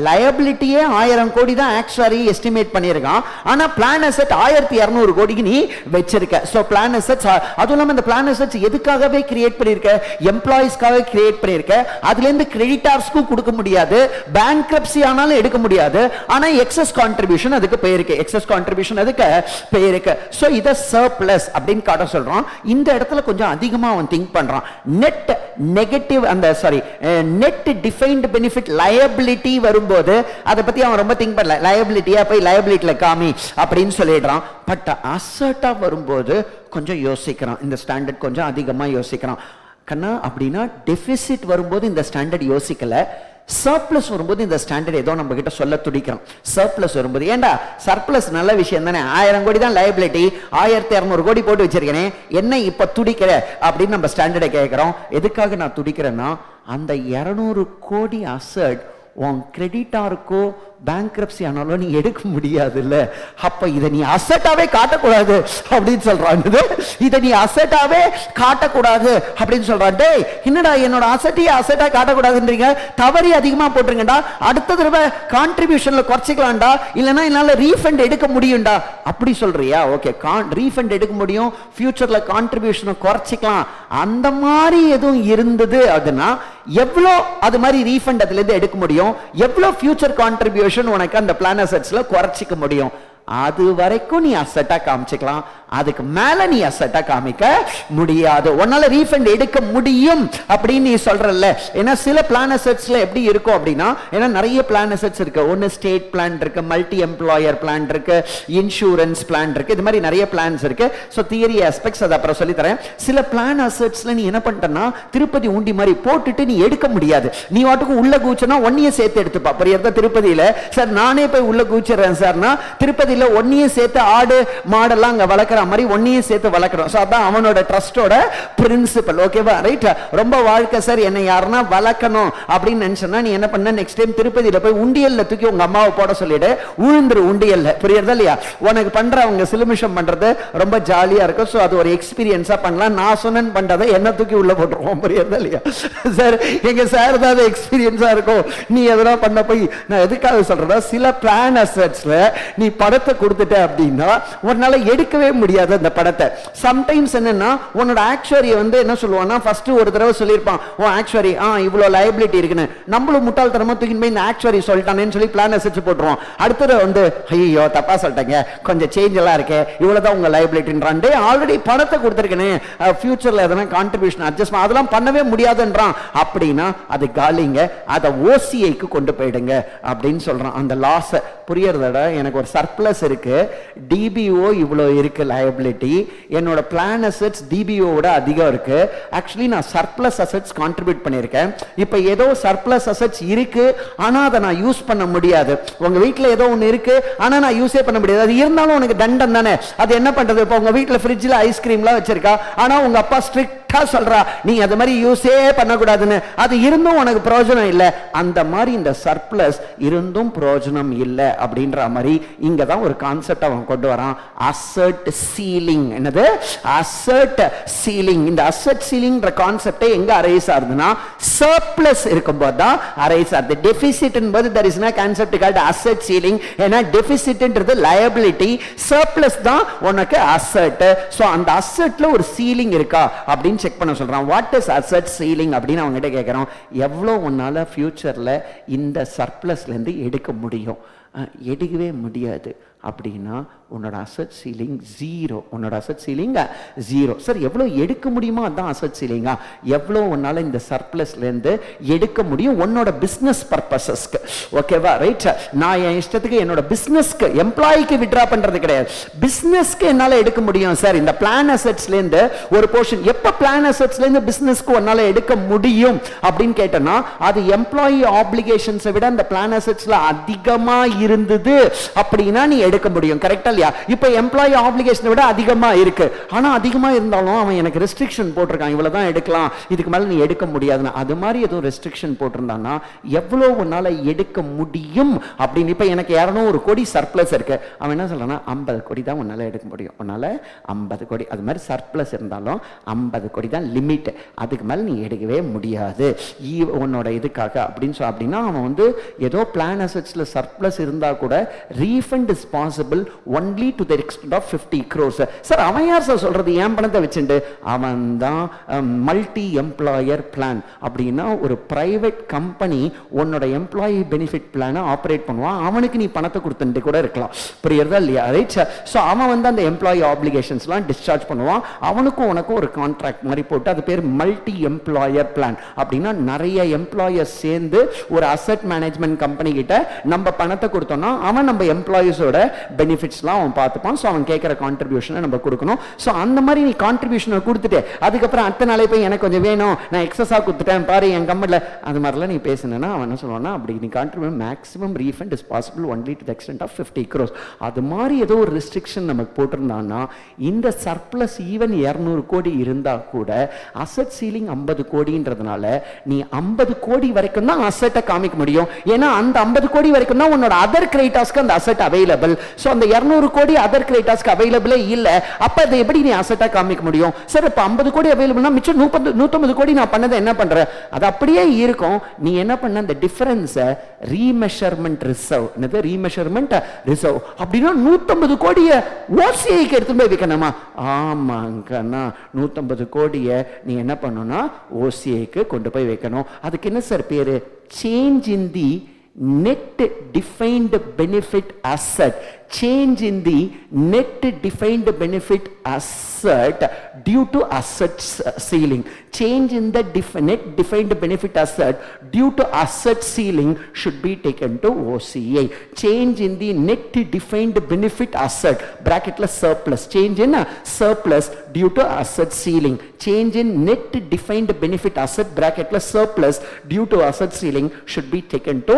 liabilityயே 1000 கோடி தான் ஆக்சுவலி எஸ்டிமேட் பண்ணியிருக்கான், ஆனா பிளான் அசெட் 1200 கோடிக்கு நீ வச்சிருக்க. சோ பிளான் அசெட்ஸ், அதுவும் இல்லாம இந்த பிளான் அசெட்ஸ் எதுக்காகவே கிரியேட் பண்ணிருக்க? எம்ப்ளாயிஸ்க்காக கிரியேட் பண்ணிருக்க. அதுல இருந்து கிரெடிட்டார்ஸ்க்கு கொடுக்க முடியாது, பேங்க்ரப்சி ஆனாலும் எடுக்க முடியாது, ஆனா எக்ஸஸ் கான்ட்ரிபியூஷன் அதுக்கு போயிருக்கு, எக்ஸஸ் கான்ட்ரிபியூஷன் அதுக்கு போயிருக்கு. சோ இத சர்ப்ளஸ் அப்படின்னு காட்ட சொல்றோம். இந்த இடத்துல கொஞ்சம் அதிகமா அவன் திங்க் பண்றான். நெட் நெகட்டிவ், அந்த sorry net defined benefit liability வரும்போது அதை பத்தி அவன் ரொம்ப திங்க் பண்ணல. லயபிலிட்டியா போய் லயபிலிட்டில காமி அப்படின்னு சொல்லிடுறான். பட் அசெட்டா வரும்போது கொஞ்சம் யோசிக்கிறான். இந்த ஸ்டாண்டர்ட் கொஞ்சம் அதிகமா யோசிக்கிறான். கண்ணா அப்படின்னா டெபிசிட் வரும்போது இந்த ஸ்டாண்டர்ட் யோசிக்கல, சர்ப்ளஸ் வரும்போது இந்த ஸ்டாண்டர்ட் ஏதோ நம்ம கிட்ட சொல்ல துடிக்கிறோம். சர்ப்ளஸ் வரும்போது, ஏண்டா சர்ப்ளஸ் நல்ல விஷயம் தானே, 1000 கோடி தான் லயபிலிட்டி, 1200 கோடி போட்டு வச்சிருக்கேனே, என்ன இப்ப துடிக்கிற அப்படின்னு நம்ம ஸ்டாண்டர்டை கேட்கிறோம். எதுக்காக நான் துடிக்கிறேன்னா, அந்த 200 கோடி அசெட் உன் கிரெடிட்டாருக்கோ பேங்க்ரப்சி ஆனாலும் நீ எடுக்க முடியாது இல்ல. அப்ப இதை நீ அசெட்டாவே காட்டக்கூடாது அப்படின்னு சொல்றான். இதை நீ அசெட்டாவே காட்டக்கூடாது அப்படின்னு சொல்றான். டேய் என்னடா என்னோட அசெட்டையே அசெட்டா காட்டக்கூடாதுன்றீங்க, தவறி அதிகமா போட்டுருங்கடா, அடுத்த தடவை கான்ட்ரிபியூஷன்ல குறைச்சிக்கலாம்டா, இல்லைன்னா என்னால ரீஃபண்ட் எடுக்க முடியும்டா அப்படி சொல்றியா? ஓகே, ரீஃபண்ட் எடுக்க முடியும், ஃபியூச்சர்ல கான்ட்ரிபியூஷனை குறைச்சிக்கலாம், அந்த மாதிரி எதுவும் இருந்தது அதுனா எவ்வளோ அது மாதிரி ரீஃபண்ட் அதுல இருந்து எடுக்க முடியும், எவ்வளவு ஃபியூச்சர் கான்ட்ரிபியூஷன் உனக்கு அந்த பிளான் அசெட்ஸ்ல குறைச்சிக்க முடியும், அது வரைக்கும் நீ அசெட்டா காமிச்சுக்கலாம், அதுக்கு மேல நீ அசெட்டா காமிக்க முடியாது. உன்னால ரீஃபண்ட் எடுக்க முடியும் அப்படின்னு நீ சொல்றல்ல. ஏன்னா சில பிளான் அசெட்ஸ்ல எப்படி இருக்கும் அப்படின்னா, ஏன்னா நிறைய பிளான் அசெட்ஸ் இருக்கு. ஒன்னு ஸ்டேட் பிளான் இருக்கு, மல்டி எம்ப்ளாயர் பிளான் இருக்கு, இன்சூரன்ஸ் பிளான் இருக்கு, இது மாதிரி நிறைய பிளான்ஸ் இருக்கு. சோ தியரி ஆஸ்பெக்ட்ஸ் அதை அப்புறம் சொல்லி தரேன். சில பிளான் அசெட்ஸ்ல நீ என்ன பண்ணிட்டனா, திருப்பதி உண்டி மாதிரி போட்டுட்டு நீ எடுக்க முடியாது. நீ வாட்டுக்கு உள்ள கூச்சனா ஒன்னியே சேர்த்து எடுத்துப்பா. புரியுதா? திருப்பதியில சார் நானே போய் உள்ள கூச்சிடுறேன் சார்னா, திருப்பதியில ஒன்னியே சேர்த்து ஆடு மாடெல்லாம் அங்க வளர்க்குற வளர்க்குற மாதிரி ஒன்னையும் சேர்த்து வளர்க்குறோம். ஸோ அதான் அவனோட ட்ரஸ்டோட பிரின்சிபல். ஓகேவா, ரைட்? ரொம்ப வாழ்க்கை சார் என்னை யாருன்னா வளர்க்கணும் அப்படின்னு நினைச்சோன்னா நீ என்ன பண்ண, நெக்ஸ்ட் டைம் திருப்பதியில போய் உண்டியல்ல தூக்கி உங்க அம்மாவை போட சொல்லிடு, உழுந்துரு உண்டியல்ல. புரியுறதா இல்லையா? உனக்கு பண்ற அவங்க சிலுமிஷம் பண்றது ரொம்ப ஜாலியா இருக்கும். ஸோ அது ஒரு எக்ஸ்பீரியன்ஸா பண்ணலாம். நான் சொன்னேன்னு பண்றதை என்ன தூக்கி உள்ள போட்டுருவோம். புரியுறதா இல்லையா? சார் எங்க சார் தான் எக்ஸ்பீரியன்ஸா இருக்கும், நீ எதனா பண்ண போய். நான் எதுக்காக சொல்றேன்னா, சில பிளான் அசெட்ஸ்ல நீ படத்தை கொடுத்துட்ட அப்படின்னா உன்னால எடுக்கவே முடியாது அந்த படத்தை. சம்டைம்ஸ் என்னன்னா உன்னோட ஆக்சுவரி வந்து என்ன சொல்லுவான்னா, ஃபர்ஸ்ட் ஒரு தடவை சொல்லியிருப்பான் உன் ஆக்சுவரி இவ்வளவு லைபிலிட்டி இருக்குன்னு. நம்மளும் முட்டாள்தனமா தூக்கி போய் இந்த ஆக்சுவரி சொல்லிட்டானேன்னு சொல்லி பிளான் அசெட்ஸ் போட்டுருவோம். அடுத்தது வந்து ஐயோ தப்பா சொல்லிட்டேங்க, கொஞ்சம் சேஞ்ச் எல்லாம் இருக்கு, இவ்வளவுதான் உங்க லைபிலிட்டின்றான். ஆல்ரெடி பணத்தை கொடுத்துருக்கேனே, ஃபியூச்சர்ல எதனா கான்ட்ரிபியூஷன் அட்ஜஸ்ட்மெண்ட் அதெல்லாம் பண்ணவே முடியாதுன்றான். அப்படின்னா அது காலிங்க, அதை ஓசிஐக்கு கொண்டு போயிடுங்க அப்படின்னு சொல்றான். அந்த லாஸ் புரியறதோட எனக்கு ஒரு சர்ப்ளஸ் இருக்கு, டிபிஓ இவ்வளோ இருக்கு லைபிலிட்டி, என்னோட பிளான் அசெட்ஸ் டிபிஓட அதிகம் இருக்கு. ஆக்சுவலி நான் சர்ப்ளஸ் அசெட்ஸ் கான்ட்ரிபியூட் பண்ணியிருக்கேன். இப்போ ஏதோ சர்ப்ளஸ் அசெட்ஸ் இருக்கு, ஆனா அதை நான் யூஸ் பண்ண முடியாது. உங்க வீட்டில் ஏதோ ஒன்று இருக்கு, ஆனா நான் யூஸே பண்ண முடியாது. அது இருந்தாலும் உனக்கு தண்டம் தானே. அது என்ன பண்றது? இப்போ உங்க வீட்டில் ஃப்ரிட்ஜில் ஐஸ்கிரீம்லாம் வச்சிருக்கா, ஆனா உங்க அப்பா ஸ்ட்ரிக்டா சொல்றா நீ அது மாதிரி யூஸே பண்ணக்கூடாதுன்னு. அது இருந்தும் உனக்கு பிரயோஜனம் இல்லை. அந்த மாதிரி இந்த சர்ப்ளஸ் இருந்தும் பிரயோஜனம் இல்லை அப்படின்ற மாதிரி இங்க தான் ஒரு கான்செப்ட் அவன் கொண்டு வரான், அசெட் சீலிங். என்னது? Asset ceiling. இந்த அசெட் சீலிங்ன்ற கான்செப்ட் எங்க அரைஸ் ஆகுதுன்னா, சர்ப்ளஸ் இருக்கும்போது தான் அரைஸ் ஆகுது. டெபிசிட் என்பது there is no concept called asset ceiling. ஏன்னா டெபிசிட்ன்றது liability, சர்ப்ளஸ் தான் உனக்கு அசெட். சோ அந்த அசெட்ல ஒரு சீலிங் இருக்கா அப்படின்னு செக் பண்ண சொல்றான். வாட் இஸ் அசெட் சீலிங் அப்படின்னு அவங்க கிட்ட கேட்கிறோம். எவ்வளவு உன்னால ஃபியூச்சர்ல இந்த சர்ப்ளஸ்ல இருந்து எடுக்க முடியும்? எடுக்கவே முடியாது அப்படின்னா உன்னோட அசெட் சீலிங் ஜீரோ. உன்னோட அசெட் சீலிங் ஜீரோ. சார் எவ்வளோ எடுக்க முடியுமோ அதான் அசெட் சீலிங்கா? எவ்வளோ உன்னால இந்த சர்ப்ளஸ்ல இருந்து எடுக்க முடியும் உன்னோட பிசினஸ் பர்பஸஸ்க்கு. ஓகேவா, ரைட்? நான் என் இஷ்டத்துக்கு என்னோட பிசினஸ்க்கு எம்ப்ளாய்க்கு விட்ரா பண்றது கிடையாது, பிசினஸ்க்கு என்னால எடுக்க முடியும். சார் இந்த பிளான் அசெட்ஸ்ல இருந்து ஒரு போர்ஷன் எப்ப பிளான் அசெட்ஸ்ல இருந்து பிசினஸ்க்கு உன்னால எடுக்க முடியும் அப்படின்னு கேட்டனா, அது எம்ப்ளாயி ஆப்ளிகேஷன்ஸை விட அந்த பிளான் அசெட்ஸ்ல அதிகமா இருந்தது அப்படின்னா நீ எடுக்க முடியும். கரெக்டா இல்லையா? இப்போ எம்ப்ளாயி ஆப்ளிகேஷனை விட அதிகமா இருக்கு, ஆனா அதிகமா இருந்தாலும் அவன் எனக்கு ரெஸ்ட்ரிக்ஷன் போட்டிருக்கான், இவ்வளவுதான் எடுக்கலாம், இதுக்கு மேல நீ எடுக்க முடியாதுன்னு. அது மாதிரி எதுவும் ரெஸ்ட்ரிக்ஷன் போட்டிருந்தான்னா எவ்வளவு உன்னால எடுக்க முடியும் அப்படின்னு. இப்ப எனக்கு 200 கோடி சர்ப்ளஸ் இருக்கு, அவன் என்ன சொல்றான்னா 50 கோடி தான் உன்னால எடுக்க முடியும், உன்னால 50 கோடி. அது மாதிரி சர்ப்ளஸ் இருந்தாலும் 50 கோடி தான் லிமிட், அதுக்கு மேல நீ எடுக்கவே முடியாது உன்னோட இதுக்காக அப்படின்னு அப்படின்னா அவன் வந்து ஏதோ பிளான் அசெட்ஸ்ல சர்ப்ளஸ் இருந்தா கூட refund is possible only to the extent of 50 crores. Sir அவன் யார் சார் சொல்றது ஏன் பணத்தை வச்சுட்டு? அவன் தான் மல்டி எம்ப்ளாயர் பிளான் அப்படின்னா ஒரு பிரைவேட் கம்பெனி உன்னோட எம்ப்ளாயி பெனிஃபிட் பிளானை ஆப்ரேட் பண்ணுவான், அவனுக்கு நீ பணத்தை கொடுத்துட்டு கூட இருக்கலாம். புரியுறதா இல்லையா? ரைட்? ஸோ அவன் வந்து அந்த எம்ப்ளாயி ஆப்ளிகேஷன்ஸ்லாம் டிஸ்சார்ஜ் பண்ணுவான், அவனுக்கும் உனக்கும் ஒரு கான்ட்ராக்ட் மாதிரி போட்டு, அது பேர் மல்டி எம்ப்ளாயர் பிளான். அப்படின்னா நிறைய எம்ப்ளாயர்ஸ் சேர்ந்து ஒரு அசெட் மேனேஜ்மெண்ட் கம்பெனி கிட்ட நம்ம பணத்தை கொடுத்தோம்னா அவன் நம்ம எம்ப்ளாயிஸோட பெனிஃபிட்ஸ்லாம் அவன் பார்த்துப்பான். ஸோ அவன் கேட்குற கான்ட்ரிபியூஷனை நம்ம கொடுக்கணும். ஸோ அந்த மாதிரி நீ கான்ட்ரிபியூஷனை கொடுத்துட்டு அதுக்கப்புறம் அடுத்த நாளே போய் எனக்கு கொஞ்சம் வேணும், நான் எக்ஸஸாக கொடுத்துட்டேன் பாரு என் கம்பெனியில், அது மாதிரிலாம் நீ பேசினா அவன் என்ன சொல்லுவான்னா, அப்படி நீ contribute maximum refund is possible only to the extent of 50 crores. அது மாதிரி ஏதோ ஒரு ரெஸ்ட்ரிக்ஷன் நமக்கு போட்டிருந்தான்னா இந்த சர்ப்ளஸ் ஈவன் 200 கோடி இருந்தா கூட அசெட் சீலிங் 50 கோடின்றதுனால நீ 50 கோடி வரைக்கும் தான் அசெட்டை காமிக்க முடியும். ஏன்னா அந்த 50 கோடி வரைக்கும் தான் உன்னோட அதர் கிரெடிட்டாஸ்க்கு அந்த அசெட் அவைலபிள். சோ அந்த 200 கோடி அதர் கிரெடிட்டாஸ்க்கு அவைலபிளே இல்ல, அப்ப அதை எப்படி நீ அசெட்டா காமிக்க முடியும்? சார் இப்ப 50 கோடி அவைலபிள்னா மிச்சம் 150 கோடி நான் பண்ணதை என்ன பண்ற? அது அப்படியே இருக்கும். நீ என்ன பண்ண, அந்த டிஃபரன்ஸை ரீமெஷர்மெண்ட் ரிசர்வ், என்னது ரீமெஷர்மெண்ட் ரிசர்வ் அப்படின்னா 150 கோடியை ஓசிஐக்கு எடுத்து போய் வைக்கணுமா? ஆமாங்கண்ணா, 150 கோடியை நீ என்ன பண்ணணும்னா ஓசிஐக்கு கொண்டு போய் வைக்கணும். அதுக்கு என்ன சார் பேரு? Change in the net defined benefit asset. Change in the net defined benefit asset due to assets ceiling. Change in the net defined benefit asset due to asset ceiling should be taken to OCI. Change in the net defined benefit asset bracket la surplus. Change in surplus due to asset ceiling. Change in net defined benefit asset bracket la surplus due to asset ceiling should be taken to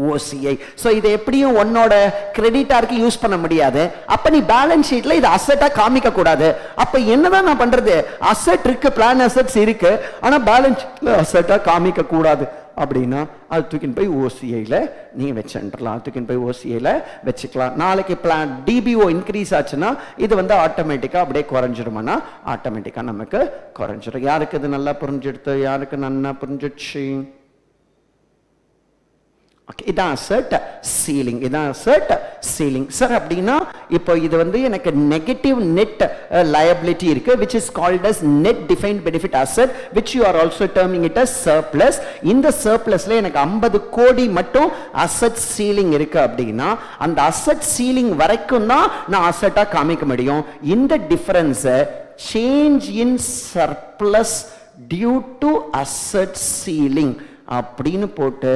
OCI. So இதை எப்படியும் உன்னோட கிரெடிட்டாருக்கு use பண்ண முடியாது. அப்ப நீ balance ஷீட்ல இது அசெட்டா காமிக்க கூடாது. அப்ப என்னதான் நான் பண்றது? அசெட் இருக்கு, பிளான் அசெட்ஸ் இருக்கு, ஆனா பேலன்ஸ் ஷீட்ல அசெட்டா காமிக்க கூடாது அப்படின்னா அது தூக்கின்னு போய் ஓசிஐல நீ வச்சுடலாம். தூக்கின்னு போய் ஓசிஐல வச்சுக்கலாம். நாளைக்கு பிளான் டிபிஓ இன்க்ரீஸ் ஆச்சுன்னா இது வந்து ஆட்டோமேட்டிக்கா அப்படியே குறைஞ்சிருமானா ஆட்டோமேட்டிக்கா நமக்கு குறைஞ்சிரும். யாருக்கு இது நல்லா புரிஞ்சிடுது? யாருக்கு நல்லா புரிஞ்சிடுச்சு? இதான் அசெட் சீலிங். இதான் அசெட் சீலிங். சார் அப்படின்னா இப்போ இது வந்து எனக்கு நெகட்டிவ் நெட் லயபிலிட்டி இருக்கு, which is called as net defined benefit asset, which you are also terming it as surplus. இந்த surplusல எனக்கு 50 கோடி மட்டும் அசெட் சீலிங் இருக்கு அப்படின்னா அந்த அசெட் சீலிங் வரைக்கும் தான் நான் அசெட்டா காமிக்க முடியும். இந்த difference change in surplus due to asset ceiling அப்படின்னு போட்டு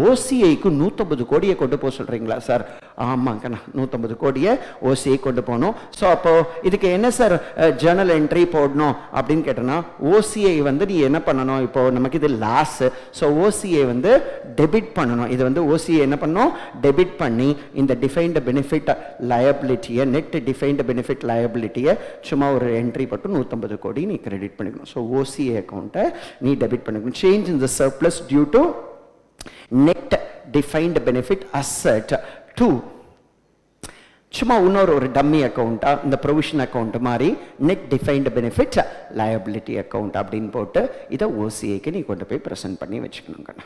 ஓசிஐக்கு 150 கோடியை கொண்டு போக சொல்றீங்களா சார்? ஆமாங்கண்ணா, 150 கோடியை ஓசிஐ கொண்டு போகணும். ஸோ அப்போ இதுக்கு என்ன சார் ஜர்னல் என்ட்ரி போடணும் அப்படின்னு கேட்டோன்னா ஓசிஐ வந்து நீ என்ன பண்ணணும்? இப்போ நமக்கு இது லாஸ், ஸோ ஓசிஐ வந்து டெபிட் பண்ணணும். இது வந்து ஓசிஐ என்ன பண்ணணும்? டெபிட் பண்ணி இந்த டிஃபைன்டு பெனிஃபிட் லயபிலிட்டியை, நெட் டிஃபைன்டு பெனிஃபிட் லயபிலிட்டியை சும்மா ஒரு என்ட்ரி போட்டு 150 கோடி நீ கிரெடிட் பண்ணிக்கணும். ஸோ ஓசிஐ அக்கௌண்ட்டை நீ டெபிட் பண்ணிக்கணும். Change in the surplus due to net defined benefit asset to சும்மா இன்னொரு ஒரு டம்மி அக்கௌண்ட்டா இந்த ப்ரொவிஷன் அக்கௌண்ட் மாதிரி net defined benefit liability account அப்படின்னு போட்டு இதை ஓசிஐக்கு நீ கொண்டு போய் ப்ரெசென்ட் பண்ணி வச்சுக்கணுங்கண்ணா.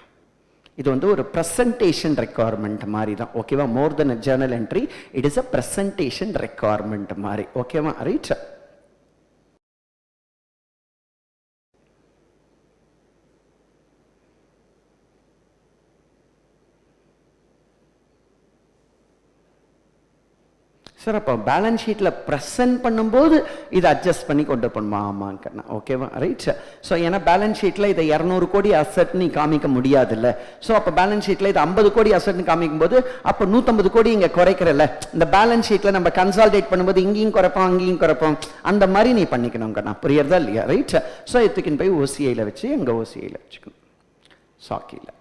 இது வந்து ஒரு ப்ரெசன்டேஷன் ரெக்குவயர்மெண்ட் மாதிரி தான். ஓகேவா? More than a journal entry, it is a presentation requirement மாதிரி. ஓகேவா? ரைட். சார் அப்போ பேலன்ஸ் ஷீட்டில் ப்ரெசென்ட் பண்ணும்போது இதை அட்ஜஸ்ட் பண்ணி கொண்டு போகணுமா? ஆமாங்கண்ணா. ஓகேவா? ரைட். ஸோ ஏன்னா பேலன்ஸ் ஷீட்டில் இதை 200 கோடி அசெட் நீ காமிக்க முடியாதுல்ல. ஸோ அப்போ பேலன்ஸ் ஷீட்டில் இது 50 கோடி அசெட்னு காமிக்கும் போது அப்போ 150 கோடி இங்கே குறைக்கிறல்ல. இந்த பேலன்ஸ் ஷீட்டில் நம்ம கன்சால்டேட் பண்ணும்போது இங்கேயும் குறைப்போம் அங்கேயும் குறைப்போம், அந்த மாதிரி நீ பண்ணிக்கணுங்கண்ணா. புரியுறதா இல்லையா? ரைட். ஸோ எடுத்துக்கின்னு போய் ஓசிஐயில் வச்சு எங்கள் ஓசிஐயில் வச்சுக்கணும். சாக்கியில்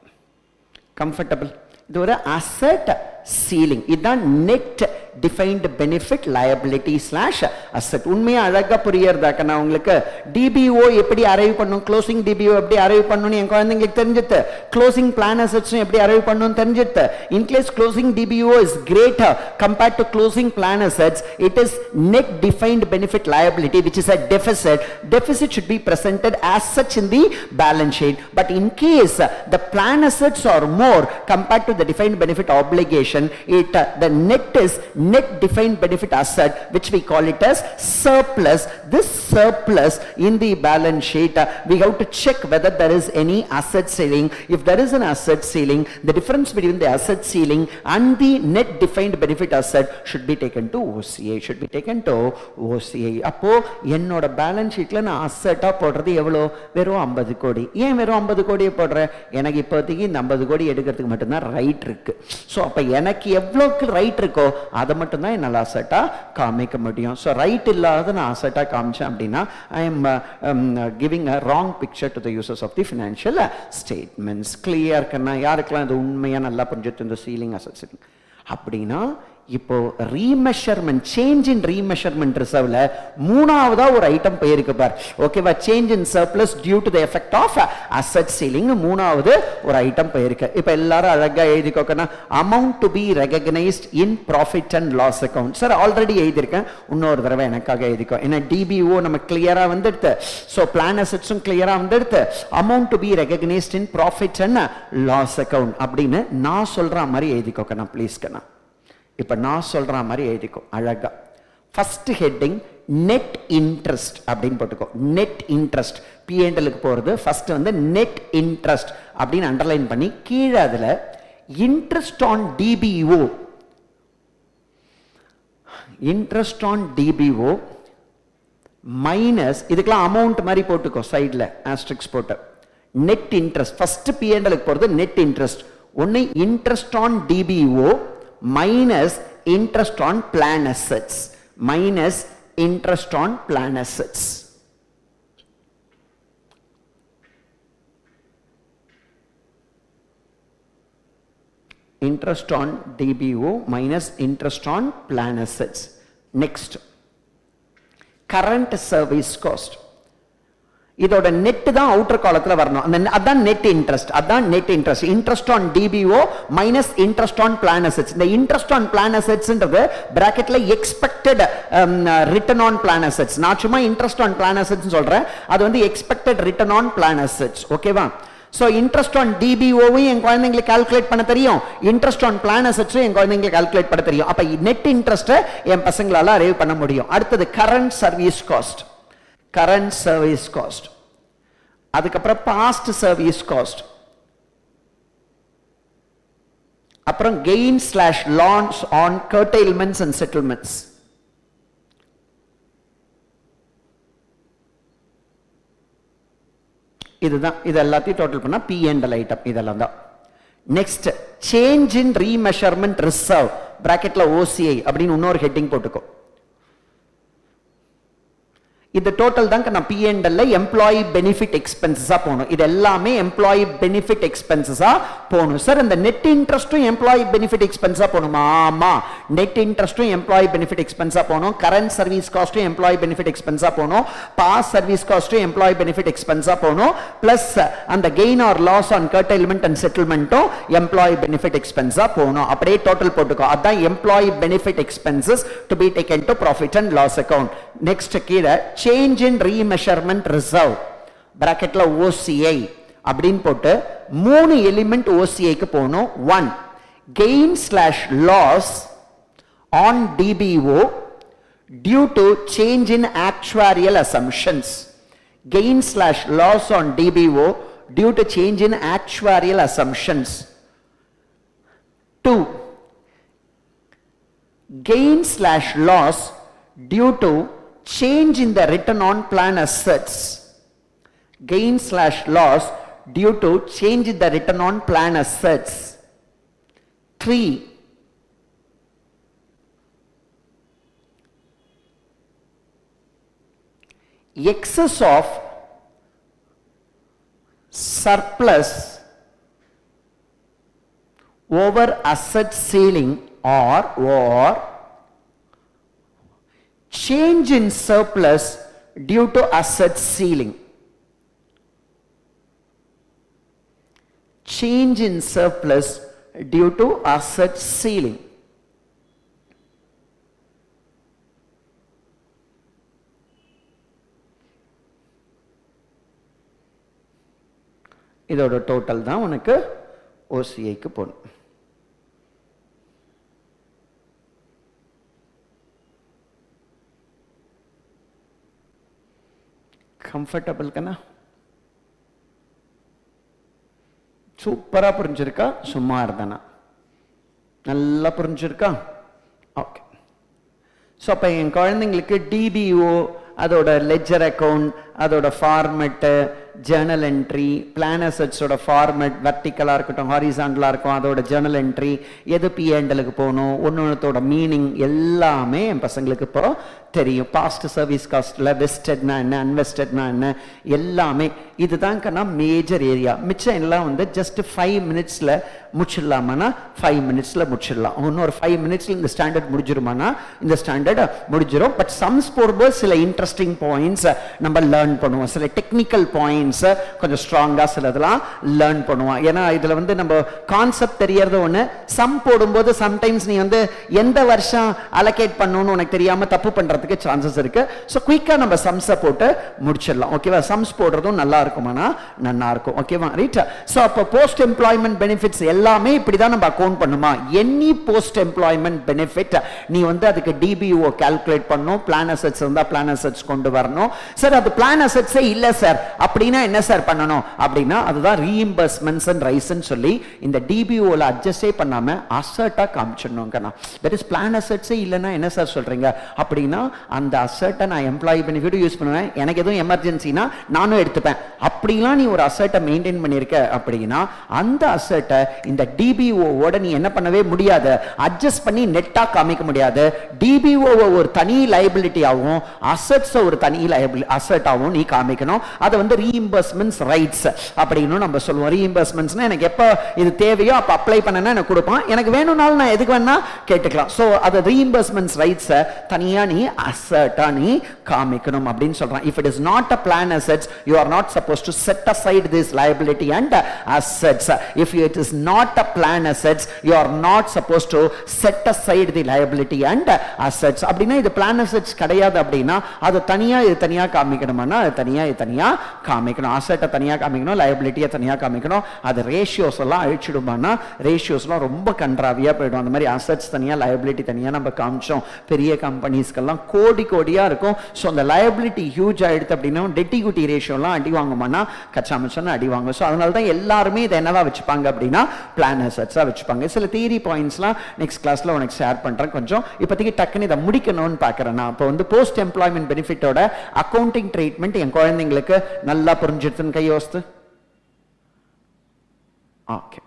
கம்ஃபர்டபுள். இது ஒரு அசெட் சீலிங். இதுதான் net defined benefit liability slash asset. உண்மையாக அழகாக புரியறதாக்கண்ணா உங்களுக்கு. டிபிஓ எப்படி அரைவ் பண்ணும், க்ளோசிங் டிபிஓ எப்படி அரைவ் பண்ணணும்னு என் குழந்தைங்களுக்கு தெரிஞ்சுது. க்ளோசிங் பிளான் அசெட்ஸும் எப்படி அரைவ் பண்ணணும்னு தெரிஞ்சுது. In case closing TPO is greater compared to closing plan assets, it is net defined benefit liability which is a deficit. Deficit should be presented as such in the balance sheet. But in case the plan assets are more compared to the defined benefit obligation, the net is net defined benefit asset, which we call it as surplus. This surplus in the balance sheet, we have to check whether there is any asset ceiling. If there is an asset ceiling, the difference between the asset ceiling and the net defined benefit asset should be taken to OCI. Should be taken to OCI. அப்போ என்னோட balance ஷீட்ல நான் அசெட்டா போடுறது எவ்வளோ? வெறும் 50 கோடி. ஏன் வெறும் 50 கோடியை போடுறேன்? எனக்கு இப்போதைக்கு இந்த 50 கோடி எடுக்கிறதுக்கு மட்டும்தான் ரைட் இருக்கு. ஸோ அப்போ எனக்கு எவ்வளோக்கு ரைட் இருக்கோ அதை மட்டும்தான் என்னால் அசெட்டா காமிக்க முடியும். ஸோ ரைட் இல்லாத நான் அசெட்டா காமிச்சேன் அப்படின்னா I am giving a wrong picture to the users of the financial statements. Clear இருக்குன்னா யாருக்கெல்லாம் இது உண்மையாக நல்லா புரிஞ்சுட்டு இந்த சீலிங் அசெட்ஸ் அப்படின்னா இப்போ ரீமெஷர்மெண்ட், சேஞ்ச் இன் ரீமெஷர்மெண்ட் ரிசர்வ்ல மூணாவதா ஒரு ஐட்டம் போயிருக்கு பார். ஓகேவா? Change in surplus due to the effect of asset ceiling மூணாவது ஒரு ஐட்டம் போயிருக்கு. இப்போ எல்லாரும் அழகா எழுதிக்கோக்கனா amount to be recognised in profit and loss account. Sir already எழுதியிருக்கேன், இன்னொரு தடவை எனக்காக எழுதிக்கோ. ஏன்னா டிபிஓ நம்ம கிளியரா வந்துடுது. ஸோ பிளான் அசெட்ஸும் கிளியரா வந்துடுது. Amount to be recognised in profit and loss account அப்படின்னு நான் சொல்ற மாதிரி எழுதிக்கோக்கண்ணா ப்ளீஸ்க்கண்ணா. இப்ப நான் சொல்ற மாதிரி எழுதிக்கோ அழகா. ஃபர்ஸ்ட் ஹெட்டிங் நெட் இன்ட்ரெஸ்ட் அப்படின்னு போட்டுக்கோ. நெட் இன்ட்ரெஸ்ட் பிஎன்எலுக்கு போறது. ஃபர்ஸ்ட் வந்து நெட் இன்ட்ரெஸ்ட் அப்படின்னு அண்டர்லைன் பண்ணி கீழே அதுல interest on TPO, interest on DBO minus இதுக்கெல்லாம் அமௌண்ட் மாதிரி போட்டுக்கோ சைட்ல ஆஸ்ட்ரிக்ஸ் போட்டு. நெட் இன்ட்ரெஸ்ட் ஃபர்ஸ்ட் பிஎன்எலுக்கு போறது நெட் இன்ட்ரெஸ்ட். ஒன்னு interest on TPO minus interest on plan assets, minus interest on plan assets. interest on DBO minus interest on plan assets. Next, current service cost. இதோட net தான் outer காலத்துல வரணும். அந்த அதான் net interest, அதான் net interest. Interest on DBO minus interest on plan assets. இந்த interest on plan அசெட்ஸ்ன்றது பிராக்கெட்ல expected return on plan assets. நான் சும்மா இன்ட்ரெஸ்ட் ஆன் பிளான் அசெட்ஸ் சொல்றேன், அது வந்து expected return on plan assets. ஓகேவா? சோ இன்ட்ரெஸ்ட் ஆன் டிபிஓவையும் என் குழந்தைங்களுக்கு கால்குலேட் பண்ண தெரியும், இன்ட்ரெஸ்ட் ஆன் பிளான் அசெட்ஸும் என் குழந்தைங்களுக்கு கால்குலேட் பண்ண தெரியும். அப்ப நெட் இன்ட்ரெஸ்ட் என் பசங்களால அரைவ் பண்ண முடியும். அடுத்தது current service cost. current service cost, அதுக்கப்புறம் past service cost, அப்புறம் gain/loss on curtailments and settlements. இதுதான், இது எல்லாத்தையும் டோட்டல் பண்ணா P&L ஐட்டம் இதெல்லாம் தான். Next, change in remeasurement reserve பிராக்கெட்ல OCI அப்படின்னு இன்னொரு ஹெட்டிங் போட்டுக்கோ. இது டோட்டல் தான் நான் P&L எம்ப்ளாயி பெனிஃபிட் எக்ஸ்பென்சஸா போகணும். இது எல்லாமே எம்ப்ளாயி பெனிஃபிட் எக்ஸ்பென்சஸா போகணும். சார் இந்த நெட் இன்ட்ரெஸ்டும் எம்ப்ளாயி பெனிஃபிட் எக்ஸ்பென்ஸா போகணுமா? ஆமா, நெட் இன்ட்ரெஸ்டும் எம்ப்ளாயி பெனிஃபிட் எக்ஸ்பென்ஸா போகணும். கரண்ட் சர்வீஸ் காஸ்டும் எம்ப்ளாயி பெனிஃபிட் எக்ஸ்பென்ஸா போகணும். பாஸ் சர்வீஸ் காஸ்டும் எம்ப்ளாயி பெனிஃபிட் எக்ஸ்பென்ஸா போகணும். பிளஸ் அந்த gain or loss on curtailment and செட்டில்மெண்ட்டும் எம்ப்ளாயி பெனிஃபிட் எக்ஸ்பென்ஸா போகணும். அப்படியே டோட்டல் போட்டுக்கோ. அதான் employee benefit expenses to be taken to profit and loss account. Next கீழே change in remeasurement reserve bracketல OCI அப்படினு போட்டு மூணு எலிமெண்ட் OCI க்கு போணும். 1 gain/loss on DBO due to change in actuarial assumptions. Gain/loss on DBO due to change in actuarial assumptions. 2 gain/loss due to change in the return on plan assets. Gain/loss due to change in the return on plan assets. 3 excess of surplus over asset ceiling or change in surplus due to asset ceiling. Change in surplus due to asset ceiling. இதோட total தான் உனக்கு OCI க்கு போணும். Comfortable கண்ணா? சூப்பரா புரிஞ்சிருக்கா? சும்மா இருந்தானா? நல்லா புரிஞ்சிருக்கா? Okay. So அப்போ என் குழந்தைங்களுக்கு டிபிஓ, அதோட லெட்ஜர் அக்கவுண்ட், அதோட ஃபார்மெட்டு, ஜேர்னல் என்ட்ரி, பிளான் அசெட்ஸோட ஃபார்மெட் வெர்டிக்கலாக இருக்கட்டும் ஹாரிசாண்டலாக இருக்கும், அதோட ஜேர்னல் என்ட்ரி, எது P&Lக்கு போகணும், ஒன்னொன்னத்தோட மீனிங் எல்லாமே என் பசங்களுக்கு இப்போ தெரியும். பாஸ்ட் சர்வீஸ் காஸ்ட்டில் வெஸ்டட்னா என்ன, அன்வெஸ்டட்னா என்ன, எல்லாமே இதுதான் கண்ணா மேஜர் ஏரியா. மிச்சம் எல்லாம் வந்து ஜஸ்ட் 5 மினிட்ஸில் முடிச்சிடலாமான்னா 5 மினிட்ஸில் முடிச்சிடலாம். இன்னொரு 5 மினிட்ஸில் இந்த ஸ்டாண்டர்ட் முடிஞ்சிருமானா இந்த ஸ்டாண்டர்ட் முடிஞ்சிடும். பட் சம்ஸ் போடும்போது சில இன்ட்ரெஸ்டிங் பாயிண்ட்ஸ் நம்ம லேர்ன் பண்ணுவோம், சில டெக்னிக்கல் பாயிண்ட்ஸ் கொஞ்சம் ஸ்ட்ராங்காக சிலதெல்லாம் லேர்ன் பண்ணுவோம். ஏன்னா இதில் வந்து நம்ம கான்செப்ட் தெரியறது ஒன்று, சம் போடும்போது சம்டைம்ஸ் நீ வந்து எந்த வருஷம் அலோகேட் பண்ணணும்னு உனக்கு தெரியாமல் தப்பு பண்ணுறதுக்கு சான்சஸ் இருக்கு. ஸோ குயிக்காக நம்ம சம்ஸை போட்டு முடிச்சிடலாம். ஓகேவா? சம்ஸ் போடுறதும் நல்லா இருக்குமானா நல்லா இருக்கும். ஓகேவா? ரைட். ஸோ அப்போ போஸ்ட் எம்ப்ளாய்மெண்ட் பெனிஃபிட்ஸ் எல்லாமே இப்படி தான் நம்ம அக்கௌண்ட் பண்ணுமா? எனி போஸ்ட் எம்ப்ளாய்மெண்ட் பெனிஃபிட் நீ வந்து அதுக்கு டிபிஓ கால்குலேட் பண்ணணும், பிளான் அசெட்ஸ் இருந்தால் பிளான் அசெட்ஸ் கொண்டு வரணும். சார் அது பிளான் அசெட்ஸே இல்லை சார் அப்படின்னா என்ன சார் பண்ணணும் அப்படின்னா அதுதான் ரீஇம்பர்ஸ்மெண்ட்ஸ் அண்ட் ரைஸ்ன்னு சொல்லி இந்த டிபிஓல அட்ஜஸ்டே பண்ணாம அசெட்டா காமிச்சிடணும். தட் இஸ் பிளான் அசெட்ஸே இல்லைன்னா என்ன சார் சொல்றீங்க அப்படின்னா அந்த அசெட்டை நான் எம்ப்ளாயி பெனிஃபிட் யூஸ் பண்ணுவேன், எனக்கு எதுவும் எமர்ஜென்சினா நானும் எடுத்துப்பேன். அப்படிலாம் நீ ஒரு அசெட்டை மெயின்டைன் பண்ணியிருக்க அப்படின்னா அந்த அசெட்டை இந்த டிபிஓவோட நீ என்ன பண்ணவே முடியாது, அட்ஜஸ்ட் பண்ணி நெட்டா காமிக்க முடியாது. டிபிஓவை ஒரு தனி லைபிலிட்டி ஆகும், அசெட்ஸ் ஒரு தனி அசெட் ஆகும் நீ காமிக்கணும். அதை வந்து ரீஇம்பர்ஸ்மெண்ட்ஸ் ரைட்ஸ் அப்படின்னு நம்ம சொல்லுவோம். ரீஇம்பர்ஸ்மெண்ட்ஸ்னா எனக்கு எப்போ இது தேவையோ அப்போ அப்ளை பண்ணனா எனக்கு கொடுப்பான், எனக்கு வேணும்னாலும் நான் எதுக்கு வேணா கேட்டுக்கலாம். ஸோ அது ரீஇம்பர்ஸ்மெண்ட்ஸ் ரைட்ஸை தனியா நீ அசெட்டா நீ காமிக்கணும் அப்படின்னு சொல்றான். If it is not a plan assets you are not suppose to set aside this liability and assets. If it is not a plan assets you are not supposed to set aside the liability and assets. அப்படினா இது plan assets கிடையாது அப்படினா அது தனியா இது தனியா காமிக்கணும்னா அது தனியா இது தனியா காமிக்கணும். asset தனியா காமிக்கணும், liability தனியா காமிக்கணும். அது ரேஷியோஸ் எல்லாம் அழிச்சிடுமானா ரேஷியோஸ்லாம் ரொம்ப கன்றாவியா போய்டும். அந்த மாதிரி assets தனியா liability தனியா நம்ம காமிச்சோம் பெரிய கம்பெனிஸ்க்கெல்லாம் கோடி கோடியா இருக்கும். ஸோ அந்த liability ஹியூஜ் ஆயிடுது அப்படின்னா டெட் ஈக்விட்டி ரேஷியோலாம் அடி வாங்குமானா கச்சாமச்சான அடிவாங்க. ஸோ அதனால தான் எல்லாருமே இதை என்னவா வச்சுப்பாங்க அப்படின்னா பிளான் அசெட்ஸாக வச்சுப்பாங்க. சில தியரி பாயிண்ட்ஸ்லாம் நெக்ஸ்ட் கிளாஸில் உனக்கு ஷேர் பண்ணுறேன். கொஞ்சம் இப்போதைக்கு டக்குன்னு இதை முடிக்கணும்னு பார்க்குறேன். நான் இப்போ வந்து போஸ்ட் எம்ப்ளாய்மெண்ட் பெனிஃபிட்டோட அக்கௌண்டிங் ட்ரீட்மெண்ட் என் குழந்தைங்களுக்கு நல்லா புரிஞ்சிடுதுன்னு கையோஸ்து. Okay,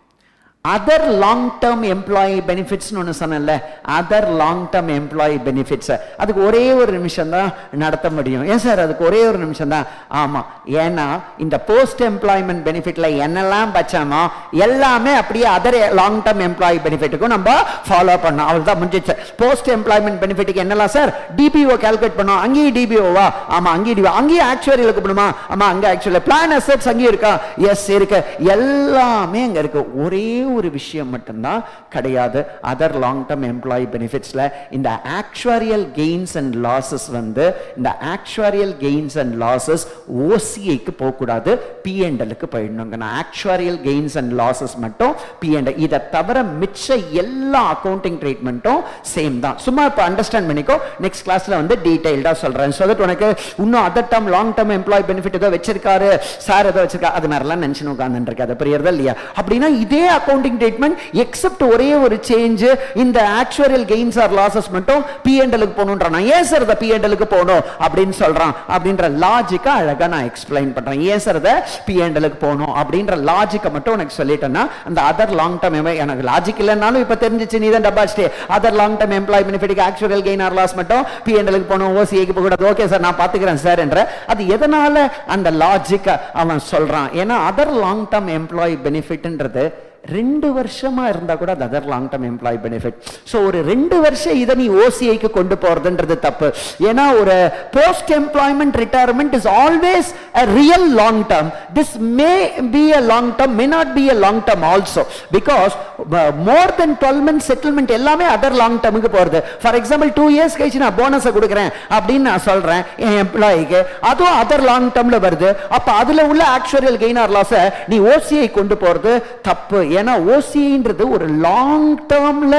other long term employee பெனிஃபிட்ஸ்னு ஒன்று சொன்னேன்ல, other long term employee benefits, அதுக்கு ஒரே ஒரு நிமிஷம் தான் நடத்த முடியும். ஏன் சார் அதுக்கு ஒரே ஒரு நிமிஷம் தான்? ஆமாம், ஏன்னா இந்த போஸ்ட் எம்ப்ளாய்மெண்ட் பெனிஃபிட்ல என்னெல்லாம் பச்சாமோ எல்லாமே அப்படியே அதர் லாங் டேர்ம் எம்ப்ளாயி பெனிஃபிட்டுக்கும் நம்ம ஃபாலோ பண்ணோம். அவள் தான் முடிஞ்சிச்சு. போஸ்ட் எம்ப்ளாய்மெண்ட் பெனிஃபிட்டுக்கு என்னெல்லாம் சார்? டிபிஓ கால்குலேட் பண்ணோம். அங்கேயும் டிபிஓவா? ஆமாம் அங்கேயும் டிபிஓ. அங்கேயும் ஆக்சுவரியில் கூப்பிடுமா? ஆமாம் அங்கே ஆக்சுவலி. பிளான் அசெட்ஸ் அங்கேயும் இருக்கா? எஸ் இருக்கு. எல்லாமே அங்கே இருக்கு. ஒரே ஒரு விஷயம் மட்டும்தான் கிடையாது அதர் லாங் டேர்ம் எம்ப்ளாயி பெனிஃபிட்ஸ்ல. இந்த ஆக்சுவரியல் கெயின்ஸ் அண்ட் லாசஸ் வந்து இந்த ஆக்சுவரியல் கெயின்ஸ் அண்ட் லாசஸ் ஓசிஐக்கு போகக்கூடாது, பிஎன்எல்க்கு போயிடணுங்க. நான் ஆக்சுவரியல் கெயின்ஸ் அண்ட் லாசஸ் மட்டும் பிஎன்எல். இதை தவிர மிச்ச எல்லா அக்கௌண்டிங் ட்ரீட்மெண்ட்டும் சேம் தான். சும்மா இப்போ அண்டர்ஸ்டாண்ட் பண்ணிக்கோ. நெக்ஸ்ட் கிளாஸ்ல வந்து டீடைல்டா சொல்றேன். ஸோ தட் உனக்கு இன்னும் other term long term employee benefit ஏதோ வச்சிருக்காரு சார், ஏதோ வச்சிருக்காரு, அது மாதிரிலாம் நினைச்சு உட்காந்துருக்கு. அது புரியுறதா இல்லையா? அப்படின்னா இதே அக்கௌண்டிங் ட்ரீட்மெண்ட் எக்ஸெப்ட் ஒரே ஒரு சேஞ்ச், இந்த ஆக்சுவரியல் கெயின்ஸ் ஆர் லாசஸ் மட்டும் பிஎன்எல்க்கு போகணும்ன்றான். ஏன் சார் இதை பிஎன்எல்க்கு போகணும் அப்படின்னு சொல்றான் அப்படின்ற லாஜிக்கை அழகா நான் எக்ஸ்பிளைன் பண்றேன். ஏன் சார் இதை பிஎன்எல்க்கு போகணும் அப்படின்ற லாஜிக்கை மட்டும் உனக்கு சொல்லிட்டேன்னா அந்த அதர் லாங் டேர்ம் எனக்கு லாஜிக் இல்லைனாலும் இப்ப தெரிஞ்சிச்சு, நீ தான் டப்பாச்சிட்டே. Other long term employee benefit actuarial gain or loss மட்டும் பிஎன்எல்க்கு போகணும், ஓசிஐக்கு போகக்கூடாது. ஓகே சார் நான் பாத்துக்கிறேன் சார் என்ற அது எதனால அந்த லாஜிக்கை அவன் சொல்றான்? ஏன்னா அதர் லாங் டேர்ம் எம்ப்ளாய் பெனிஃபிட்ன்றது 2 வருஷமா இருந்தா கூட அது other long term employee benefit. So ஒரு 2 வருஷம் இதை நீ ஓசிஐக்கு கொண்டு போறதுன்றது தப்பு. ஏன்னா ஒரு post employment retirement is always a real long term. This may be a long term, may not be a long term also, because more than 12 months settlement எல்லாமே other long டேர்முக்கு போறது. ஃபார் எக்ஸாம்பிள் 2 இயர்ஸ் கழிச்சு நான் போனஸை கொடுக்குறேன் அப்படின்னு நான் சொல்றேன் என் எம்ப்ளாயிக்கு, அதுவும் other long டேர்ம்ல வருது. அப்ப அதுல உள்ள ஆக்சுவரியல் கெயின் ஆர் லாஸை நீ ஓசிஐ கொண்டு போறது தப்பு. ஏன்னா ஓசிஐன்றது ஒரு லாங் டேர்ம்ல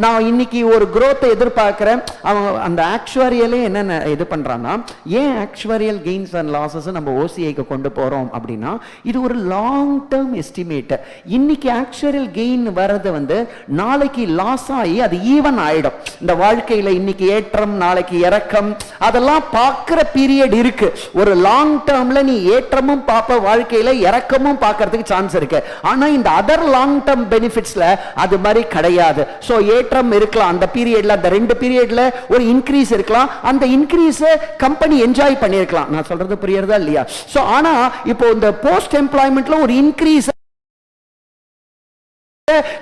நான் இன்னைக்கு ஒரு growth எதிர்பார்க்கிறேன். அவன் அந்த ஆக்சுவரியலே என்ன இது பண்றான்னா, ஏன் ஆக்சுவரியல் கெயின்ஸ் அண்ட் லாஸஸ் நம்ம ஓசிஐக்கு கொண்டு போறோம் அப்படின்னா இது ஒரு லாங் டேர்ம் எஸ்டிமேட். இன்னைக்கு ஆக்சுவரியல் கெயின் வரது வந்து நாளைக்கு லாஸ் ஆகி அது ஈவன் ஆயிடும். இந்த வாழ்க்கையில இன்னைக்கு ஏற்றம் நாளைக்கு இறக்கம் அதெல்லாம் பார்க்கிற பீரியட் இருக்கு. ஒரு லாங் டேர்ம்ல நீ ஏற்றமும் பார்ப்ப, வாழ்க்கையில இறக்கமும் பார்க்கறதுக்கு சான்ஸ் இருக்கு. ஆனா இந்த அதர் லாங் டேர்ம் பெனிஃபிட்ஸ்ல அது மாதிரி கிடையாது. சோ ஏற்றம் இருக்கலாம் அந்த பீரியட்ல, அந்த 2 பீரியட்ல ஒரு இன்க்ரீஸ் இருக்கலாம், அந்த இன்க்ரீஸ் கம்பெனி என்ஜாய் பண்ணிருக்கலாம். நான் சொல்றது புரியுறதா இல்லையா? சோ ஆனா இப்போ இந்த போஸ்ட் எம்ப்ளாய்மெண்ட்ல ஒரு இன்க்ரீஸ்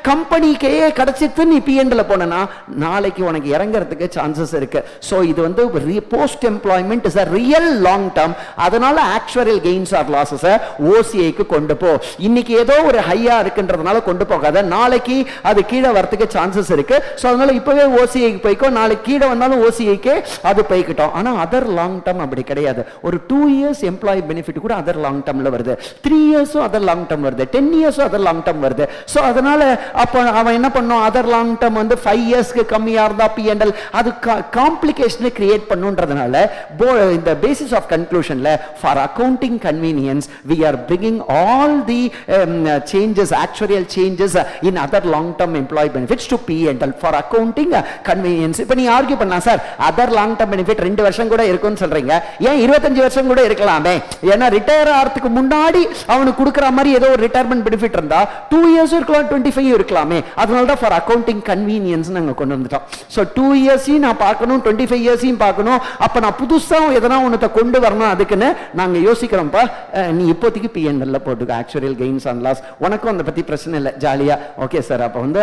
கம்பெனிக்கே கிடைச்சிட்டு நீ பிஎன்எல் போனா நாளைக்கு உனக்கு இறங்கிறதுக்கு சான்சஸ் இருக்கு. சோ இது வந்து post employment is a real long term. அதனால ஆக்சுவரியல் கெயின்ஸ் ஆர் லாஸஸ் ஓசிஐக்கு கொண்டு போ. இன்னைக்கு ஏதோ ஒரு ஹையா இருக்குன்றதுனால கொண்டு போகாத, நாளைக்கு அது கீழே வரதுக்கு சான்சஸ் இருக்கு. சோ அதனால இப்பவே ஓசிஐக்கு போய்க்கோ, நாளைக்கு கீழே வந்தாலும் ஓசிஐக்கு அது போய்க்கிட்டோம். ஆனா அதர் லாங் டேர்ம் அப்படி கிடையாது. ஒரு 2 இயர்ஸ் எம்ப்ளாயி பெனிஃபிட் கூட அதர் லாங் டேர்ம்ல வருது, 3 இயர்ஸும் அதர் லாங் டேர்ம் வருது, 10 இயர்ஸும் அதர் லாங் டேர்ம் வருது. சோ அதனால அப்ப அவன் என்ன பண்ணும், அதர் லாங் டேர்ம் வந்து 5 இயர்ஸ்க்கு கம்மியா இருந்தா பிஎன்எல் அது காம்ப்ளிகேஷனை கிரியேட் பண்ணுன்றதுனால இந்த பேசிஸ் ஆஃப் கன்க்ளூஷன்ல for accounting convenience we are bringing all the changes, actuarial changes in other long term employee benefits to P&L for accounting convenience. இப்ப நீ ஆர்கியூ பண்ணலாம், sir other long term benefit 2 வருஷம் கூட இருக்குன்னு சொல்றீங்க, ஏன் 25 வருஷம் கூட இருக்கலாமே? ஏன்னா ரிட்டையர் ஆகிறதுக்கு முன்னாடி அவனுக்கு கொடுக்குற மாதிரி ஏதோ ஒரு ரிட்டையர்மெண்ட் பெனிஃபிட் இருந்தா 2 இயர்ஸ் இருக்கலாம், 25 இருக்கலாமே. அதனால தான் ஃபார் அக்கௌண்டிங் கன்வீனியன்ஸ் நாங்கள் கொண்டு வந்துட்டோம். ஸோ 2 இயர்ஸையும் நான் பார்க்கணும், 25 இயர்ஸையும் பார்க்கணும். அப்போ நான் புதுசாக எதனா ஒன்றத்தை கொண்டு வரணும். அதுக்குன்னு நாங்கள் யோசிக்கிறோம்ப்பா, நீ இப்போதைக்கு பிஎன்எல்ல போட்டுக்கோ, ஆக்சுவல் கெயின்ஸ் அண்ட் லாஸ். உனக்கும் அதை பற்றி பிரச்சனை இல்லை, ஜாலியா. ஓகே சார், அப்போ வந்து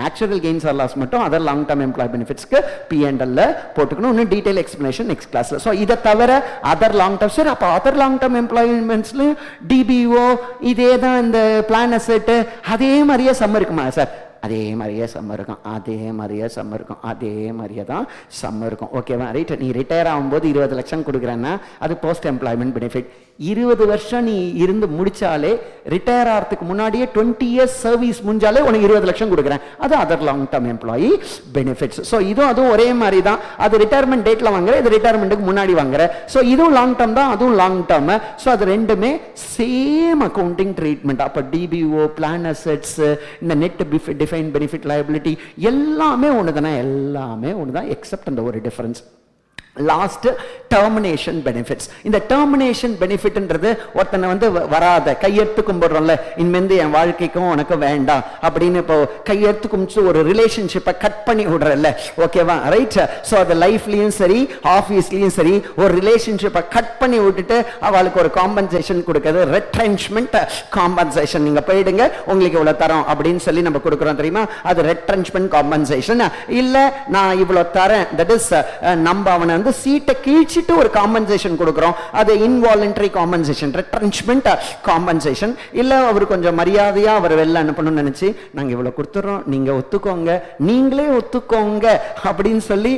ஆக்சுவல் கெயின்ஸ் அண்ட் லாஸ் மட்டும் அதர் லாங் டர்ம் எம்ப்ளாய் பெனிஃபிட்ஸ்க்கு பிஎன்எல்ல போட்டுக்கணும். இன்னும் டீடைல் எக்ஸ்பிளனேஷன் நெக்ஸ்ட் கிளாஸ்ல. ஸோ இதை தவிர அதர் லாங் டர்ம், சார் அப்போ அதர் லாங் டர்ம் எம்ப்ளாய்மெண்ட்ஸ்லையும் டிபிஓ இதே தான், இந்த பிளான் அசெட் அதே மாதிரியே சம் இருக்குமா சார்? அதே மாதிரியே சம் இருக்கும், அதே மாதிரியே சம் இருக்கும், அதே மாதிரியே தான் சம் இருக்கும். ஓகேவா? ரைட். நீ ரிட்டையர் ஆகும்போது 20 லட்சம் கொடுக்குறேன்னா அது போஸ்ட் எம்ப்ளாய்மெண்ட் பெனிஃபிட். 20 வருஷம் நீ இருந்து முடிச்சாலே, ரிட்டையர் ஆகிறதுக்கு முன்னாடியே 20 இயர்ஸ் சர்வீஸ் முடிஞ்சாலே உனக்கு 20 லட்சம் கொடுக்குறேன். அது other long term employee benefits. So அதுவும் ஒரே மாதிரி தான். அது ரிட்டையர்மெண்ட் டேட்ல வாங்குற, இது ரிட்டையர்மெண்ட்டுக்கு முன்னாடி வாங்குற. ஸோ இதுவும் லாங் டர்ம் தான், அதுவும் லாங் டர்ம். ஸோ அது ரெண்டுமே சேம் அக்கௌண்டிங் ட்ரீட்மெண்ட். அப்போ டிபிஓ, பிளான் அசெட்ஸ், இந்த நெட் டிஃபைன் பெனிஃபிட் லயபிலிட்டி எல்லாமே ஒன்று தானே, எல்லாமே ஒன்று தான், எக்ஸப்ட் அந்த ஒரு டிஃபரன்ஸ். Last termination benefits. இந்த டெர்மினேஷன் பெனிஃபிட்ன்றது ஒருத்தனை வந்து வராத கையெடுத்து கும்பிடுறோம்ல, இனிமேந்து என் வாழ்க்கைக்கும் உனக்கு வேண்டாம் அப்படின்னு இப்போ கையெடுத்து கும்பிச்சு ஒரு ரிலேஷன்ஷிப்பை கட் பண்ணி விடுறல்ல, ஓகேவா? ரைட். ஸோ அது லைஃப்லையும் சரி ஆஃபீஸ்லையும் சரி ஒரு ரிலேஷன்ஷிப்பை கட் பண்ணி விட்டுட்டு அவளுக்கு ஒரு காம்பன்சேஷன் கொடுக்குறது ரெட்ரென்ச்மெண்ட் காம்பன்சேஷன். நீங்க போயிடுங்க, உங்களுக்கு இவ்வளோ தரோம் அப்படின்னு சொல்லி நம்ம கொடுக்குறோம் தெரியுமா, அது ரெட்ரென்ச்மெண்ட் காம்பன்சேஷன். இல்லை நான் இவ்வளோ தரேன், தட் இஸ் நம்ம அவனை வந்து சீட்டை கீழ்ச்சிட்டு ஒரு காம்பன்சேஷன் கொடுக்கிறோம், அது இன்வாலண்டரி காம்பன்சேஷன், ரெட்ரென்ச்மெண்ட் காம்பன்சேஷன். இல்ல அவர் கொஞ்சம் மரியாதையா அவர் வெளில அனுப்பணும்னு நினைச்சு நாங்க இவ்வளவு கொடுத்துறோம், நீங்க ஒத்துக்கோங்க, நீங்களே ஒத்துக்கோங்க அப்படின்னு சொல்லி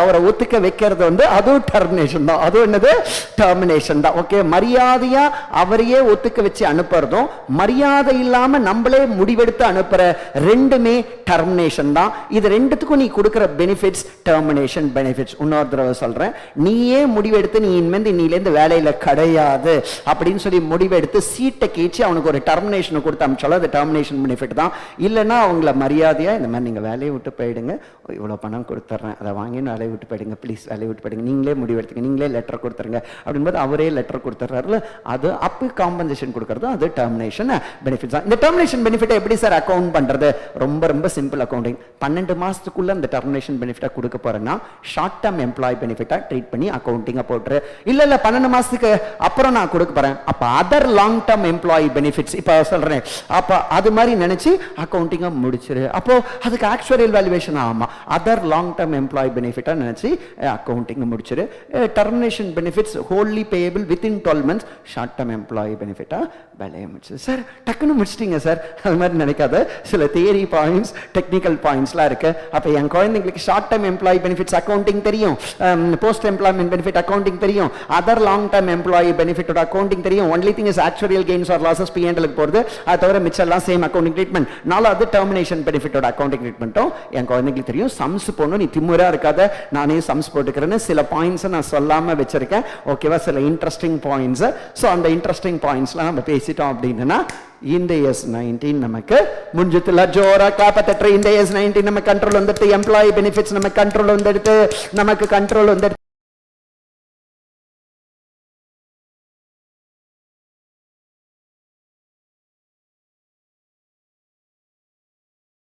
அவரை ஒத்துக்க வைக்கிறது வந்து அதுவும் டெர்மினேஷன் தான். அது என்னது? டெர்மினேஷன் தான். ஓகே, மரியாதையா அவரையே ஒத்துக்க வச்சு அனுப்புறதும் மரியாதை இல்லாம நம்மளே முடிவெடுத்து அனுப்புற ரெண்டுமே டெர்மினேஷன் தான். இது ரெண்டுத்துக்கும் நீ கொடுக்கிற பெனிஃபிட்ஸ் டெர்மினேஷன் பெனிஃபிட்ஸ். இன்னொரு தடவை சொல்றேன், நீயே முடிவெடுத்து நீ இனிமேல் இன்னிலேருந்து வேலையில கிடையாது அப்படின்னு சொல்லி முடிவெடுத்து சீட்டை கீழ்ச்சி அவனுக்கு ஒரு டெர்மினேஷன் கொடுத்து அனுப்பிச்சாலும் அது டெர்மினேஷன் பெனிஃபிட் தான். இல்லைன்னா அவங்கள மரியாதையா இந்த மாதிரி நீங்க வேலையை விட்டு போயிடுங்க, இவ்வளவு பணம் கொடுத்துட்றேன், அதை வாங்கி வேலையை விட்டு போயிடுங்க, ப்ளீஸ் வேலையை விட்டு போயிடுங்க, நீங்களே முடிவெடுத்துங்க, நீங்களே லெட்டர் கொடுத்துருங்க அப்படின்போது அவரே லெட்டர் கொடுத்துட்றாருல, அது அப்போ காம்பன்சேஷன் கொடுக்கறது அது டெர்மினேஷன் பெனிஃபிட்ஸ் தான். இந்த டெர்மினேஷன் பெனிஃபிட்டை எப்படி சார் அக்கௌண்ட் பண்றது? ரொம்ப ரொம்ப சிம்பிள் அக்கௌண்டிங். 12 மாசத்துக்குள்ள அந்த டெர்மினேஷன் பெனிஃபிட்டை கொடுக்க போறேன்னா ஷார்ட் டர்ம் எம்ப்ளாய் பெனிஃபிட்டா ட்ரீட் பண்ணி அக்கவுண்டிங்க போட்டுரு. இல்ல 12 மாசத்துக்கு அப்புறம் நான் கொடுக்க போறேன், அப்ப other long term employee benefits இப்ப சொல்றேன், அப்ப அது மாதிரி நினைச்சு அக்கவுண்டிங்க முடிச்சிரு. அப்போ அதுக்கு ஆக்சுவரியல் வேல்யூவேஷன் ஆமா, அதர் லாங் டர்ம் எம்ப்ளாயி பெனிஃபிட்டா நினைச்சு அக்கவுண்டிங்க முடிச்சிரு. Termination benefits wholly payable within 12 months, short term employee பெனிஃபிட்டா வேலையை முடிச்சு. சார் டக்குன்னு முடிச்சிட்டீங்க சார், அது மாதிரி நினைக்காத, சில தியரி பாயிண்ட்ஸ் டெக்னிக்கல் பாயிண்ட்ஸ்லாம் இருக்கு. அப்ப என் குழந்தைங்களுக்கு short term employee benefits accounting தெரியும், போஸ்ட் எம்ப்ளாய்மெண்ட் பெனிஃபிட் அக்கவுண்டிங் தெரியும், அதர் லாங் டர்ம் எம்ப்ளாயி பெனிஃபிட்டோட அக்கவுண்டிங் தெரியும். Only thing is actuarial gains or losses பிஎன்எல்க்கு போறது, அது தவிர மிச்சம் எல்லாம் சேம் அக்கவுண்டிங் ட்ரீட்மெண்ட். நாலாவது டெர்மினேஷன் பெனிஃபிட்டோட அக்கவுண்டிங் ட்ரீட்மெண்ட்டும் என் குழந்தைங்களுக்கு தெரியும். சம்ஸ் போடணும், நீ திமுறா இருக்காத, நானே சம்ஸ் போட்டுக்கிறேன்னு சில பாயிண்ட்ஸ் நான் சொல்லாம வச்சிருக்கேன், ஓகேவா? சில இன்ட்ரெஸ்டிங் பாயிண்ட்ஸ். ஸோ அந்த இன்ட்ரெஸ்டிங் பாயிண்ட்ஸ்லாம் நம்ம பேசிட்டோம் அப்படின்னா இந்த இயர்ஸ் 19 நமக்கு முடிஞ்சதுல ஜோரா கிளாப் தட்டுற. இந்த இயர்ஸ் 19 நம்ம கண்ட்ரோல் வந்துட்டு, எம்ப்ளாயி பெனிஃபிட்ஸ் நம்ம கண்ட்ரோல் வந்துடுது, நமக்கு கண்ட்ரோல் வந்துடுது.